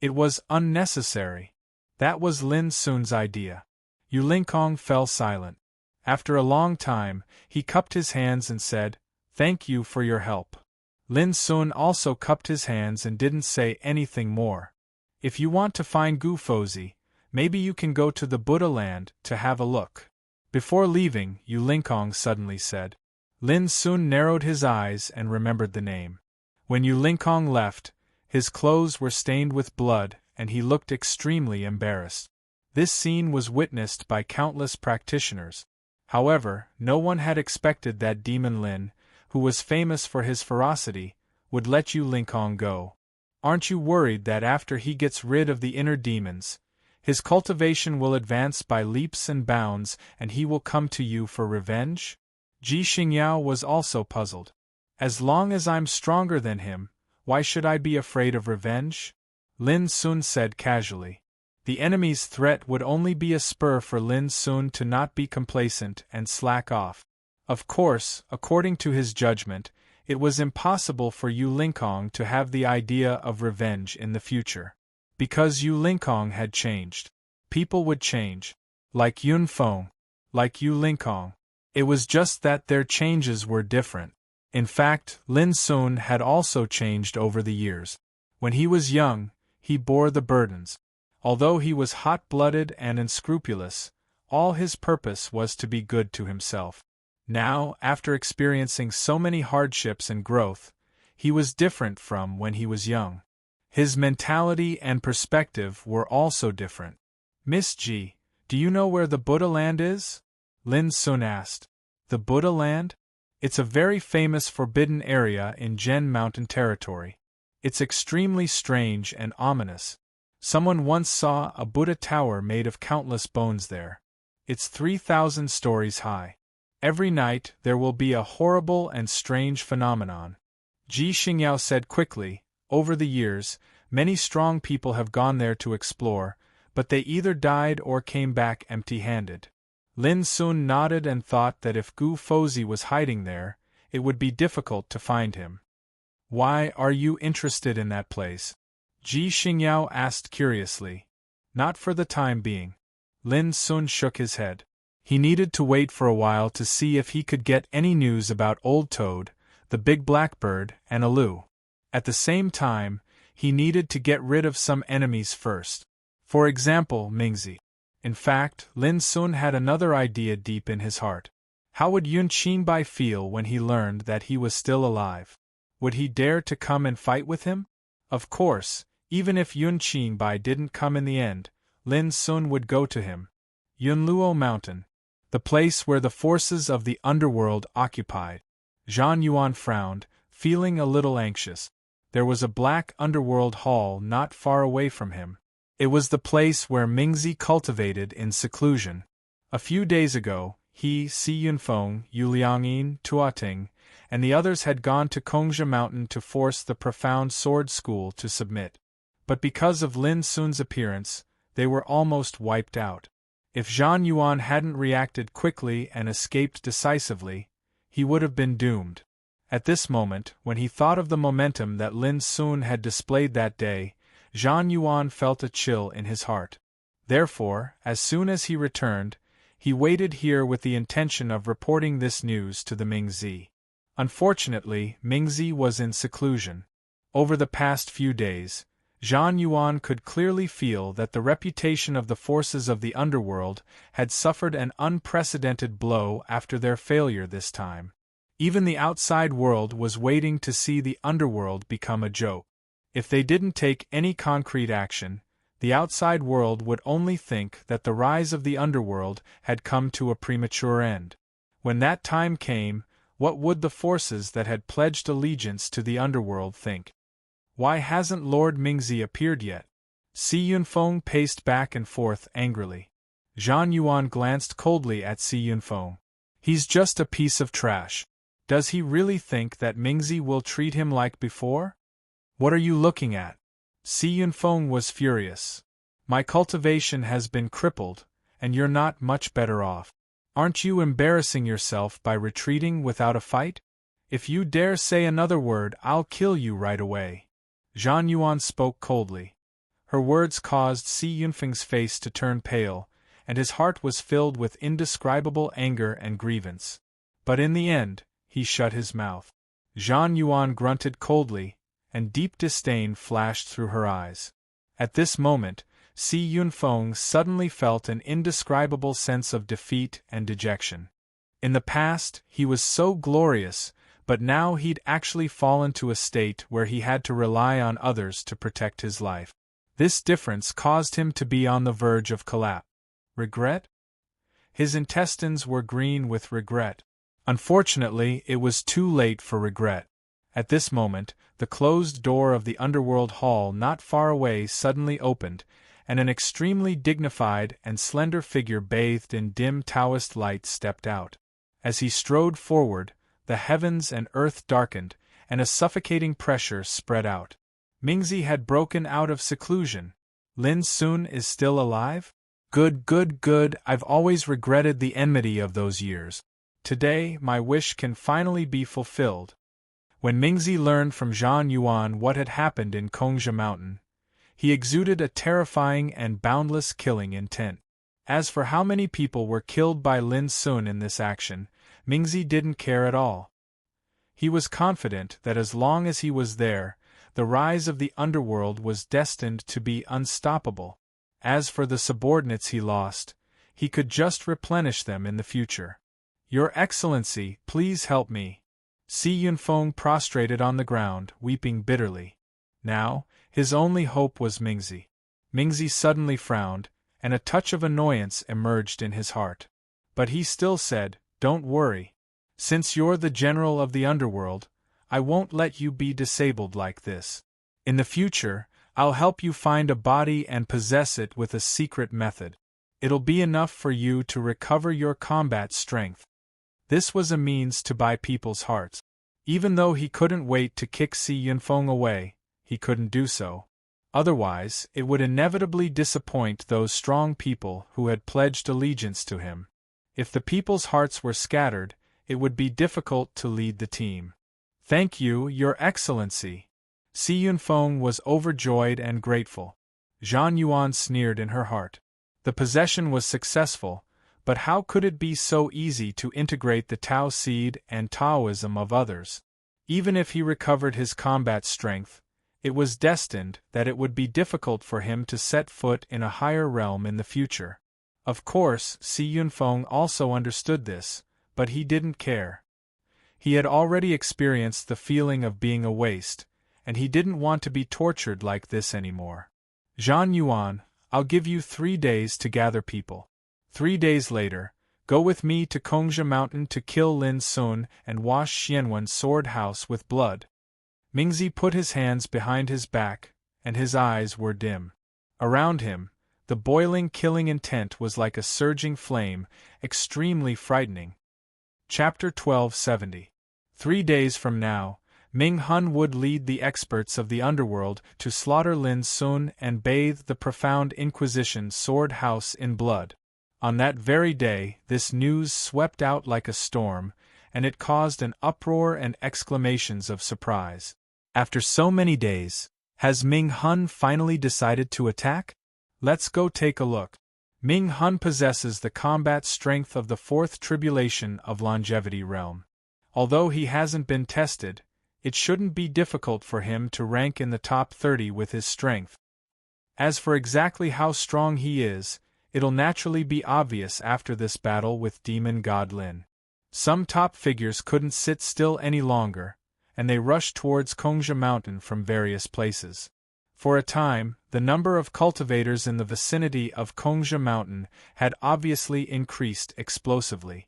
It was unnecessary. That was Lin Sun's idea. Yu Lingkong fell silent. After a long time, he cupped his hands and said, "Thank you for your help." Lin Sun also cupped his hands and didn't say anything more. "If you want to find Gu Fozi, maybe you can go to the Buddha land to have a look." Before leaving, Yu Lingkong suddenly said. Lin Sun narrowed his eyes and remembered the name. When Yu Lingkong left, his clothes were stained with blood and he looked extremely embarrassed. This scene was witnessed by countless practitioners. However, no one had expected that Demon Lin, who was famous for his ferocity, would let Yu Linkong go. Aren't you worried that after he gets rid of the inner demons, his cultivation will advance by leaps and bounds and he will come to you for revenge? Ji Xingyao was also puzzled. As long as I'm stronger than him, why should I be afraid of revenge? Lin Sun said casually. The enemy's threat would only be a spur for Lin Sun to not be complacent and slack off. Of course, according to his judgment, it was impossible for Yu Linkong to have the idea of revenge in the future. Because Yu Linkong had changed. People would change. Like Yun Feng. Like Yu Linkong. It was just that their changes were different. In fact, Lin Sun had also changed over the years. When he was young, he bore the burdens. Although he was hot-blooded and unscrupulous, all his purpose was to be good to himself. Now, after experiencing so many hardships and growth, he was different from when he was young. His mentality and perspective were also different. Miss Ji, do you know where the Buddha land is? Lin Sun asked. The Buddha land? It's a very famous forbidden area in Zhen Mountain territory. It's extremely strange and ominous. Someone once saw a Buddha tower made of countless bones there. It's 3,000 stories high. Every night there will be a horrible and strange phenomenon. Ji Xingyao said quickly, over the years, many strong people have gone there to explore, but they either died or came back empty-handed. Lin Sun nodded and thought that if Gu Fozhi was hiding there, it would be difficult to find him. Why are you interested in that place? Ji Xingyao asked curiously. Not for the time being. Lin Sun shook his head. He needed to wait for a while to see if he could get any news about Old Toad, the big blackbird, and Alu. At the same time, he needed to get rid of some enemies first. For example, Mingzi. In fact, Lin Sun had another idea deep in his heart. How would Yun Qinbai feel when he learned that he was still alive? Would he dare to come and fight with him? Of course, even if Yun Qinbai didn't come in the end, Lin Sun would go to him. Yunluo Mountain. The place where the forces of the underworld occupied. Zhang Yuan frowned, feeling a little anxious. There was a black underworld hall not far away from him. It was the place where Mingzi cultivated in seclusion. A few days ago, he, Si Yunfeng, Yu Liangyin, Tuating, and the others had gone to Kongzhi Mountain to force the profound sword school to submit. But because of Lin Sun's appearance, they were almost wiped out. If Zhang Yuan hadn't reacted quickly and escaped decisively, he would have been doomed. At this moment, when he thought of the momentum that Lin Sun had displayed that day, Zhang Yuan felt a chill in his heart. Therefore, as soon as he returned, he waited here with the intention of reporting this news to the Mingzi. Unfortunately, Mingzi was in seclusion. Over the past few days, Zhang Yuan could clearly feel that the reputation of the forces of the underworld had suffered an unprecedented blow after their failure this time. Even the outside world was waiting to see the underworld become a joke. If they didn't take any concrete action, the outside world would only think that the rise of the underworld had come to a premature end. When that time came, what would the forces that had pledged allegiance to the underworld think? Why hasn't Lord Mingzi appeared yet? Si Yunfeng paced back and forth angrily. Zhang Yuan glanced coldly at Si Yunfeng. He's just a piece of trash. Does he really think that Mingzi will treat him like before? What are you looking at? Si Yunfeng was furious. My cultivation has been crippled, and you're not much better off. Aren't you embarrassing yourself by retreating without a fight? If you dare say another word, I'll kill you right away. Zhang Yuan spoke coldly. Her words caused Si Yunfeng's face to turn pale, and his heart was filled with indescribable anger and grievance. But in the end, he shut his mouth. Zhang Yuan grunted coldly, and deep disdain flashed through her eyes. At this moment, Si Yunfeng suddenly felt an indescribable sense of defeat and dejection. In the past, he was so glorious, but now he'd actually fallen to a state where he had to rely on others to protect his life. This difference caused him to be on the verge of collapse. Regret? His intestines were green with regret. Unfortunately, it was too late for regret. At this moment, the closed door of the underworld hall not far away suddenly opened, and an extremely dignified and slender figure bathed in dim Taoist light stepped out. As he strode forward, the heavens and earth darkened, and a suffocating pressure spread out. Mingzi had broken out of seclusion. Lin Sun is still alive? Good, good, good, I've always regretted the enmity of those years. Today, my wish can finally be fulfilled. When Mingzi learned from Zhang Yuan what had happened in Kongzhi Mountain, he exuded a terrifying and boundless killing intent. As for how many people were killed by Lin Sun in this action, Mingzi didn't care at all. He was confident that as long as he was there, the rise of the underworld was destined to be unstoppable. As for the subordinates he lost, he could just replenish them in the future. Your Excellency, please help me. Si Yunfeng prostrated on the ground, weeping bitterly. Now, his only hope was Mingzi. Mingzi suddenly frowned, and a touch of annoyance emerged in his heart. But he still said, "Don't worry. Since you're the general of the underworld, I won't let you be disabled like this. In the future, I'll help you find a body and possess it with a secret method. It'll be enough for you to recover your combat strength." This was a means to buy people's hearts. Even though he couldn't wait to kick Si Yunfeng away, he couldn't do so. Otherwise, it would inevitably disappoint those strong people who had pledged allegiance to him. If the people's hearts were scattered, it would be difficult to lead the team. "Thank you, Your Excellency." Si Yunfeng was overjoyed and grateful. Zhang Yuan sneered in her heart. The possession was successful, but how could it be so easy to integrate the Tao seed and Taoism of others? Even if he recovered his combat strength, it was destined that it would be difficult for him to set foot in a higher realm in the future. Of course, Si Yunfeng also understood this, but he didn't care. He had already experienced the feeling of being a waste, and he didn't want to be tortured like this anymore. "Zhang Yuan, I'll give you 3 days to gather people. 3 days later, go with me to Kongzhi Mountain to kill Lin Sun and wash Xianwen's sword house with blood." Mingzi put his hands behind his back, and his eyes were dim. Around him, the boiling killing intent was like a surging flame, extremely frightening. Chapter 1270. 3 days from now, Ming Hun would lead the experts of the underworld to slaughter Lin Sun and bathe the profound Inquisition sword house in blood. On that very day, this news swept out like a storm, and it caused an uproar and exclamations of surprise. After so many days, has Ming Hun finally decided to attack? Let's go take a look. Ming Hun possesses the combat strength of the fourth tribulation of longevity realm. Although he hasn't been tested, it shouldn't be difficult for him to rank in the top 30 with his strength. As for exactly how strong he is, it'll naturally be obvious after this battle with Demon God Lin. Some top figures couldn't sit still any longer, and they rushed towards Kongzhi Mountain from various places. For a time, the number of cultivators in the vicinity of Kongzhi Mountain had obviously increased explosively.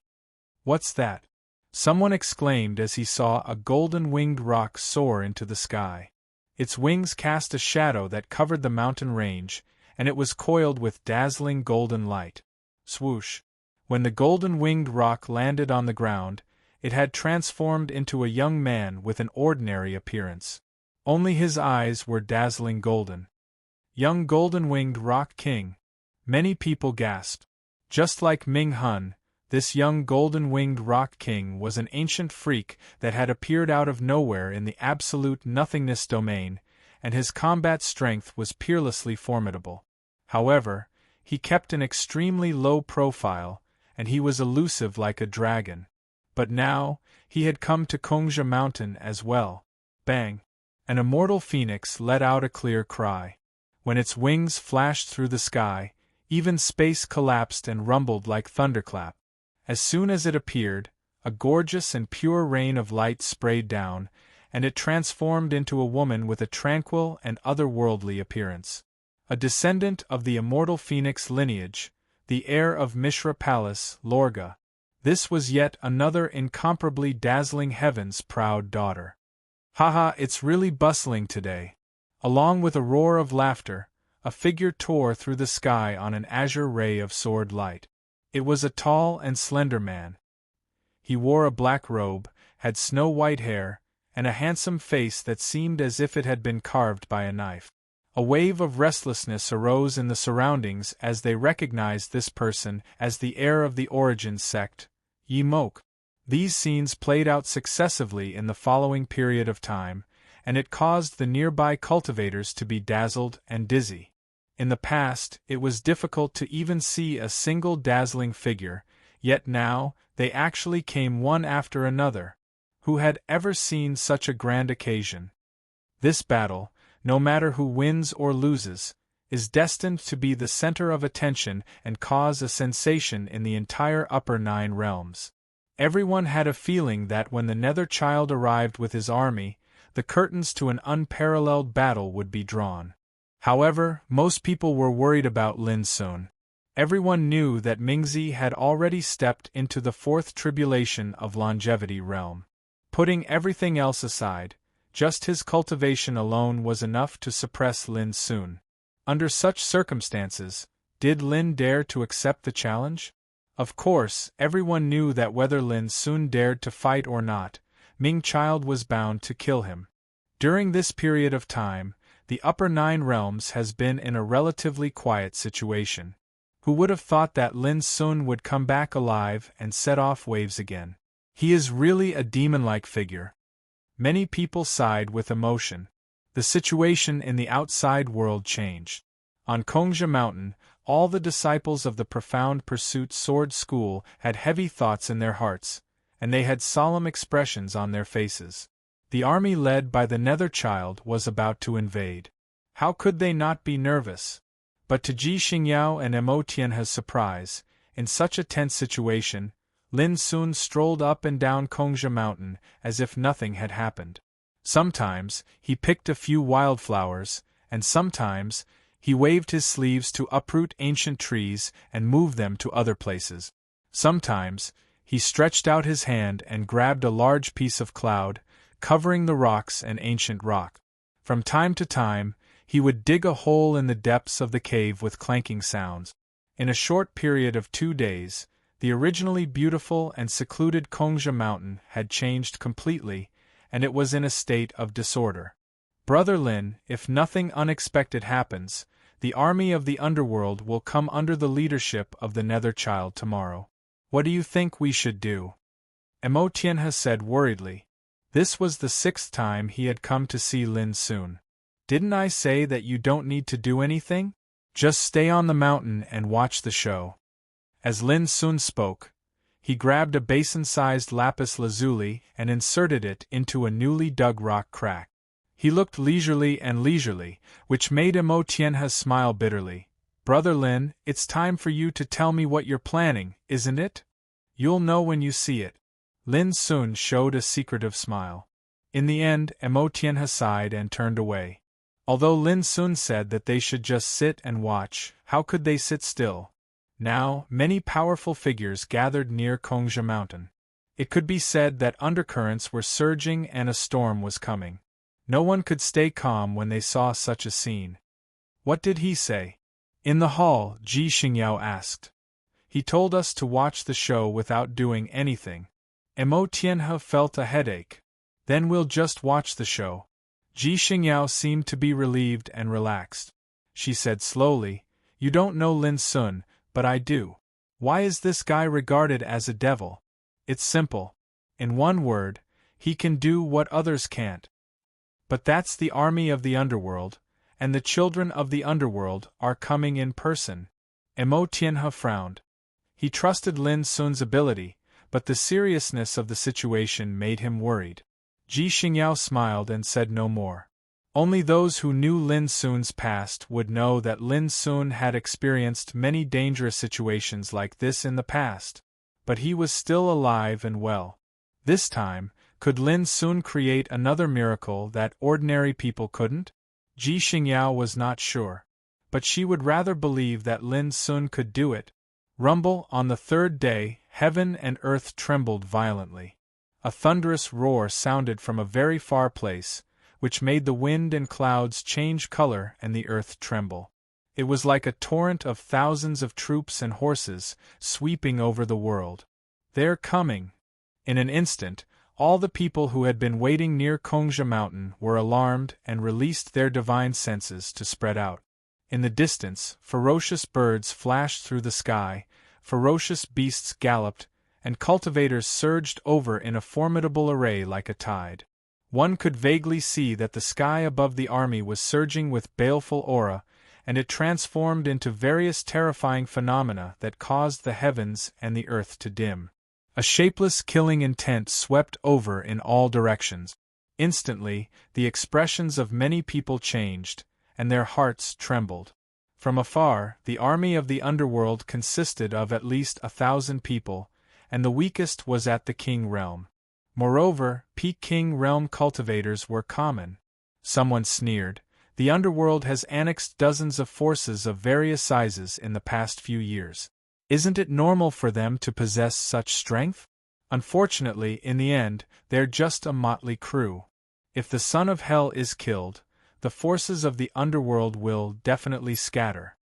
"What's that?" someone exclaimed as he saw a golden-winged roc soar into the sky. Its wings cast a shadow that covered the mountain range, and it was coiled with dazzling golden light. Swoosh! When the golden-winged roc landed on the ground, it had transformed into a young man with an ordinary appearance. Only his eyes were dazzling golden. Young golden-winged roc king. Many people gasped. Just like Ming Hun, this young golden-winged roc king was an ancient freak that had appeared out of nowhere in the absolute nothingness domain, and his combat strength was peerlessly formidable. However, he kept an extremely low profile, and he was elusive like a dragon. But now, he had come to Kongzhi Mountain as well. Bang! An immortal phoenix let out a clear cry. When its wings flashed through the sky, even space collapsed and rumbled like thunderclap. As soon as it appeared, a gorgeous and pure rain of light sprayed down, and it transformed into a woman with a tranquil and otherworldly appearance. A descendant of the immortal phoenix lineage, the heir of Mishra Palace, Lorga. This was yet another incomparably dazzling heaven's proud daughter. Haha, it's really bustling today. Along with a roar of laughter, a figure tore through the sky on an azure ray of sword light. It was a tall and slender man. He wore a black robe, had snow-white hair, and a handsome face that seemed as if it had been carved by a knife. A wave of restlessness arose in the surroundings as they recognized this person as the heir of the Origin sect, Yimok. These scenes played out successively in the following period of time, and it caused the nearby cultivators to be dazzled and dizzy. In the past, it was difficult to even see a single dazzling figure, yet now, they actually came one after another. Who had ever seen such a grand occasion? This battle, no matter who wins or loses, is destined to be the center of attention and cause a sensation in the entire upper 9 realms. Everyone had a feeling that when the Nether Child arrived with his army, the curtains to an unparalleled battle would be drawn. However, most people were worried about Lin Sun. Everyone knew that Mingzi had already stepped into the 4th tribulation of Longevity realm. Putting everything else aside, just his cultivation alone was enough to suppress Lin Sun. Under such circumstances, did Lin dare to accept the challenge? Of course, everyone knew that whether Lin Sun dared to fight or not, Ming Child was bound to kill him. During this period of time, the upper 9 realms has been in a relatively quiet situation. Who would have thought that Lin Sun would come back alive and set off waves again? He is really a demon-like figure. Many people sighed with emotion. The situation in the outside world changed. On Kongja Mountain, all the disciples of the Profound Pursuit Sword School had heavy thoughts in their hearts, and they had solemn expressions on their faces. The army led by the Nether Child was about to invade. How could they not be nervous? But to Ji Xingyao and Mo Tianhe's surprise, in such a tense situation, Lin Sun strolled up and down Kongja Mountain as if nothing had happened. Sometimes, he picked a few wildflowers, and sometimes, he waved his sleeves to uproot ancient trees and move them to other places. Sometimes, he stretched out his hand and grabbed a large piece of cloud, covering the rocks and ancient rock. From time to time, he would dig a hole in the depths of the cave with clanking sounds. In a short period of 2 days, the originally beautiful and secluded Kongja Mountain had changed completely, and it was in a state of disorder. Brother Lin, if nothing unexpected happens, the army of the underworld will come under the leadership of the Nether Child tomorrow. What do you think we should do? Mo Tianhe said worriedly. This was the 6th time he had come to see Lin Sun. Didn't I say that you don't need to do anything? Just stay on the mountain and watch the show. As Lin Sun spoke, he grabbed a basin-sized lapis lazuli and inserted it into a newly dug rock crack. He looked leisurely, which made Mo Tianhe smile bitterly. Brother Lin, it's time for you to tell me what you're planning, isn't it? You'll know when you see it. Lin Sun showed a secretive smile. In the end, Mo Tianhe sighed and turned away. Although Lin Sun said that they should just sit and watch, how could they sit still? Now, many powerful figures gathered near Kongja Mountain. It could be said that undercurrents were surging and a storm was coming. No one could stay calm when they saw such a scene. What did he say? In the hall, Ji Xingyao asked. He told us to watch the show without doing anything. Mo Tianhe felt a headache. Then we'll just watch the show. Ji Xingyao seemed to be relieved and relaxed. She said slowly, You don't know Lin Sun, but I do. Why is this guy regarded as a devil? It's simple. In one word, he can do what others can't. But that's the army of the underworld, and the children of the underworld are coming in person. Mo Tianhe frowned. He trusted Lin Sun's ability, but the seriousness of the situation made him worried. Ji Xingyao smiled and said no more. Only those who knew Lin Sun's past would know that Lin Sun had experienced many dangerous situations like this in the past, but he was still alive and well. This time, could Lin Sun create another miracle that ordinary people couldn't? Ji Xingyao was not sure, but she would rather believe that Lin Sun could do it, Rumble, on the third day, heaven and earth trembled violently. A thunderous roar sounded from a very far place, which made the wind and clouds change color and the earth tremble. It was like a torrent of thousands of troops and horses, sweeping over the world. "They're coming!" In an instant, all the people who had been waiting near Kongja Mountain were alarmed and released their divine senses to spread out. In the distance, ferocious birds flashed through the sky, ferocious beasts galloped, and cultivators surged over in a formidable array like a tide. One could vaguely see that the sky above the army was surging with baleful aura, and it transformed into various terrifying phenomena that caused the heavens and the earth to dim. A shapeless killing intent swept over in all directions. Instantly, the expressions of many people changed, and their hearts trembled. From afar, the army of the underworld consisted of at least 1,000 people, and the weakest was at the King Realm. Moreover, Peak King Realm cultivators were common. Someone sneered, "The underworld has annexed dozens of forces of various sizes in the past few years. Isn't it normal for them to possess such strength? Unfortunately, in the end, they're just a motley crew. If the son of hell is killed, the forces of the underworld will definitely scatter."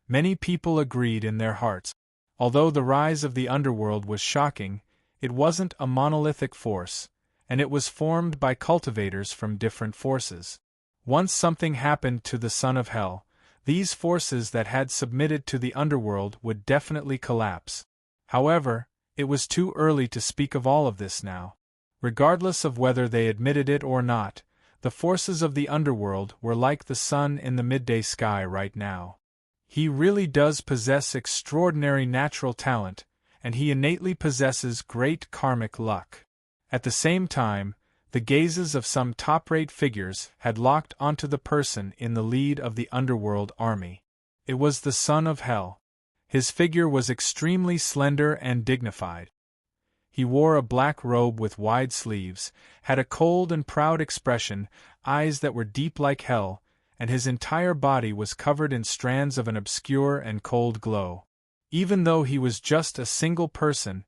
Many people agreed in their hearts. Although the rise of the underworld was shocking, it wasn't a monolithic force, and it was formed by cultivators from different forces. Once something happened to the son of hell, these forces that had submitted to the underworld would definitely collapse. However, it was too early to speak of all of this now. Regardless of whether they admitted it or not, the forces of the underworld were like the sun in the midday sky right now. He really does possess extraordinary natural talent, and he innately possesses great karmic luck. At the same time, the gazes of some top-rate figures had locked onto the person in the lead of the underworld army. It was the son of hell. His figure was extremely slender and dignified. He wore a black robe with wide sleeves, had a cold and proud expression, eyes that were deep like hell, and his entire body was covered in strands of an obscure and cold glow. Even though he was just a single person,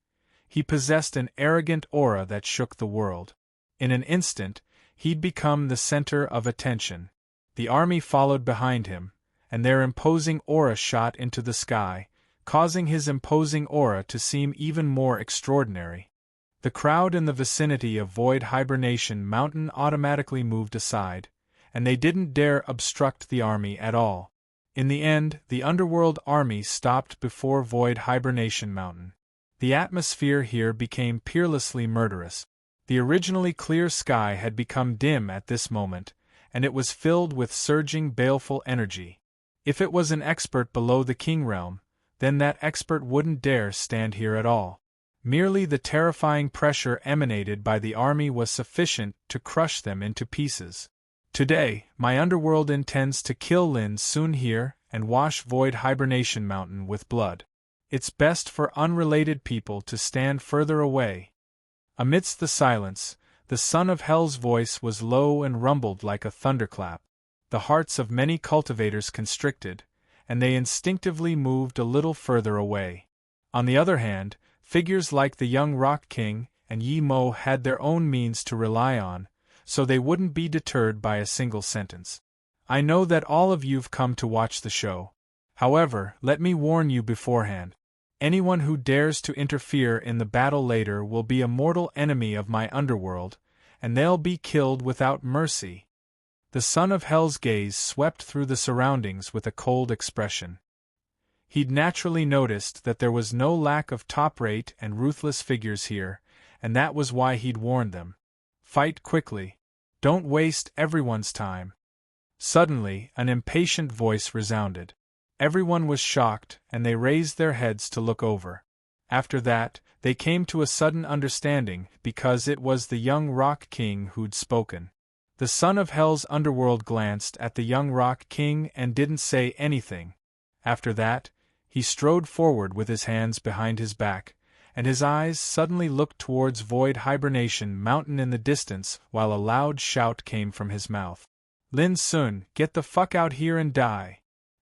he possessed an arrogant aura that shook the world. In an instant, he'd become the center of attention. The army followed behind him, and their imposing aura shot into the sky, causing his imposing aura to seem even more extraordinary. The crowd in the vicinity of Void Hibernation Mountain automatically moved aside, and they didn't dare obstruct the army at all. In the end, the underworld army stopped before Void Hibernation Mountain. The atmosphere here became peerlessly murderous. The originally clear sky had become dim at this moment, and it was filled with surging baleful energy. If it was an expert below the King Realm, then that expert wouldn't dare stand here at all. Merely the terrifying pressure emanated by the army was sufficient to crush them into pieces. Today, my underworld intends to kill Lin soon here and wash Void Hibernation Mountain with blood. It's best for unrelated people to stand further away. Amidst the silence, the son of hell's voice was low and rumbled like a thunderclap. The hearts of many cultivators constricted, and they instinctively moved a little further away. On the other hand, figures like the young Rock King and Yi Mo had their own means to rely on, so they wouldn't be deterred by a single sentence. I know that all of you've come to watch the show. However, let me warn you beforehand. Anyone who dares to interfere in the battle later will be a mortal enemy of my underworld, and they'll be killed without mercy. The son of hell's gaze swept through the surroundings with a cold expression. He'd naturally noticed that there was no lack of top-rate and ruthless figures here, and that was why he'd warned them. Fight quickly. Don't waste everyone's time. Suddenly, an impatient voice resounded. Everyone was shocked, and they raised their heads to look over. After that, they came to a sudden understanding, because it was the young Rock King who'd spoken. The son of hell's underworld glanced at the young Rock King and didn't say anything. After that, he strode forward with his hands behind his back, and his eyes suddenly looked towards Void Hibernation Mountain in the distance while a loud shout came from his mouth. "Lin Sun, get the fuck out here and die!"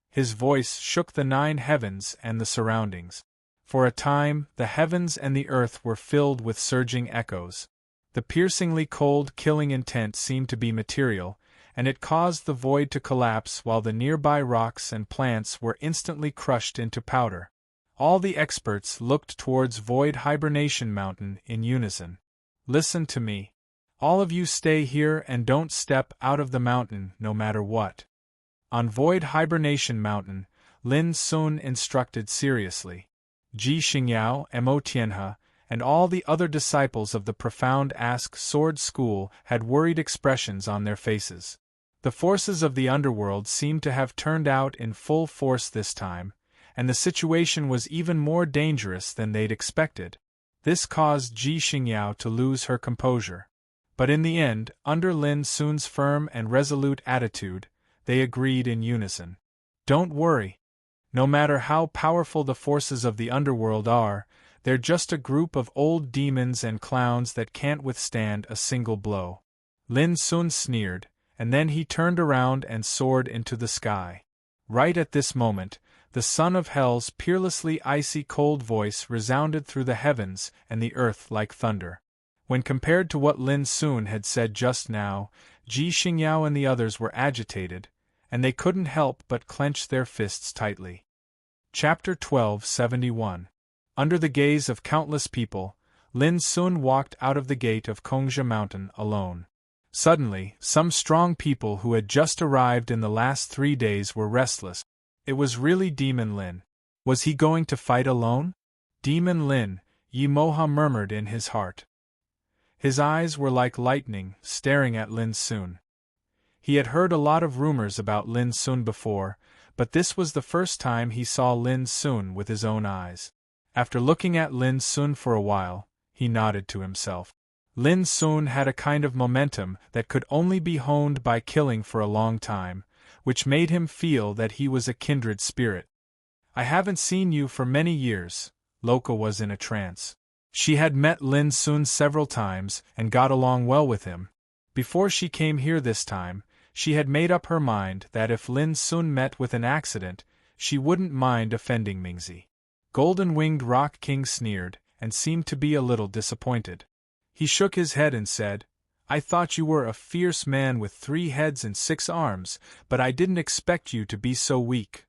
His voice shook the 9 heavens and the surroundings. For a time, the heavens and the earth were filled with surging echoes. The piercingly cold, killing intent seemed to be material, and it caused the void to collapse while the nearby rocks and plants were instantly crushed into powder. All the experts looked towards Void Hibernation Mountain in unison. Listen to me. All of you stay here and don't step out of the mountain no matter what. On Void Hibernation Mountain, Lin Sun instructed seriously. Ji Xingyao, Mo Tianhe, and all the other disciples of the profound Ask Sword School had worried expressions on their faces. The forces of the underworld seemed to have turned out in full force this time, and the situation was even more dangerous than they'd expected. This caused Ji Xingyao to lose her composure. But in the end, under Lin Sun's firm and resolute attitude, they agreed in unison. Don't worry. No matter how powerful the forces of the underworld are, they're just a group of old demons and clowns that can't withstand a single blow. Lin Sun sneered, and then he turned around and soared into the sky. Right at this moment, the son of hell's peerlessly icy cold voice resounded through the heavens and the earth like thunder. When compared to what Lin Sun had said just now, Ji Xingyao and the others were agitated, and they couldn't help but clench their fists tightly. Chapter 1271. Under the gaze of countless people, Lin Sun walked out of the gate of Kongja Mountain alone. Suddenly, some strong people who had just arrived in the last 3 days were restless. It was really Demon Lin. Was he going to fight alone? Demon Lin, Yi Moha murmured in his heart. His eyes were like lightning, staring at Lin Sun. He had heard a lot of rumors about Lin Sun before, but this was the first time he saw Lin Sun with his own eyes. After looking at Lin Sun for a while, he nodded to himself. Lin Sun had a kind of momentum that could only be honed by killing for a long time, which made him feel that he was a kindred spirit. I haven't seen you for many years. Loka was in a trance. She had met Lin Sun several times and got along well with him. Before she came here this time, she had made up her mind that if Lin Sun met with an accident, she wouldn't mind offending Mingzi. Golden-winged Rock King sneered, and seemed to be a little disappointed. He shook his head and said, I thought you were a fierce man with 3 heads and 6 arms, but I didn't expect you to be so weak.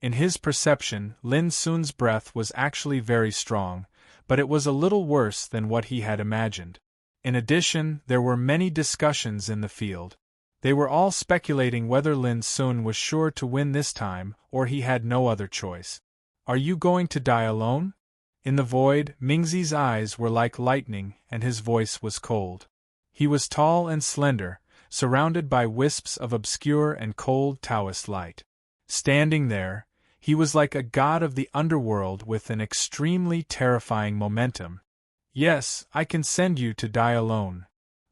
In his perception, Lin Sun's breath was actually very strong, but it was a little worse than what he had imagined. In addition, there were many discussions in the field. They were all speculating whether Lin Sun was sure to win this time, or he had no other choice. Are you going to die alone? In the void, Mingzi's eyes were like lightning, and his voice was cold. He was tall and slender, surrounded by wisps of obscure and cold Taoist light. Standing there, he was like a god of the underworld with an extremely terrifying momentum. Yes, I can send you to die alone.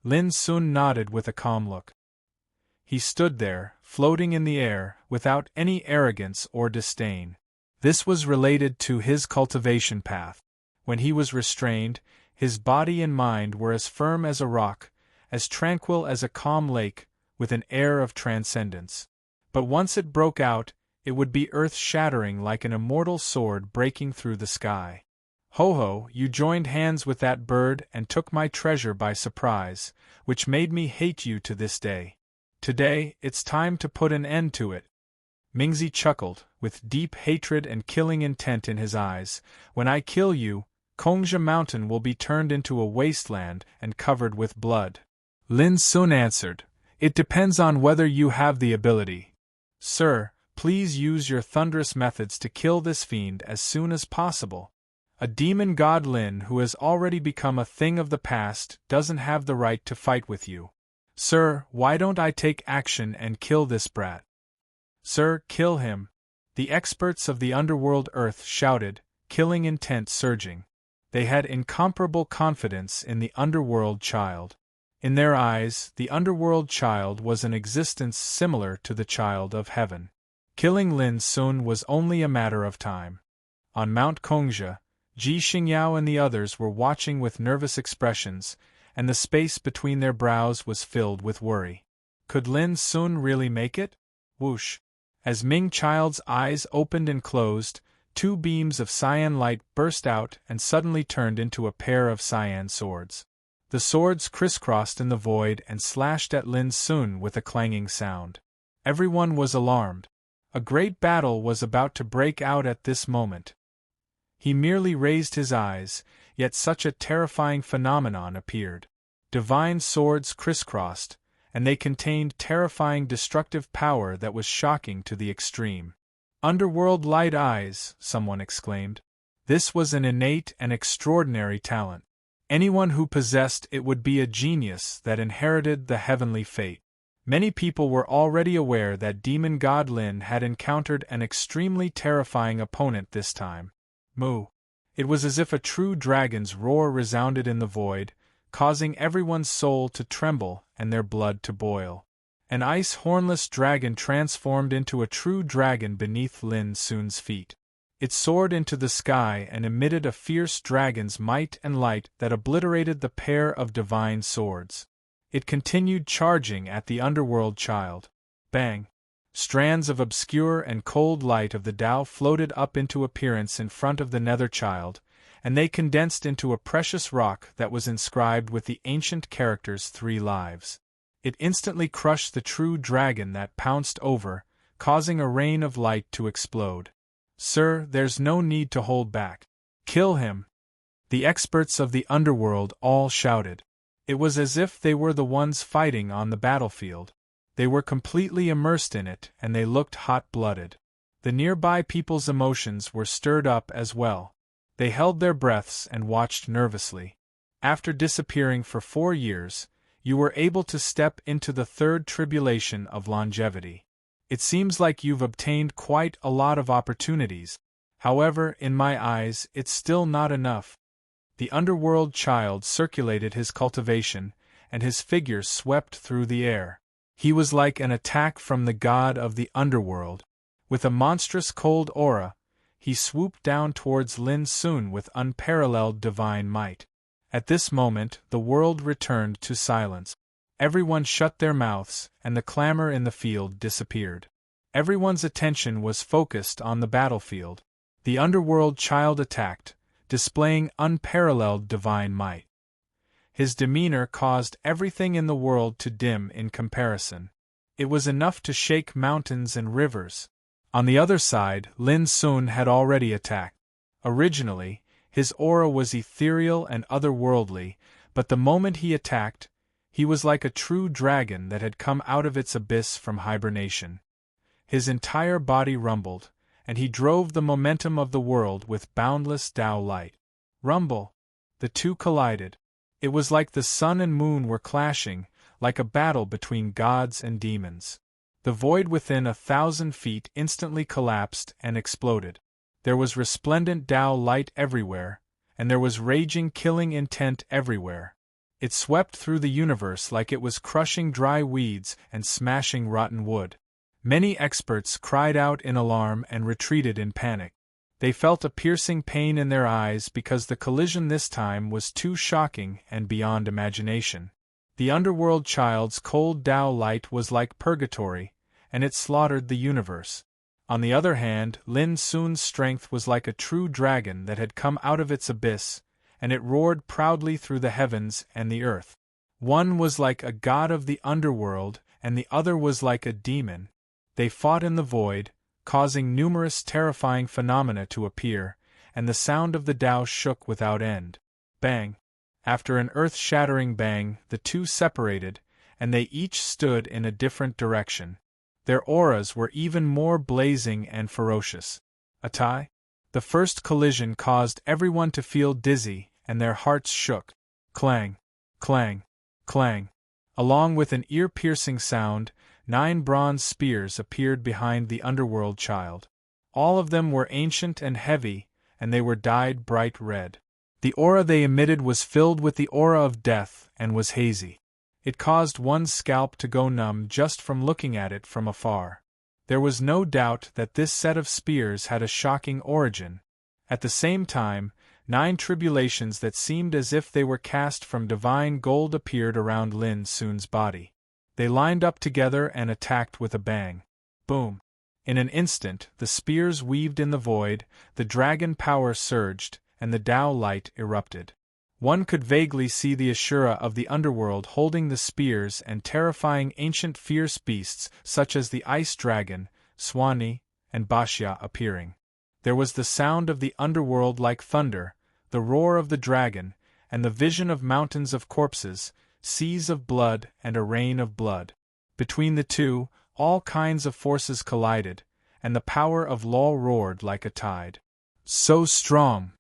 Lin Sun nodded with a calm look. He stood there, floating in the air, without any arrogance or disdain. This was related to his cultivation path. When he was restrained, his body and mind were as firm as a rock, as tranquil as a calm lake, with an air of transcendence. But once it broke out, it would be earth-shattering like an immortal sword breaking through the sky. Ho-ho, you joined hands with that bird and took my treasure by surprise, which made me hate you to this day. Today, it's time to put an end to it. Mingzi chuckled, with deep hatred and killing intent in his eyes. When I kill you, Kongja Mountain will be turned into a wasteland and covered with blood. Lin Sun answered, It depends on whether you have the ability. Sir, please use your thunderous methods to kill this fiend as soon as possible. A demon god Lin who has already become a thing of the past doesn't have the right to fight with you. Sir, why don't I take action and kill this brat? Sir, kill him. The experts of the underworld earth shouted, killing intent surging. They had incomparable confidence in the underworld child. In their eyes, the underworld child was an existence similar to the child of heaven. Killing Lin Sun was only a matter of time. On Mount Kongja, Ji Xingyao and the others were watching with nervous expressions, and the space between their brows was filled with worry. Could Lin Sun really make it? Whoosh! As Ming Child's eyes opened and closed, 2 beams of cyan light burst out and suddenly turned into a pair of cyan swords. The swords crisscrossed in the void and slashed at Lin Sun with a clanging sound. Everyone was alarmed. A great battle was about to break out at this moment. He merely raised his eyes, yet such a terrifying phenomenon appeared. Divine swords crisscrossed, and they contained terrifying destructive power that was shocking to the extreme. "Underworld light eyes," someone exclaimed. This was an innate and extraordinary talent. Anyone who possessed it would be a genius that inherited the heavenly fate. Many people were already aware that demon god Lin had encountered an extremely terrifying opponent this time. Moo. It was as if a true dragon's roar resounded in the void, causing everyone's soul to tremble and their blood to boil. An ice-hornless dragon transformed into a true dragon beneath Lin Sun's feet. It soared into the sky and emitted a fierce dragon's might and light that obliterated the pair of divine swords. It continued charging at the underworld child. Bang! Strands of obscure and cold light of the Tao floated up into appearance in front of the nether child, and they condensed into a precious rock that was inscribed with the ancient characters 3 lives. It instantly crushed the true dragon that pounced over, causing a rain of light to explode. "Sir, there's no need to hold back. Kill him!" The experts of the underworld all shouted. It was as if they were the ones fighting on the battlefield. They were completely immersed in it, and they looked hot-blooded. The nearby people's emotions were stirred up as well. They held their breaths and watched nervously. After disappearing for 4 years, you were able to step into the 3rd tribulation of longevity. It seems like you've obtained quite a lot of opportunities. However, in my eyes, it's still not enough. The underworld child circulated his cultivation, and his figure swept through the air. He was like an attack from the god of the underworld. With a monstrous cold aura, he swooped down towards Lin Sun with unparalleled divine might. At this moment, the world returned to silence. Everyone shut their mouths, and the clamor in the field disappeared. Everyone's attention was focused on the battlefield. The underworld child attacked, displaying unparalleled divine might. His demeanor caused everything in the world to dim in comparison. It was enough to shake mountains and rivers. On the other side, Lin Sun had already attacked. Originally, his aura was ethereal and otherworldly, but the moment he attacked, he was like a true dragon that had come out of its abyss from hibernation. His entire body rumbled, and he drove the momentum of the world with boundless Tao light. Rumble! The two collided. It was like the sun and moon were clashing, like a battle between gods and demons. The void within 1,000 feet instantly collapsed and exploded. There was resplendent Tao light everywhere, and there was raging killing intent everywhere. It swept through the universe like it was crushing dry weeds and smashing rotten wood. Many experts cried out in alarm and retreated in panic. They felt a piercing pain in their eyes because the collision this time was too shocking and beyond imagination. The underworld child's cold Tao light was like purgatory, and it slaughtered the universe. On the other hand, Lin Sun's strength was like a true dragon that had come out of its abyss, and it roared proudly through the heavens and the earth. One was like a god of the underworld, and the other was like a demon. They fought in the void, causing numerous terrifying phenomena to appear, and the sound of the Tao shook without end. Bang! After an earth-shattering bang, the two separated, and they each stood in a different direction. Their auras were even more blazing and ferocious. Atai? The first collision caused everyone to feel dizzy, and their hearts shook. Clang! Clang! Clang! Along with an ear-piercing sound, 9 bronze spears appeared behind the underworld child. All of them were ancient and heavy, and they were dyed bright red. The aura they emitted was filled with the aura of death and was hazy. It caused one's scalp to go numb just from looking at it from afar. There was no doubt that this set of spears had a shocking origin. At the same time, 9 tribulations that seemed as if they were cast from divine gold appeared around Lin Sun's body. They lined up together and attacked with a bang. Boom! In an instant, the spears weaved in the void, the dragon power surged, and the Tao light erupted. One could vaguely see the Ashura of the underworld holding the spears and terrifying ancient fierce beasts such as the ice dragon, Swani, and Bashya appearing. There was the sound of the underworld like thunder, the roar of the dragon, and the vision of mountains of corpses, seas of blood and a rain of blood. Between the two, all kinds of forces collided, and the power of law roared like a tide. So strong!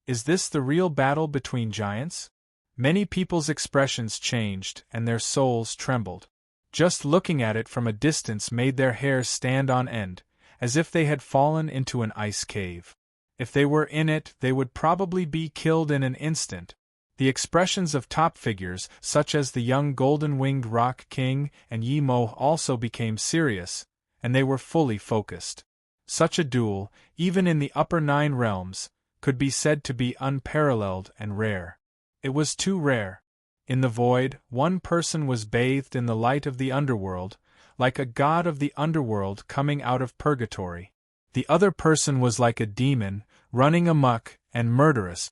Is this the real battle between giants? Many people's expressions changed and their souls trembled. Just looking at it from a distance made their hair stand on end, as if they had fallen into an ice cave. If they were in it, they would probably be killed in an instant. The expressions of top figures, such as the young golden-winged Rock King and Yi Mo, also became serious, and they were fully focused. Such a duel, even in the upper 9 realms, could be said to be unparalleled and rare. It was too rare. In the void, one person was bathed in the light of the underworld, like a god of the underworld coming out of purgatory. The other person was like a demon, running amok and murderous.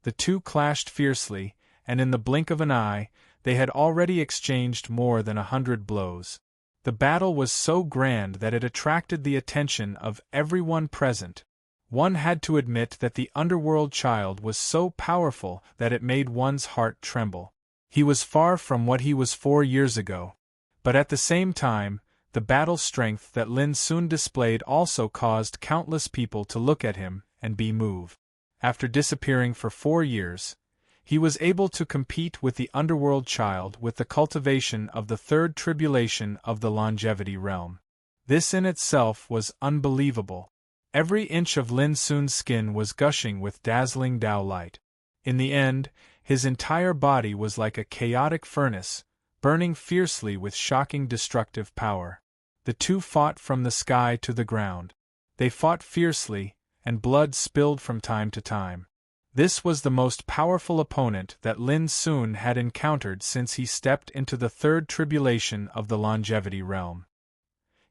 The two clashed fiercely, and in the blink of an eye, they had already exchanged more than 100 blows. The battle was so grand that it attracted the attention of everyone present. One had to admit that the underworld child was so powerful that it made one's heart tremble. He was far from what he was 4 years ago. But at the same time, the battle strength that Lin Sun displayed also caused countless people to look at him and be moved. After disappearing for 4 years, he was able to compete with the underworld child with the cultivation of the 3rd tribulation of the longevity realm. This in itself was unbelievable. Every inch of Lin Sun's skin was gushing with dazzling Tao light. In the end, his entire body was like a chaotic furnace, burning fiercely with shocking destructive power. The two fought from the sky to the ground. They fought fiercely, and blood spilled from time to time. This was the most powerful opponent that Lin Sun had encountered since he stepped into the 3rd tribulation of the longevity realm.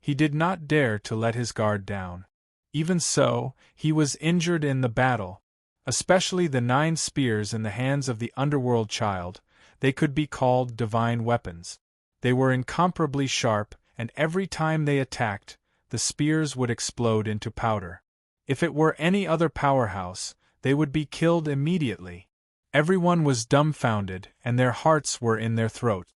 He did not dare to let his guard down. Even so, he was injured in the battle. Especially the 9 spears in the hands of the underworld child, they could be called divine weapons. They were incomparably sharp, and every time they attacked, the spears would explode into powder. If it were any other powerhouse, they would be killed immediately. Everyone was dumbfounded, and their hearts were in their throat.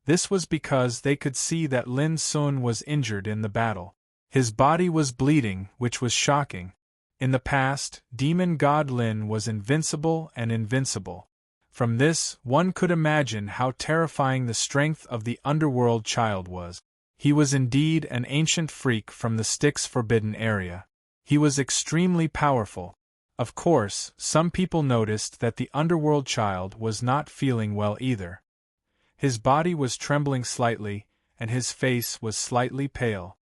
This was because they could see that Lin Sun was injured in the battle. His body was bleeding, which was shocking. In the past, demon god Lin was invincible and invincible. From this, one could imagine how terrifying the strength of the underworld child was. He was indeed an ancient freak from the Styx forbidden area. He was extremely powerful. Of course, some people noticed that the underworld child was not feeling well either. His body was trembling slightly, and his face was slightly pale.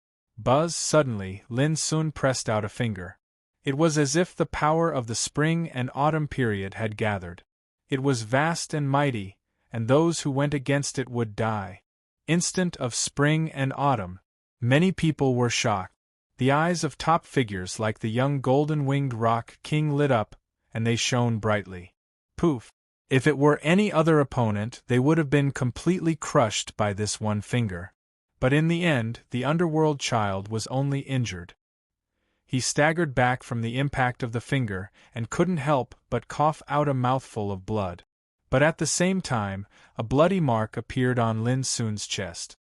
Suddenly, Lin Sun pressed out a finger. It was as if the power of the spring and autumn period had gathered. It was vast and mighty, and those who went against it would die. Instant of spring and autumn. Many people were shocked. The eyes of top figures like the young golden-winged Rock King lit up, and they shone brightly. Poof! If it were any other opponent, they would have been completely crushed by this one finger. But in the end, the underworld child was only injured. He staggered back from the impact of the finger, and couldn't help but cough out a mouthful of blood. But at the same time, a bloody mark appeared on Lin Sun's chest.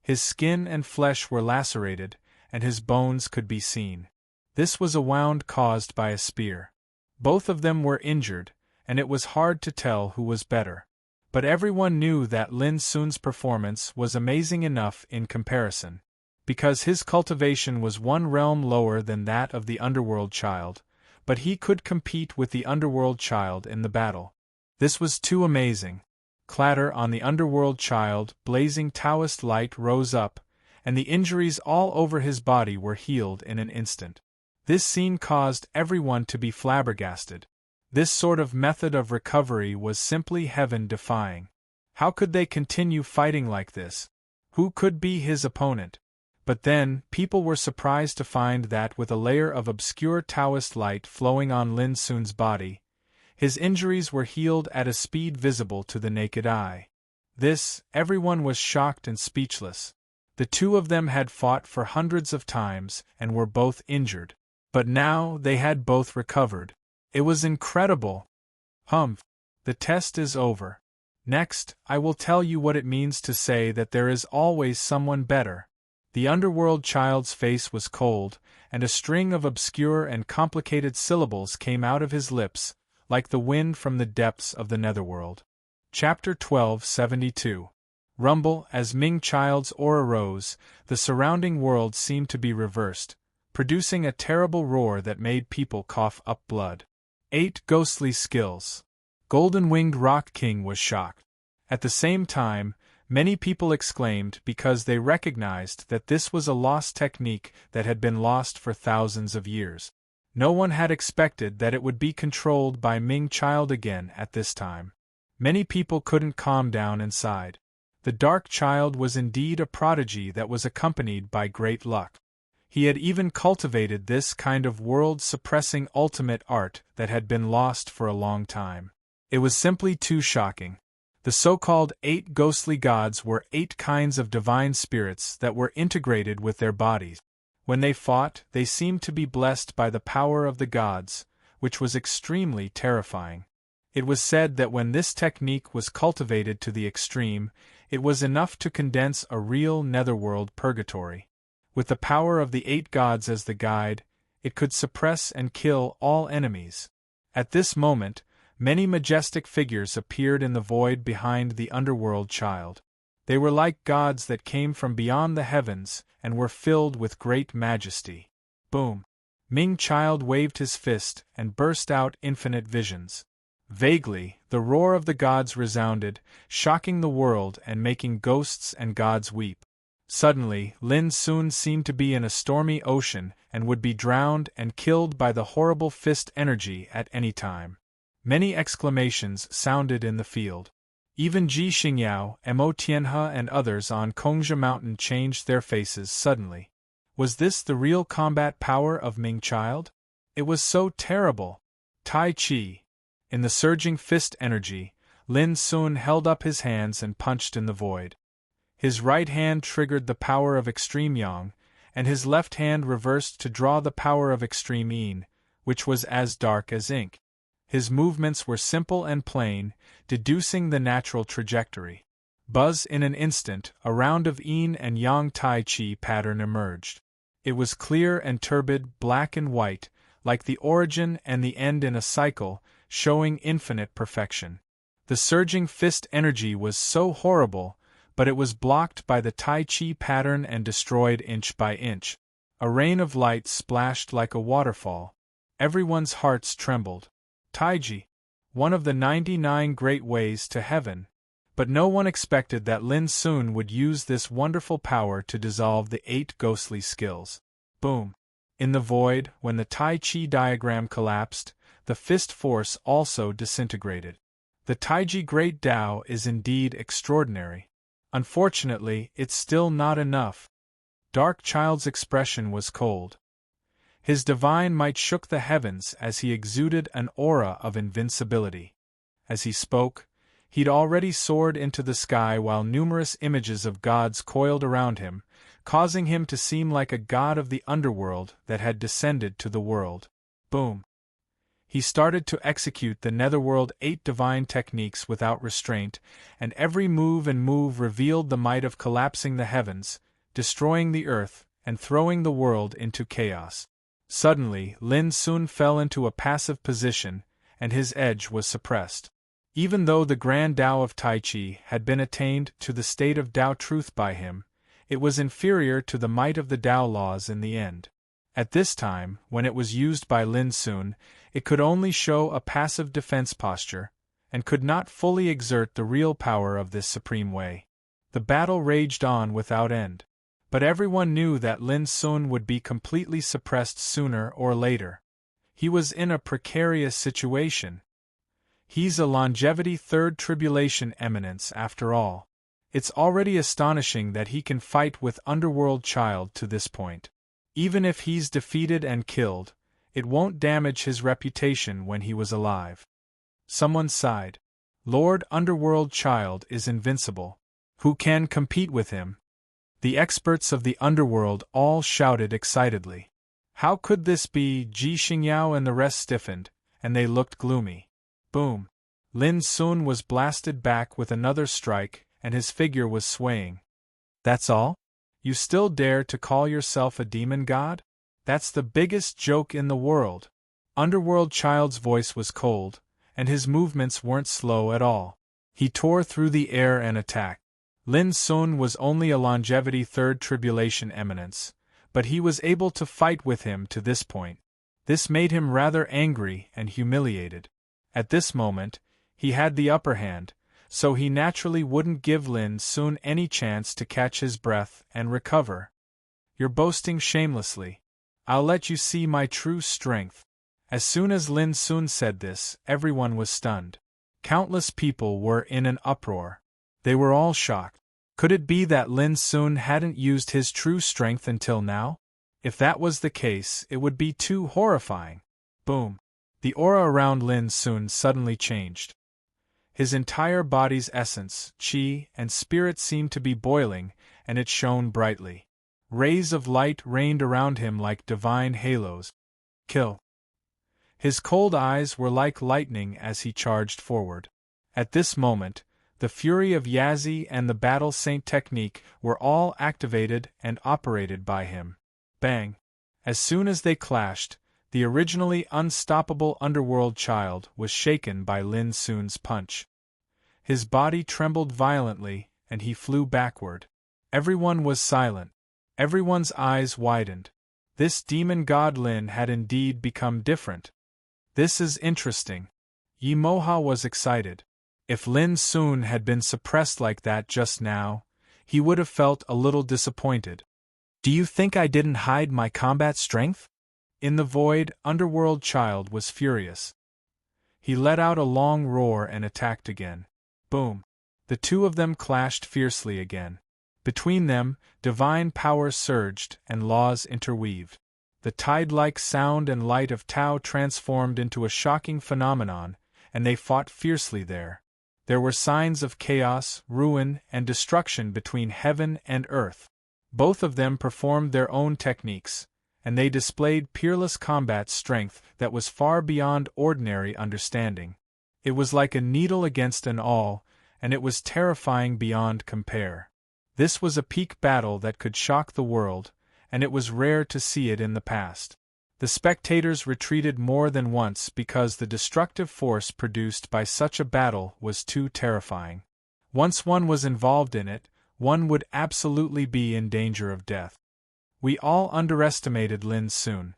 His skin and flesh were lacerated, and his bones could be seen. This was a wound caused by a spear. Both of them were injured, and it was hard to tell who was better. But everyone knew that Lin Sun's performance was amazing enough in comparison. Because his cultivation was 1 realm lower than that of the underworld child, but he could compete with the underworld child in the battle. This was too amazing. Clatter on the underworld child, blazing Taoist light rose up, and the injuries all over his body were healed in an instant. This scene caused everyone to be flabbergasted. This sort of method of recovery was simply heaven-defying. How could they continue fighting like this? Who could be his opponent? But then, people were surprised to find that with a layer of obscure Taoist light flowing on Lin Sun's body, his injuries were healed at a speed visible to the naked eye. Everyone was shocked and speechless. The two of them had fought for hundreds of times and were both injured. But now they had both recovered. It was incredible. Humph. The test is over. Next, I will tell you what it means to say that there is always someone better. The underworld child's face was cold, and a string of obscure and complicated syllables came out of his lips, like the wind from the depths of the netherworld. Chapter 1272. Rumble. As Ming Child's aura rose, the surrounding world seemed to be reversed, producing a terrible roar that made people cough up blood. 8 ghostly skills. Golden-winged Rock King was shocked. At the same time, many people exclaimed because they recognized that this was a lost technique that had been lost for thousands of years. No one had expected that it would be controlled by Ming Child again at this time. Many people couldn't calm down inside. The Dark Child was indeed a prodigy that was accompanied by great luck. He had even cultivated this kind of world-suppressing ultimate art that had been lost for a long time. It was simply too shocking. The so-called 8 ghostly gods were 8 kinds of divine spirits that were integrated with their bodies. When they fought, they seemed to be blessed by the power of the gods, which was extremely terrifying. It was said that when this technique was cultivated to the extreme, it was enough to condense a real netherworld purgatory. With the power of the 8 gods as the guide, it could suppress and kill all enemies. At this moment, many majestic figures appeared in the void behind the underworld child. They were like gods that came from beyond the heavens and were filled with great majesty. Boom! Ming Child waved his fist and burst out infinite visions. Vaguely, the roar of the gods resounded, shocking the world and making ghosts and gods weep. Suddenly, Lin Sun seemed to be in a stormy ocean and would be drowned and killed by the horrible fist energy at any time. Many exclamations sounded in the field. Even Ji Xingyao, Mo Tianhe and others on Kongzhi Mountain changed their faces suddenly. Was this the real combat power of Ming Child? It was so terrible. Tai Chi. In the surging fist energy, Lin Sun held up his hands and punched in the void. His right hand triggered the power of extreme yang, and his left hand reversed to draw the power of extreme yin, which was as dark as ink. His movements were simple and plain, deducing the natural trajectory. Buzz! In an instant, a round of yin and yang tai chi pattern emerged. It was clear and turbid, black and white, like the origin and the end in a cycle, showing infinite perfection. The surging fist energy was so horrible, but it was blocked by the Tai Chi pattern and destroyed inch by inch. A rain of light splashed like a waterfall. Everyone's hearts trembled. Taiji, one of the 99 great ways to heaven. But no one expected that Lin Sun would use this wonderful power to dissolve the 8 ghostly skills. Boom! In the void, when the Tai Chi diagram collapsed, the fist force also disintegrated. The Taiji Great Tao is indeed extraordinary. Unfortunately, it's still not enough. Dark Child's expression was cold. His divine might shook the heavens as he exuded an aura of invincibility. As he spoke, he'd already soared into the sky while numerous images of gods coiled around him, causing him to seem like a god of the underworld that had descended to the world. Boom! He started to execute the netherworld 8 divine techniques without restraint, and every move revealed the might of collapsing the heavens, destroying the earth, and throwing the world into chaos. Suddenly, Lin Sun fell into a passive position, and his edge was suppressed. Even though the grand Tao of Tai Chi had been attained to the state of Tao truth by him, it was inferior to the might of the Tao laws in the end. At this time, when it was used by Lin Sun, it could only show a passive defense posture, and could not fully exert the real power of this supreme way. The battle raged on without end. But everyone knew that Lin Sun would be completely suppressed sooner or later. He was in a precarious situation. He's a longevity third tribulation eminence after all. It's already astonishing that he can fight with Underworld Child to this point. Even if he's defeated and killed, it won't damage his reputation when he was alive. Someone sighed. Lord Underworld Child is invincible. Who can compete with him? The experts of the underworld all shouted excitedly. How could this be? Ji Xingyao and the rest stiffened, and they looked gloomy. Boom! Lin Sun was blasted back with another strike, and his figure was swaying. That's all? You still dare to call yourself a demon god? That's the biggest joke in the world. Underworld Child's voice was cold, and his movements weren't slow at all. He tore through the air and attacked. Lin Sun was only a longevity third tribulation eminence, but he was able to fight with him to this point. This made him rather angry and humiliated. At this moment, he had the upper hand, so he naturally wouldn't give Lin Sun any chance to catch his breath and recover. You're boasting shamelessly. I'll let you see my true strength. As soon as Lin Sun said this, everyone was stunned. Countless people were in an uproar. They were all shocked. Could it be that Lin Sun hadn't used his true strength until now? If that was the case, it would be too horrifying. Boom! The aura around Lin Sun suddenly changed. His entire body's essence, qi, and spirit seemed to be boiling, and it shone brightly. Rays of light rained around him like divine halos. Kill! His cold eyes were like lightning as he charged forward. At this moment, the fury of Yazi and the Battle Saint technique were all activated and operated by him. Bang! As soon as they clashed, the originally unstoppable Underworld Child was shaken by Lin Sun's punch. His body trembled violently, and he flew backward. Everyone was silent. Everyone's eyes widened. This demon god Lin had indeed become different. This is interesting. Yi Moha was excited. If Lin Sun had been suppressed like that just now, he would have felt a little disappointed. Do you think I didn't hide my combat strength? In the void, Underworld Child was furious. He let out a long roar and attacked again. Boom! The two of them clashed fiercely again. Between them, divine power surged and laws interweaved. The tide-like sound and light of Tao transformed into a shocking phenomenon, and they fought fiercely there. There were signs of chaos, ruin, and destruction between heaven and earth. Both of them performed their own techniques, and they displayed peerless combat strength that was far beyond ordinary understanding. It was like a needle against an awl, and it was terrifying beyond compare. This was a peak battle that could shock the world, and it was rare to see it in the past. The spectators retreated more than once because the destructive force produced by such a battle was too terrifying. Once one was involved in it, one would absolutely be in danger of death. We all underestimated Lin Sun.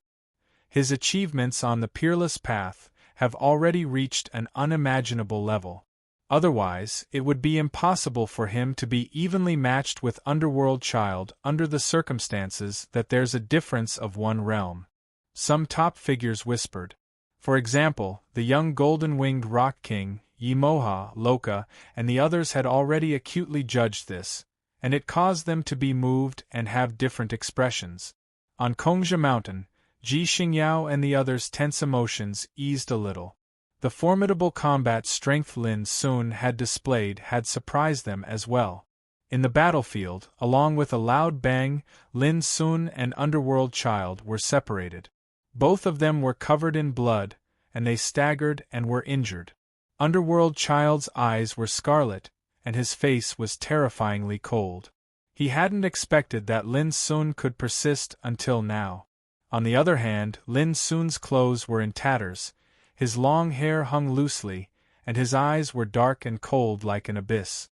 His achievements on the peerless path have already reached an unimaginable level. Otherwise, it would be impossible for him to be evenly matched with Underworld Child under the circumstances that there's a difference of one realm. Some top figures whispered. For example, the young golden-winged Rock King, Yi Moha, Loka, and the others had already acutely judged this, and it caused them to be moved and have different expressions. On Kongzha Mountain, Ji Xingyao and the others' tense emotions eased a little. The formidable combat strength Lin Sun had displayed had surprised them as well. In the battlefield, along with a loud bang, Lin Sun and Underworld Child were separated. Both of them were covered in blood, and they staggered and were injured. Underworld Child's eyes were scarlet, and his face was terrifyingly cold. He hadn't expected that Lin Sun could persist until now. On the other hand, Lin Sun's clothes were in tatters, his long hair hung loosely, and his eyes were dark and cold like an abyss.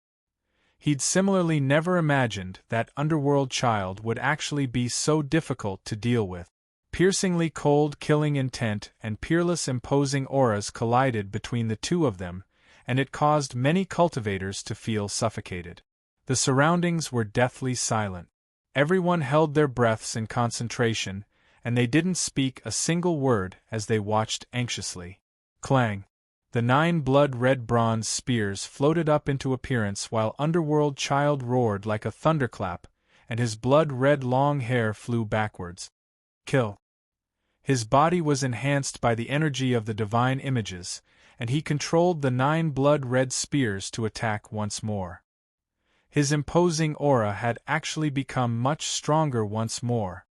He'd similarly never imagined that Underworld Child would actually be so difficult to deal with. Piercingly cold killing intent and peerless imposing auras collided between the two of them, and it caused many cultivators to feel suffocated. The surroundings were deathly silent. Everyone held their breaths in concentration, and they didn't speak a single word as they watched anxiously. Clang! The 9 blood-red bronze spears floated up into appearance while Underworld Child roared like a thunderclap, and his blood-red long hair flew backwards. Kill. His body was enhanced by the energy of the divine images, and he controlled the 9 blood-red spears to attack once more. His imposing aura had actually become much stronger once more.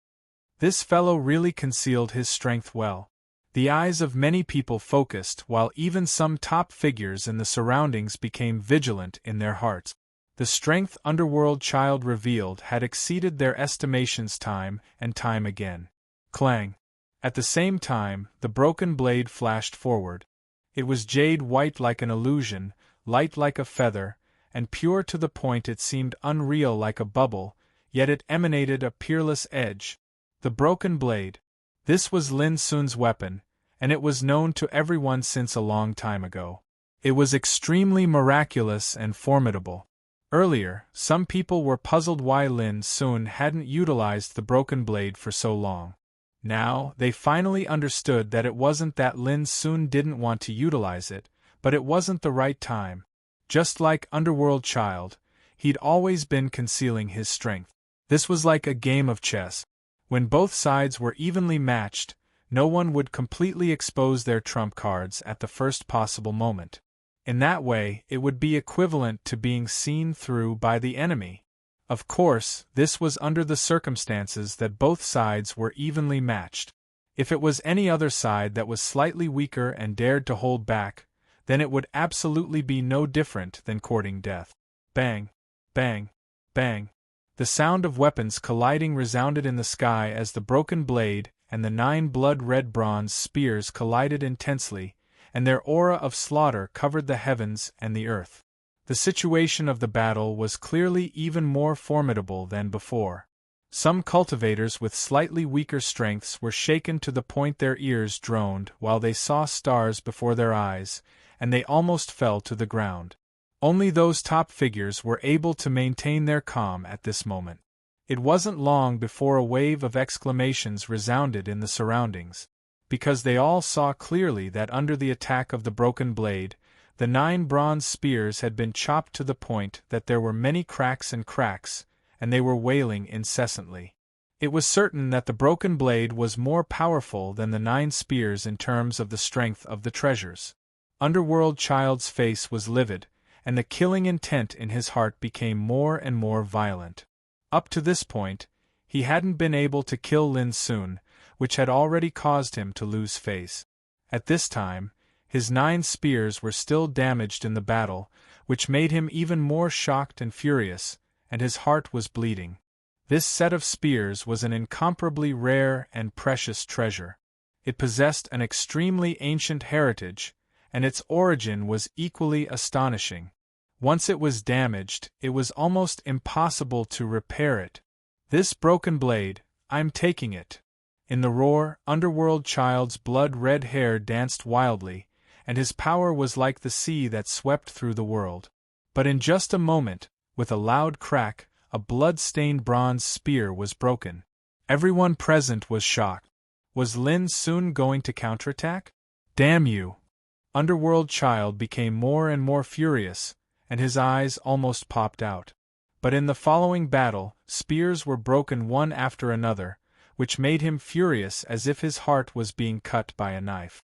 This fellow really concealed his strength well. The eyes of many people focused, while even some top figures in the surroundings became vigilant in their hearts. The strength Underworld Child revealed had exceeded their estimations time and time again. Clang! At the same time, the broken blade flashed forward. It was jade white like an illusion, light like a feather, and pure to the point it seemed unreal like a bubble, yet it emanated a peerless edge. The broken blade. This was Lin Sun's weapon, and it was known to everyone since a long time ago. It was extremely miraculous and formidable. Earlier, some people were puzzled why Lin Sun hadn't utilized the broken blade for so long. Now, they finally understood that it wasn't that Lin Sun didn't want to utilize it, but it wasn't the right time. Just like Underworld Child, he'd always been concealing his strength. This was like a game of chess. When both sides were evenly matched, no one would completely expose their trump cards at the first possible moment. In that way, it would be equivalent to being seen through by the enemy. Of course, this was under the circumstances that both sides were evenly matched. If it was any other side that was slightly weaker and dared to hold back, then it would absolutely be no different than courting death. Bang! Bang! Bang! The sound of weapons colliding resounded in the sky as the broken blade and the 9 blood-red bronze spears collided intensely, and their aura of slaughter covered the heavens and the earth. The situation of the battle was clearly even more formidable than before. Some cultivators with slightly weaker strengths were shaken to the point their ears droned while they saw stars before their eyes, and they almost fell to the ground. Only those top figures were able to maintain their calm at this moment. It wasn't long before a wave of exclamations resounded in the surroundings, because they all saw clearly that under the attack of the broken blade, the 9 bronze spears had been chopped to the point that there were many cracks, and they were wailing incessantly. It was certain that the broken blade was more powerful than the 9 spears in terms of the strength of the treasures. Underworld Child's face was livid, and the killing intent in his heart became more and more violent. Up to this point, he hadn't been able to kill Lin Sun, which had already caused him to lose face. At this time, his 9 spears were still damaged in the battle, which made him even more shocked and furious, and his heart was bleeding. This set of spears was an incomparably rare and precious treasure. It possessed an extremely ancient heritage, and its origin was equally astonishing. Once it was damaged, it was almost impossible to repair it. This broken blade, I'm taking it. In the roar, Underworld Child's blood-red hair danced wildly, and his power was like the sea that swept through the world. But in just a moment, with a loud crack, a blood-stained bronze spear was broken. Everyone present was shocked. Was Lin Sun going to counterattack? Damn you! Underworld Child became more and more furious, and his eyes almost popped out. But in the following battle, spears were broken one after another, which made him furious as if his heart was being cut by a knife.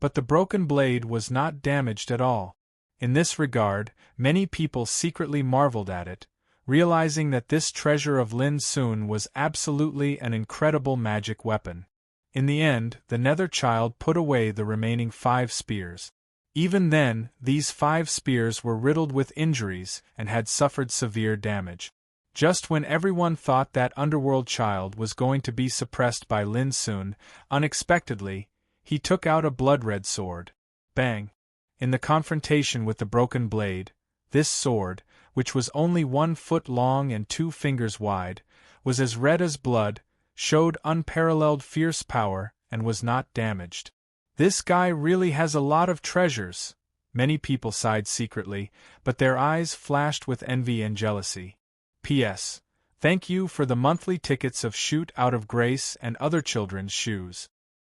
But the broken blade was not damaged at all. In this regard, many people secretly marveled at it, realizing that this treasure of Lin Sun was absolutely an incredible magic weapon. In the end, the Nether Child put away the remaining 5 spears. Even then, these 5 spears were riddled with injuries and had suffered severe damage. Just when everyone thought that Underworld Child was going to be suppressed by Lin Sun, unexpectedly, he took out a blood-red sword. Bang! In the confrontation with the broken blade, this sword, which was only 1 foot long and 2 fingers wide, was as red as blood, showed unparalleled fierce power, and was not damaged. This guy really has a lot of treasures, many people sighed secretly, but their eyes flashed with envy and jealousy. P.S. Thank you for the monthly tickets of Shoot Out of Grace and Other Children's Shoes.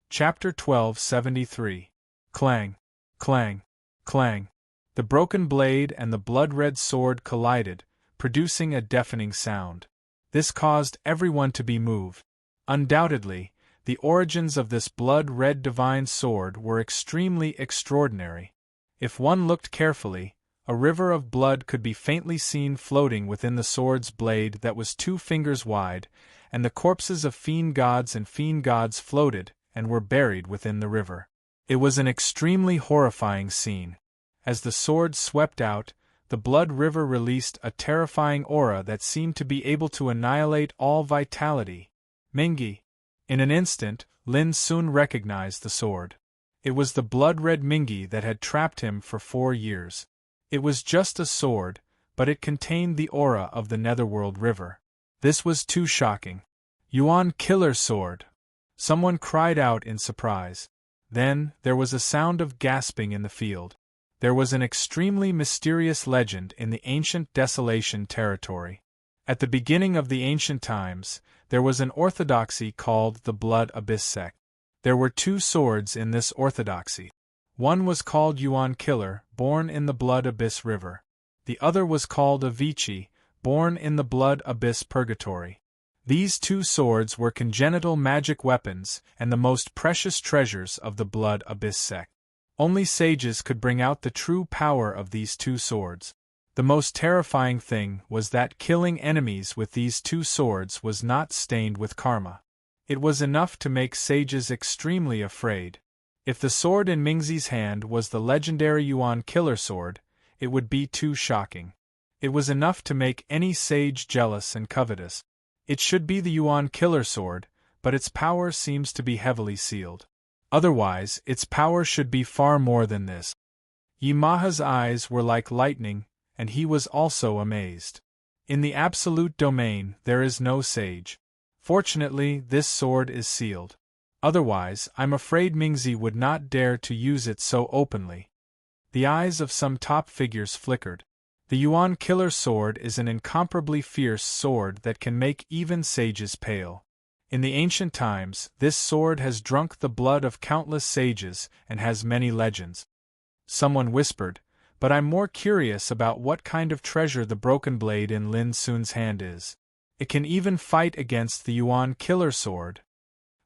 Chapter 1273. Clang! Clang! Clang! The broken blade and the blood-red sword collided, producing a deafening sound. This caused everyone to be moved. Undoubtedly, the origins of this blood-red divine sword were extremely extraordinary. If one looked carefully, a river of blood could be faintly seen floating within the sword's blade that was 2 fingers wide, and the corpses of fiend gods and fiend gods floated and were buried within the river. It was an extremely horrifying scene. As the sword swept out, the blood river released a terrifying aura that seemed to be able to annihilate all vitality. Mingi. In an instant, Lin soon recognized the sword. It was the blood-red Mingi that had trapped him for 4 years. It was just a sword, but it contained the aura of the Netherworld River. This was too shocking. Yuan Killer Sword! Someone cried out in surprise. Then, there was a sound of gasping in the field. There was an extremely mysterious legend in the ancient Desolation territory. At the beginning of the ancient times, there was an orthodoxy called the Blood Abyss sect. There were 2 swords in this orthodoxy. One was called Yuan Killer, born in the Blood Abyss River. The other was called Avicii, born in the Blood Abyss Purgatory. These 2 swords were congenital magic weapons and the most precious treasures of the Blood Abyss sect. Only sages could bring out the true power of these 2 swords. The most terrifying thing was that killing enemies with these 2 swords was not stained with karma. It was enough to make sages extremely afraid. If the sword in Mingzi's hand was the legendary Yuan Killer Sword, it would be too shocking. It was enough to make any sage jealous and covetous. It should be the Yuan Killer Sword, but its power seems to be heavily sealed. Otherwise, its power should be far more than this. Yamaha's eyes were like lightning, and he was also amazed. In the absolute domain, there is no sage. Fortunately, this sword is sealed. Otherwise, I'm afraid Mingzi would not dare to use it so openly. The eyes of some top figures flickered. The Yuan Killer Sword is an incomparably fierce sword that can make even sages pale. In the ancient times, this sword has drunk the blood of countless sages and has many legends. Someone whispered, but I'm more curious about what kind of treasure the broken blade in Lin Sun's hand is. It can even fight against the Yuan Killer Sword.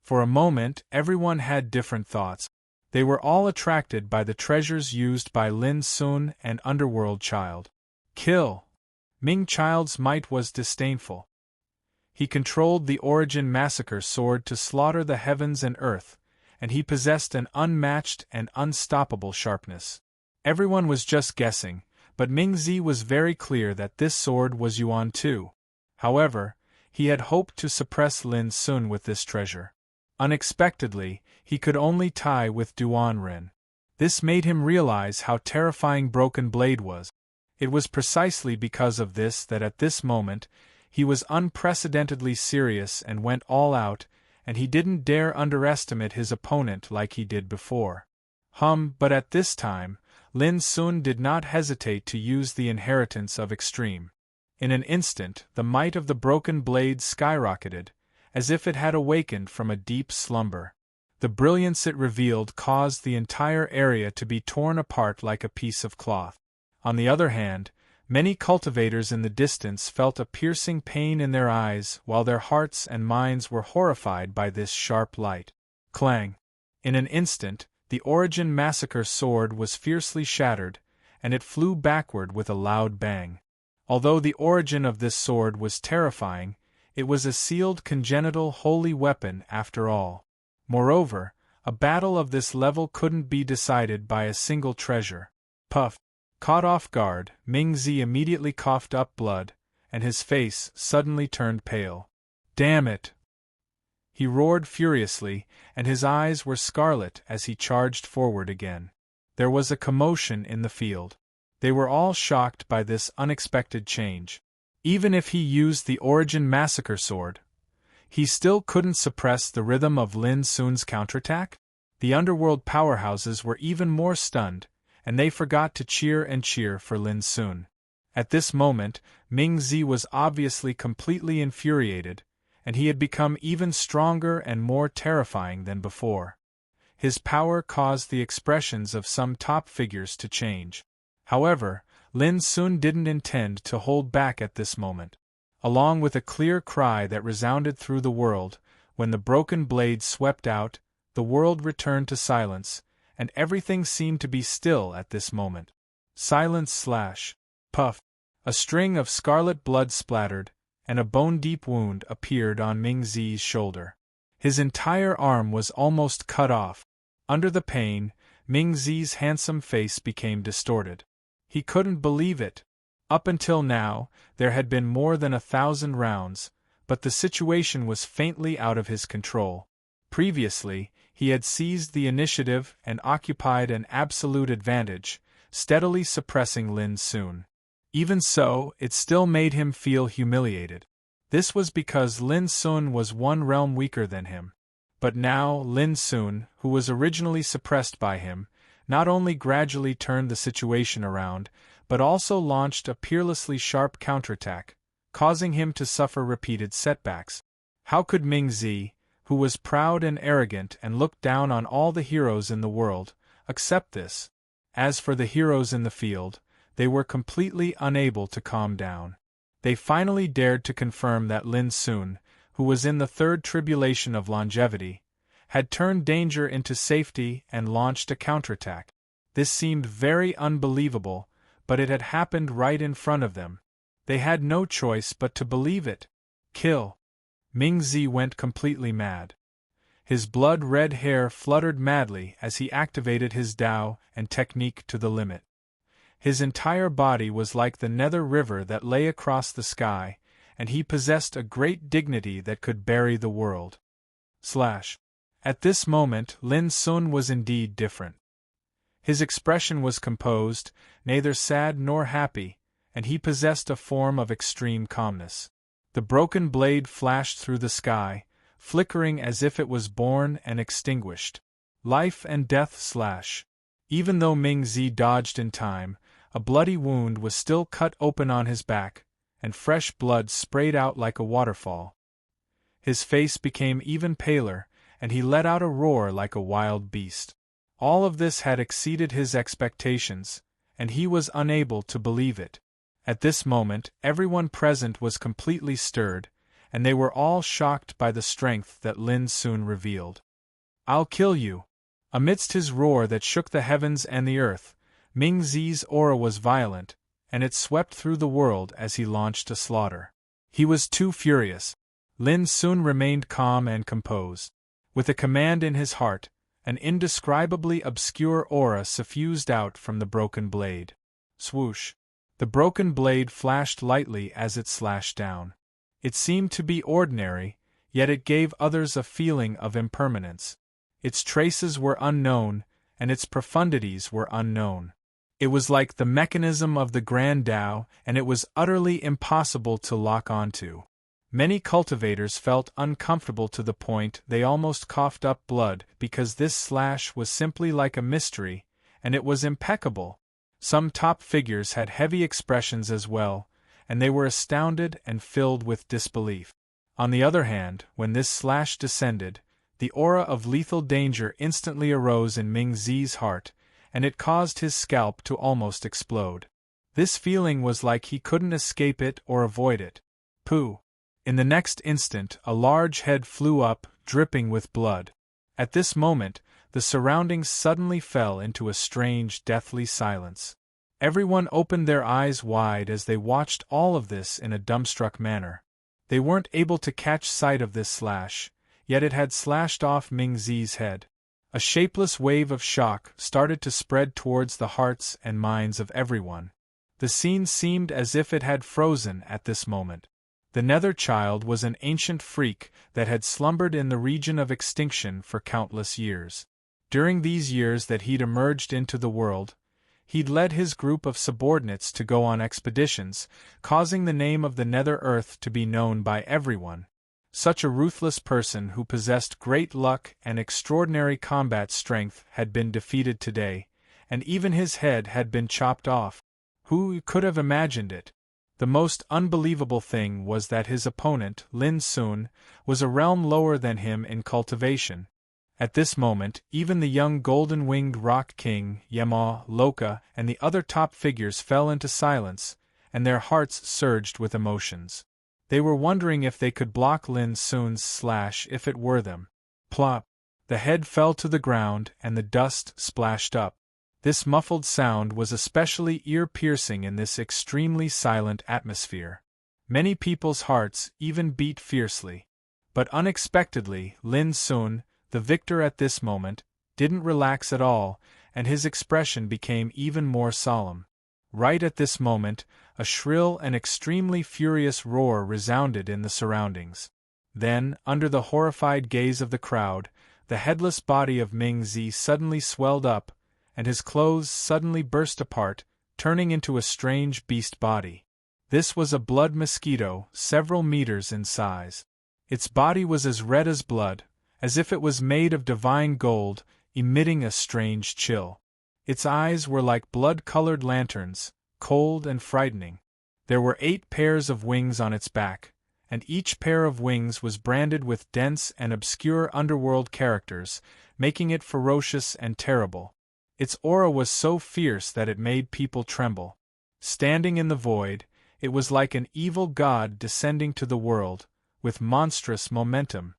For a moment, everyone had different thoughts. They were all attracted by the treasures used by Lin Sun and Underworld Child. Kill! Ming Child's might was disdainful. He controlled the Origin Massacre sword to slaughter the heavens and earth, and he possessed an unmatched and unstoppable sharpness. Everyone was just guessing, but Mingzi was very clear that this sword was Yuan too. However, he had hoped to suppress Lin Sun with this treasure. Unexpectedly, he could only tie with Duanren. This made him realize how terrifying Broken Blade was. It was precisely because of this that at this moment, he was unprecedentedly serious and went all out, and he didn't dare underestimate his opponent like he did before. But at this time, Lin Sun did not hesitate to use the inheritance of extreme. In an instant, the might of the broken blade skyrocketed, as if it had awakened from a deep slumber. The brilliance it revealed caused the entire area to be torn apart like a piece of cloth. On the other hand, many cultivators in the distance felt a piercing pain in their eyes while their hearts and minds were horrified by this sharp light. Clang! In an instant, the Origin Massacre sword was fiercely shattered, and it flew backward with a loud bang. Although the origin of this sword was terrifying, it was a sealed congenital holy weapon after all. Moreover, a battle of this level couldn't be decided by a single treasure. Puff! Caught off guard, Mingzi immediately coughed up blood, and his face suddenly turned pale. Damn it! He roared furiously, and his eyes were scarlet as he charged forward again. There was a commotion in the field. They were all shocked by this unexpected change. Even if he used the Origin Massacre sword, he still couldn't suppress the rhythm of Lin Sun's counterattack? The underworld powerhouses were even more stunned, and they forgot to cheer for Lin Sun. At this moment, Mingzi was obviously completely infuriated, and he had become even stronger and more terrifying than before. His power caused the expressions of some top figures to change. However, Lin Sun didn't intend to hold back at this moment. Along with a clear cry that resounded through the world, when the broken blade swept out, the world returned to silence, and everything seemed to be still at this moment. Silence / puff. A string of scarlet blood splattered, and a bone-deep wound appeared on Ming Zi's shoulder. His entire arm was almost cut off. Under the pain, Ming Zi's handsome face became distorted. He couldn't believe it. Up until now, there had been more than 1,000 rounds, but the situation was faintly out of his control. Previously, he had seized the initiative and occupied an absolute advantage, steadily suppressing Lin Sun. Even so, it still made him feel humiliated. This was because Lin Sun was one realm weaker than him. But now Lin Sun, who was originally suppressed by him, not only gradually turned the situation around, but also launched a peerlessly sharp counterattack, causing him to suffer repeated setbacks. How could Ming Zi, who was proud and arrogant and looked down on all the heroes in the world, accept this? As for the heroes in the field, they were completely unable to calm down. They finally dared to confirm that Lin Sun, who was in the third tribulation of longevity, had turned danger into safety and launched a counterattack. This seemed very unbelievable, but it had happened right in front of them. They had no choice but to believe it. Kill! Ming Zi went completely mad. His blood-red hair fluttered madly as he activated his Dao and technique to the limit. His entire body was like the nether river that lay across the sky, and he possessed a great dignity that could bury the world. At this moment, Lin Sun was indeed different. His expression was composed, neither sad nor happy, and he possessed a form of extreme calmness. The broken blade flashed through the sky, flickering as if it was born and extinguished. Life and death / Even though Ming Zi dodged in time, a bloody wound was still cut open on his back, and fresh blood sprayed out like a waterfall. His face became even paler, and he let out a roar like a wild beast. All of this had exceeded his expectations, and he was unable to believe it. At this moment, everyone present was completely stirred, and they were all shocked by the strength that Lin Sun revealed. "I'll kill you!" Amidst his roar that shook the heavens and the earth, Ming Zi's aura was violent, and it swept through the world as he launched a slaughter. He was too furious. Lin Sun remained calm and composed. With a command in his heart, an indescribably obscure aura suffused out from the broken blade. Swoosh! The broken blade flashed lightly as it slashed down. It seemed to be ordinary, yet it gave others a feeling of impermanence. Its traces were unknown, and its profundities were unknown. It was like the mechanism of the Grand Tao, and it was utterly impossible to lock onto. Many cultivators felt uncomfortable to the point they almost coughed up blood because this slash was simply like a mystery, and it was impeccable. Some top figures had heavy expressions as well, and they were astounded and filled with disbelief. On the other hand, when this slash descended, the aura of lethal danger instantly arose in Ming Zi's heart, and it caused his scalp to almost explode. This feeling was like he couldn't escape it or avoid it. Pooh! In the next instant, a large head flew up, dripping with blood. At this moment, the surroundings suddenly fell into a strange, deathly silence. Everyone opened their eyes wide as they watched all of this in a dumbstruck manner. They weren't able to catch sight of this slash, yet it had slashed off Ming Zi's head. A shapeless wave of shock started to spread towards the hearts and minds of everyone. The scene seemed as if it had frozen at this moment. The Nether Child was an ancient freak that had slumbered in the region of extinction for countless years. During these years that he'd emerged into the world, he'd led his group of subordinates to go on expeditions, causing the name of the Nether Earth to be known by everyone. Such a ruthless person who possessed great luck and extraordinary combat strength had been defeated today, and even his head had been chopped off. Who could have imagined it? The most unbelievable thing was that his opponent, Lin Sun, was a realm lower than him in cultivation. At this moment, even the young golden-winged rock king, Yema, Loka, and the other top figures fell into silence, and their hearts surged with emotions. They were wondering if they could block Lin Sun's slash if it were them. Plop! The head fell to the ground and the dust splashed up. This muffled sound was especially ear-piercing in this extremely silent atmosphere. Many people's hearts even beat fiercely. But unexpectedly, Lin Sun, the victor at this moment, didn't relax at all, and his expression became even more solemn. Right at this moment, a shrill and extremely furious roar resounded in the surroundings. Then, under the horrified gaze of the crowd, the headless body of Ming Zi suddenly swelled up, and his clothes suddenly burst apart, turning into a strange beast body. This was a blood mosquito, several meters in size. Its body was as red as blood, as if it was made of divine gold, emitting a strange chill. Its eyes were like blood-colored lanterns, cold and frightening. There were 8 pairs of wings on its back, and each pair of wings was branded with dense and obscure underworld characters, making it ferocious and terrible. Its aura was so fierce that it made people tremble. Standing in the void, it was like an evil god descending to the world, with monstrous momentum.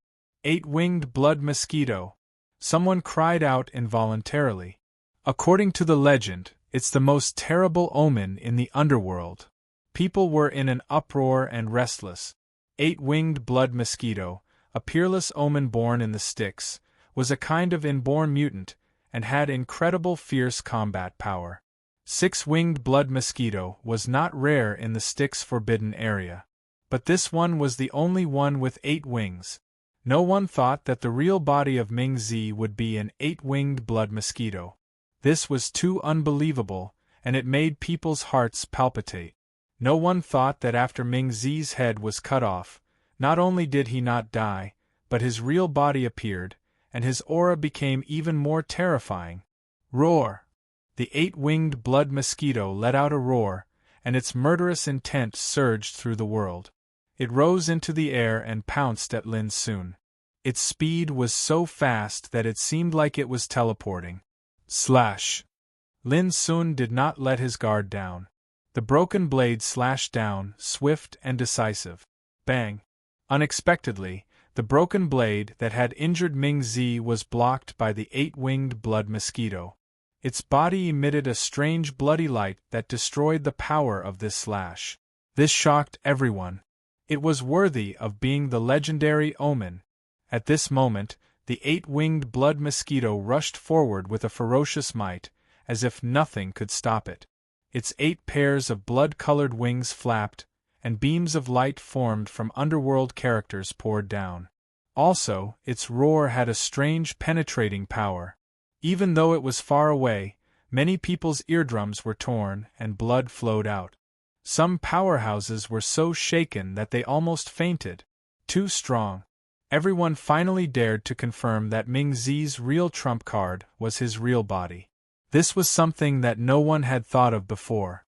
8-winged blood mosquito. Someone cried out involuntarily. According to the legend, it's the most terrible omen in the underworld. People were in an uproar and restless. 8-winged blood mosquito, a peerless omen born in the Styx, was a kind of inborn mutant, and had incredible fierce combat power. 6-winged blood mosquito was not rare in the Styx forbidden area. But this one was the only one with 8 wings. No one thought that the real body of Ming Zi would be an 8-winged blood mosquito. This was too unbelievable, and it made people's hearts palpitate. No one thought that after Ming Zi's head was cut off, not only did he not die, but his real body appeared, and his aura became even more terrifying. Roar! The 8-winged blood mosquito let out a roar, and its murderous intent surged through the world. It rose into the air and pounced at Lin Sun. Its speed was so fast that it seemed like it was teleporting. Slash! Lin Sun did not let his guard down. The broken blade slashed down, swift and decisive. Bang! Unexpectedly, the broken blade that had injured Ming Zi was blocked by the 8-winged blood mosquito. Its body emitted a strange bloody light that destroyed the power of this slash. This shocked everyone. It was worthy of being the legendary omen. At this moment, the 8-winged blood mosquito rushed forward with a ferocious might, as if nothing could stop it. Its 8 pairs of blood-colored wings flapped, and beams of light formed from underworld characters poured down. Also, its roar had a strange penetrating power. Even though it was far away, many people's eardrums were torn and blood flowed out. Some powerhouses were so shaken that they almost fainted. Too strong. Everyone finally dared to confirm that Ming Zi's real trump card was his real body. This was something that no one had thought of before.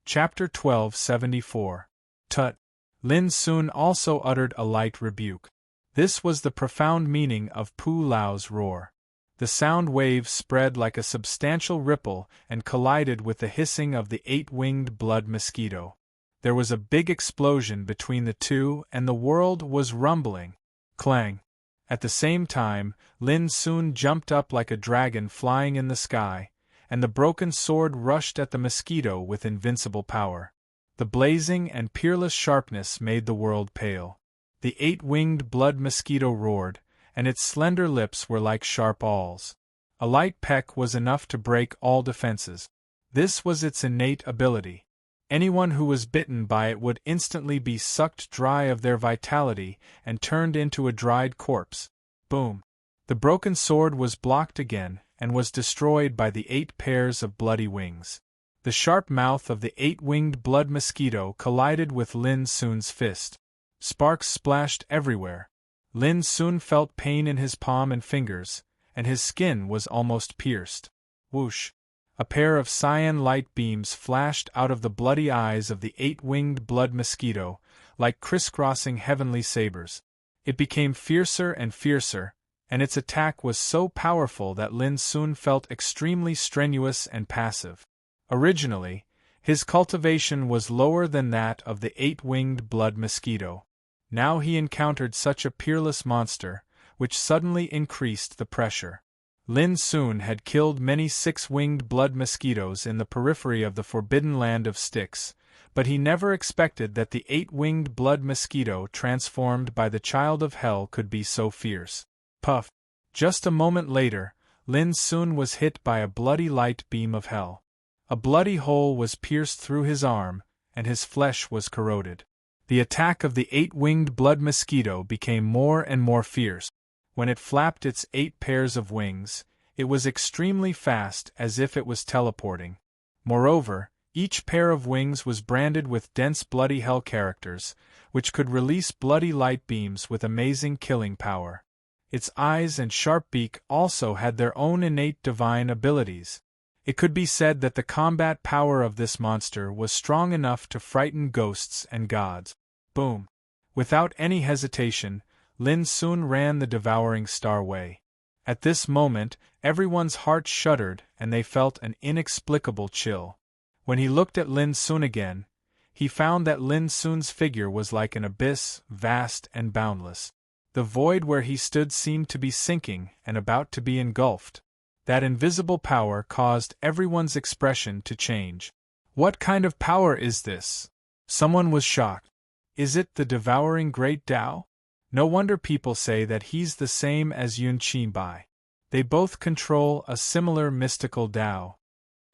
Chapter 1274. Tut! Lin Sun also uttered a light rebuke. This was the profound meaning of Pu Lao's roar. The sound wave spread like a substantial ripple and collided with the hissing of the 8-winged blood mosquito. There was a big explosion between the two and the world was rumbling. Clang! At the same time, Lin Sun jumped up like a dragon flying in the sky, and the broken sword rushed at the mosquito with invincible power. The blazing and peerless sharpness made the world pale. The 8-winged blood mosquito roared, and its slender lips were like sharp awls. A light peck was enough to break all defenses. This was its innate ability. Anyone who was bitten by it would instantly be sucked dry of their vitality and turned into a dried corpse. Boom! The broken sword was blocked again and was destroyed by the 8 pairs of bloody wings. The sharp mouth of the 8-winged blood mosquito collided with Lin Sun's fist. Sparks splashed everywhere. Lin Sun felt pain in his palm and fingers, and his skin was almost pierced. Whoosh! A pair of cyan light beams flashed out of the bloody eyes of the 8-winged blood mosquito, like crisscrossing heavenly sabers. It became fiercer and fiercer, and its attack was so powerful that Lin soon felt extremely strenuous and passive. Originally, his cultivation was lower than that of the 8-winged blood mosquito. Now he encountered such a peerless monster, which suddenly increased the pressure. Lin soon had killed many 6-winged blood mosquitoes in the periphery of the forbidden land of Styx, but he never expected that the 8-winged blood mosquito transformed by the child of hell could be so fierce. Puff! Just a moment later, Lin soon was hit by a bloody light beam of hell. A bloody hole was pierced through his arm, and his flesh was corroded. The attack of the 8-winged blood mosquito became more and more fierce. When it flapped its 8 pairs of wings, it was extremely fast, as if it was teleporting. Moreover, each pair of wings was branded with dense bloody hell characters, which could release bloody light beams with amazing killing power. Its eyes and sharp beak also had their own innate divine abilities. It could be said that the combat power of this monster was strong enough to frighten ghosts and gods. Boom! Without any hesitation, Lin soon ran the devouring star way. At this moment, everyone's heart shuddered and they felt an inexplicable chill. When he looked at Lin soon again, he found that Lin soon's figure was like an abyss, vast and boundless. The void where he stood seemed to be sinking and about to be engulfed. That invisible power caused everyone's expression to change. What kind of power is this? Someone was shocked. Is it the devouring great Tao? No wonder people say that he's the same as Yun Qinbai. They both control a similar mystical Tao.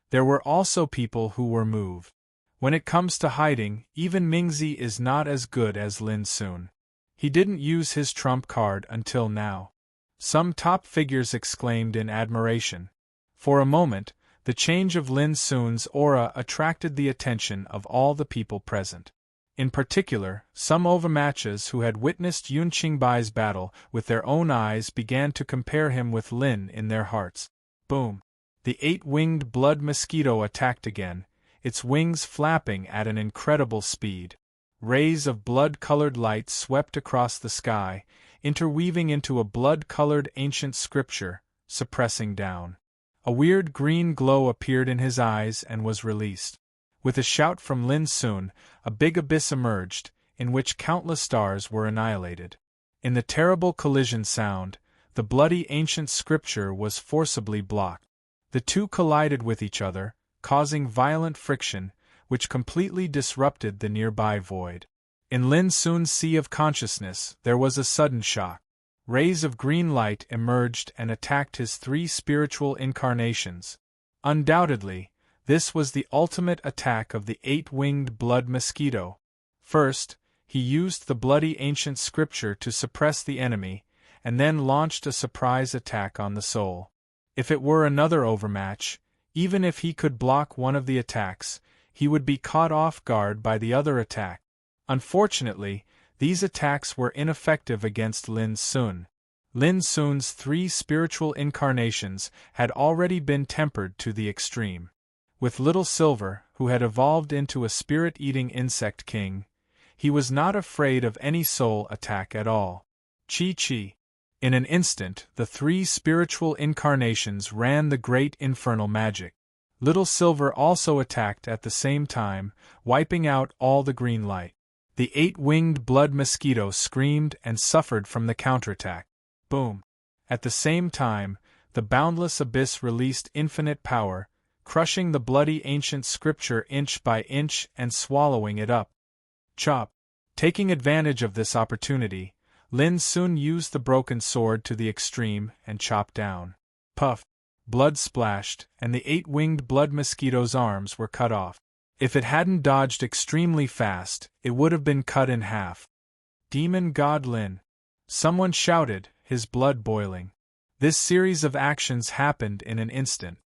There were also people who were moved. When it comes to hiding, even Mingzi is not as good as Lin soon. He didn't use his trump card until now. Some top figures exclaimed in admiration. For a moment, the change of Lin soon's aura attracted the attention of all the people present. In particular, some overmatches who had witnessed Yun Qingbai's battle with their own eyes began to compare him with Lin in their hearts. Boom! The 8-winged blood mosquito attacked again, its wings flapping at an incredible speed. Rays of blood-colored light swept across the sky, interweaving into a blood-colored ancient scripture, suppressing down. A weird green glow appeared in his eyes and was released. With a shout from Lin soon, a big abyss emerged, in which countless stars were annihilated. In the terrible collision sound, the bloody ancient scripture was forcibly blocked. The two collided with each other, causing violent friction, which completely disrupted the nearby void. In Lin soon's sea of consciousness, there was a sudden shock. Rays of green light emerged and attacked his 3 spiritual incarnations. Undoubtedly, this was the ultimate attack of the 8-winged blood mosquito. First, he used the bloody ancient scripture to suppress the enemy, and then launched a surprise attack on the soul. If it were another overmatch, even if he could block one of the attacks, he would be caught off guard by the other attack. Unfortunately, these attacks were ineffective against Lin soon. Lin soon's 3 spiritual incarnations had already been tempered to the extreme. With Little Silver, who had evolved into a spirit-eating insect king, he was not afraid of any soul attack at all. Chi. In an instant, the 3 spiritual incarnations ran the great infernal magic. Little Silver also attacked at the same time, wiping out all the green light. The 8-winged blood mosquito screamed and suffered from the counterattack. Boom! At the same time, the boundless abyss released infinite power, crushing the bloody ancient scripture inch by inch and swallowing it up. Chop! Taking advantage of this opportunity, Lin soon used the broken sword to the extreme and chopped down. Puff! Blood splashed, and the 8-winged blood mosquito's arms were cut off. If it hadn't dodged extremely fast, it would have been cut in half. Demon God Lin! Someone shouted, his blood boiling. This series of actions happened in an instant.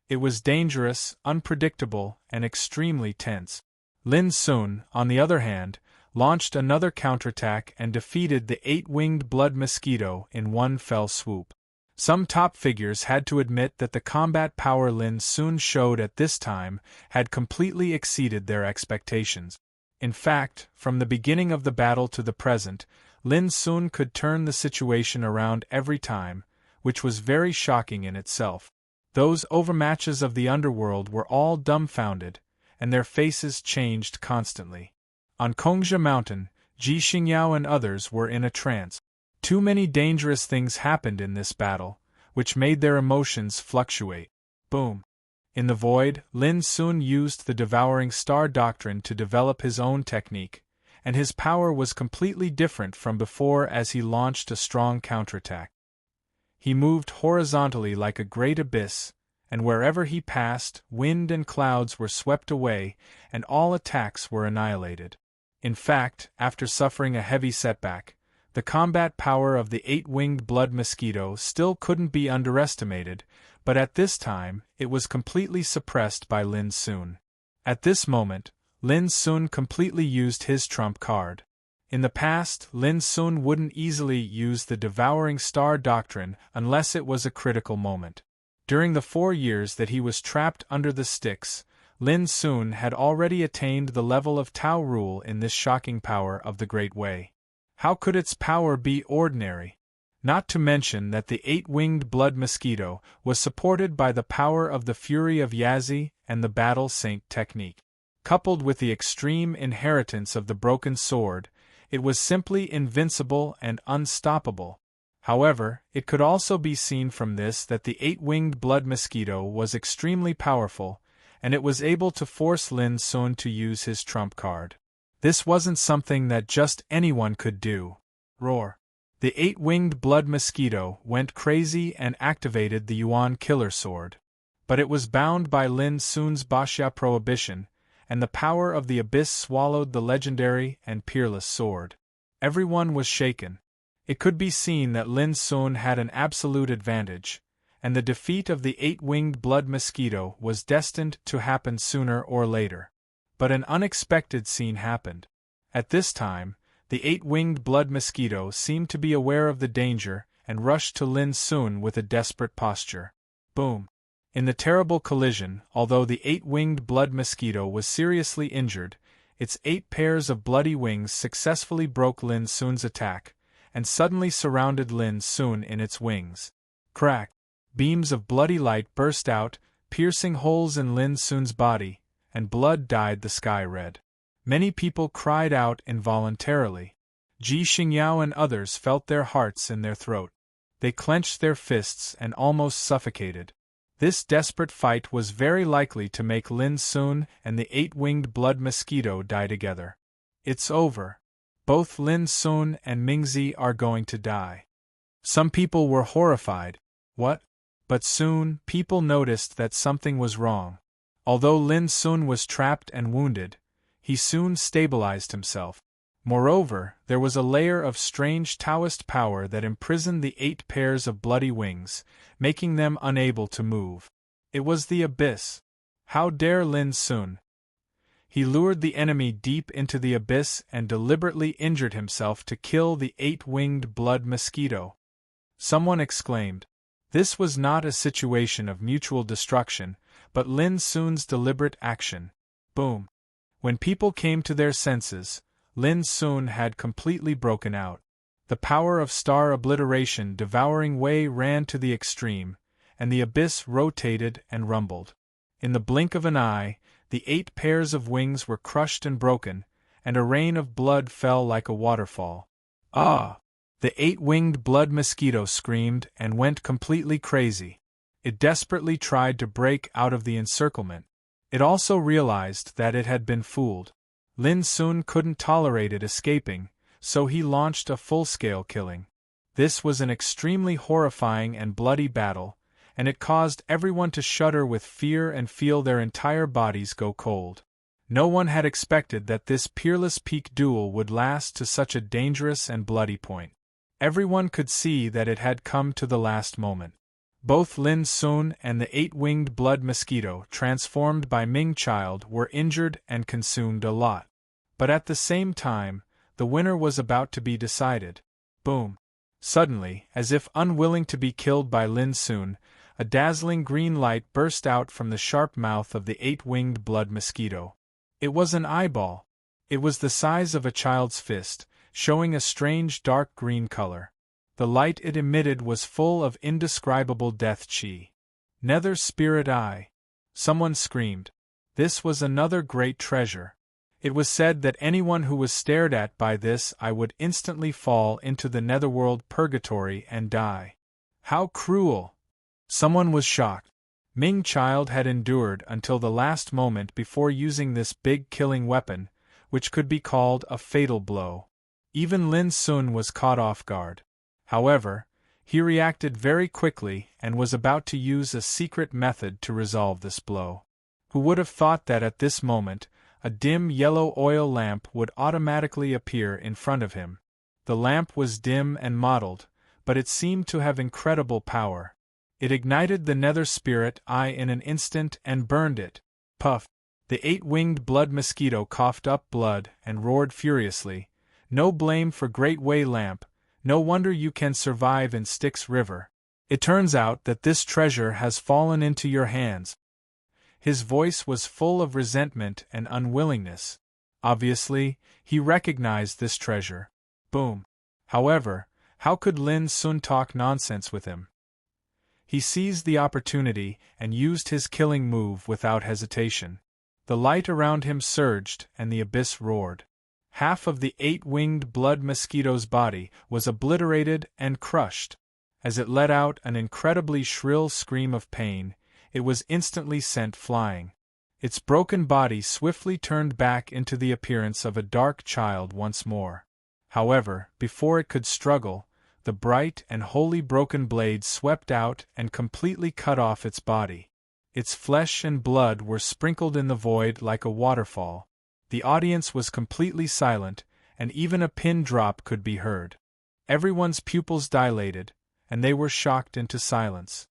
It was dangerous, unpredictable, and extremely tense. Lin soon, on the other hand, launched another counterattack and defeated the 8-winged blood mosquito in one fell swoop. Some top figures had to admit that the combat power Lin soon showed at this time had completely exceeded their expectations. In fact, from the beginning of the battle to the present, Lin Sun could turn the situation around every time, which was very shocking in itself. Those overmatches of the underworld were all dumbfounded, and their faces changed constantly. On Kongja Mountain, Ji Xingyao and others were in a trance. Too many dangerous things happened in this battle, which made their emotions fluctuate. Boom! In the void, Lin Sun used the Devouring Star Doctrine to develop his own technique, and his power was completely different from before as he launched a strong counterattack. He moved horizontally like a great abyss, and wherever he passed, wind and clouds were swept away, and all attacks were annihilated. In fact, after suffering a heavy setback, the combat power of the 8-winged blood mosquito still couldn't be underestimated, but at this time, it was completely suppressed by Lin Sun. At this moment, Lin Sun completely used his trump card. In the past, Lin Sun wouldn't easily use the Devouring Star Doctrine unless it was a critical moment. During the 4 years that he was trapped under the sticks, Lin Sun had already attained the level of Tao rule in this shocking power of the Great Way. How could its power be ordinary? Not to mention that the 8-winged blood mosquito was supported by the power of the Fury of Yazi and the Battle Saint technique. Coupled with the extreme inheritance of the broken sword, it was simply invincible and unstoppable. However, it could also be seen from this that the 8-winged blood mosquito was extremely powerful, and it was able to force Lin Sun to use his trump card. This wasn't something that just anyone could do. Roar! The 8-winged blood mosquito went crazy and activated the Yuan killer sword. But it was bound by Lin Sun's Bashya prohibition, and the power of the abyss swallowed the legendary and peerless sword. Everyone was shaken. It could be seen that Lin Sun had an absolute advantage, and the defeat of the 8-winged blood mosquito was destined to happen sooner or later. But an unexpected scene happened. At this time, the 8-winged blood mosquito seemed to be aware of the danger and rushed to Lin Sun with a desperate posture. Boom! In the terrible collision, although the 8-winged blood mosquito was seriously injured, its 8 pairs of bloody wings successfully broke Lin Sun's attack, and suddenly surrounded Lin Sun in its wings. Crack! Beams of bloody light burst out, piercing holes in Lin Sun's body, and blood dyed the sky red. Many people cried out involuntarily. Ji Xingyao and others felt their hearts in their throat. They clenched their fists and almost suffocated. This desperate fight was very likely to make Lin Sun and the 8-winged blood mosquito die together. It's over. Both Lin Sun and Mingzi are going to die. Some people were horrified. What? But soon, people noticed that something was wrong. Although Lin Sun was trapped and wounded, he soon stabilized himself. Moreover, there was a layer of strange Taoist power that imprisoned the 8 pairs of bloody wings, making them unable to move. It was the abyss. How dare Lin Sun? He lured the enemy deep into the abyss and deliberately injured himself to kill the 8-winged blood mosquito. Someone exclaimed. This was not a situation of mutual destruction, but Lin Sun's deliberate action. Boom! When people came to their senses, Lin Sun had completely broken out. The power of star obliteration devouring Wei ran to the extreme, and the abyss rotated and rumbled. In the blink of an eye, the 8 pairs of wings were crushed and broken, and a rain of blood fell like a waterfall. Ah! The 8-winged blood mosquito screamed and went completely crazy. It desperately tried to break out of the encirclement. It also realized that it had been fooled. Lin Sun couldn't tolerate it escaping, so he launched a full-scale killing. This was an extremely horrifying and bloody battle, and it caused everyone to shudder with fear and feel their entire bodies go cold. No one had expected that this peerless peak duel would last to such a dangerous and bloody point. Everyone could see that it had come to the last moment. Both Lin Sun and the 8-winged blood mosquito transformed by Ming Child were injured and consumed a lot. But at the same time, the winner was about to be decided. Boom! Suddenly, as if unwilling to be killed by Lin Sun, a dazzling green light burst out from the sharp mouth of the 8-winged blood mosquito. It was an eyeball. It was the size of a child's fist, showing a strange dark green color. The light it emitted was full of indescribable death chi. Nether spirit eye! Someone screamed. This was another great treasure. It was said that anyone who was stared at by this eye would instantly fall into the netherworld purgatory and die. How cruel! Someone was shocked. Ming Child had endured until the last moment before using this big killing weapon, which could be called a fatal blow. Even Lin Sun was caught off guard. However, he reacted very quickly and was about to use a secret method to resolve this blow. Who would have thought that at this moment, a dim yellow oil lamp would automatically appear in front of him? The lamp was dim and mottled, but it seemed to have incredible power. It ignited the nether spirit eye in an instant and burned it. Puff! The eight-winged blood mosquito coughed up blood and roared furiously. No blame for Great Way Lamp, no wonder you can survive in Styx River. It turns out that this treasure has fallen into your hands. His voice was full of resentment and unwillingness. Obviously, he recognized this treasure. Boom! However, how could Lin Sun talk nonsense with him? He seized the opportunity and used his killing move without hesitation. The light around him surged and the abyss roared. Half of the eight-winged blood mosquito's body was obliterated and crushed. As it let out an incredibly shrill scream of pain, it was instantly sent flying. Its broken body swiftly turned back into the appearance of a dark child once more. However, before it could struggle, the bright and wholly broken blade swept out and completely cut off its body. Its flesh and blood were sprinkled in the void like a waterfall. The audience was completely silent, and even a pin drop could be heard. Everyone's pupils dilated, and they were shocked into silence.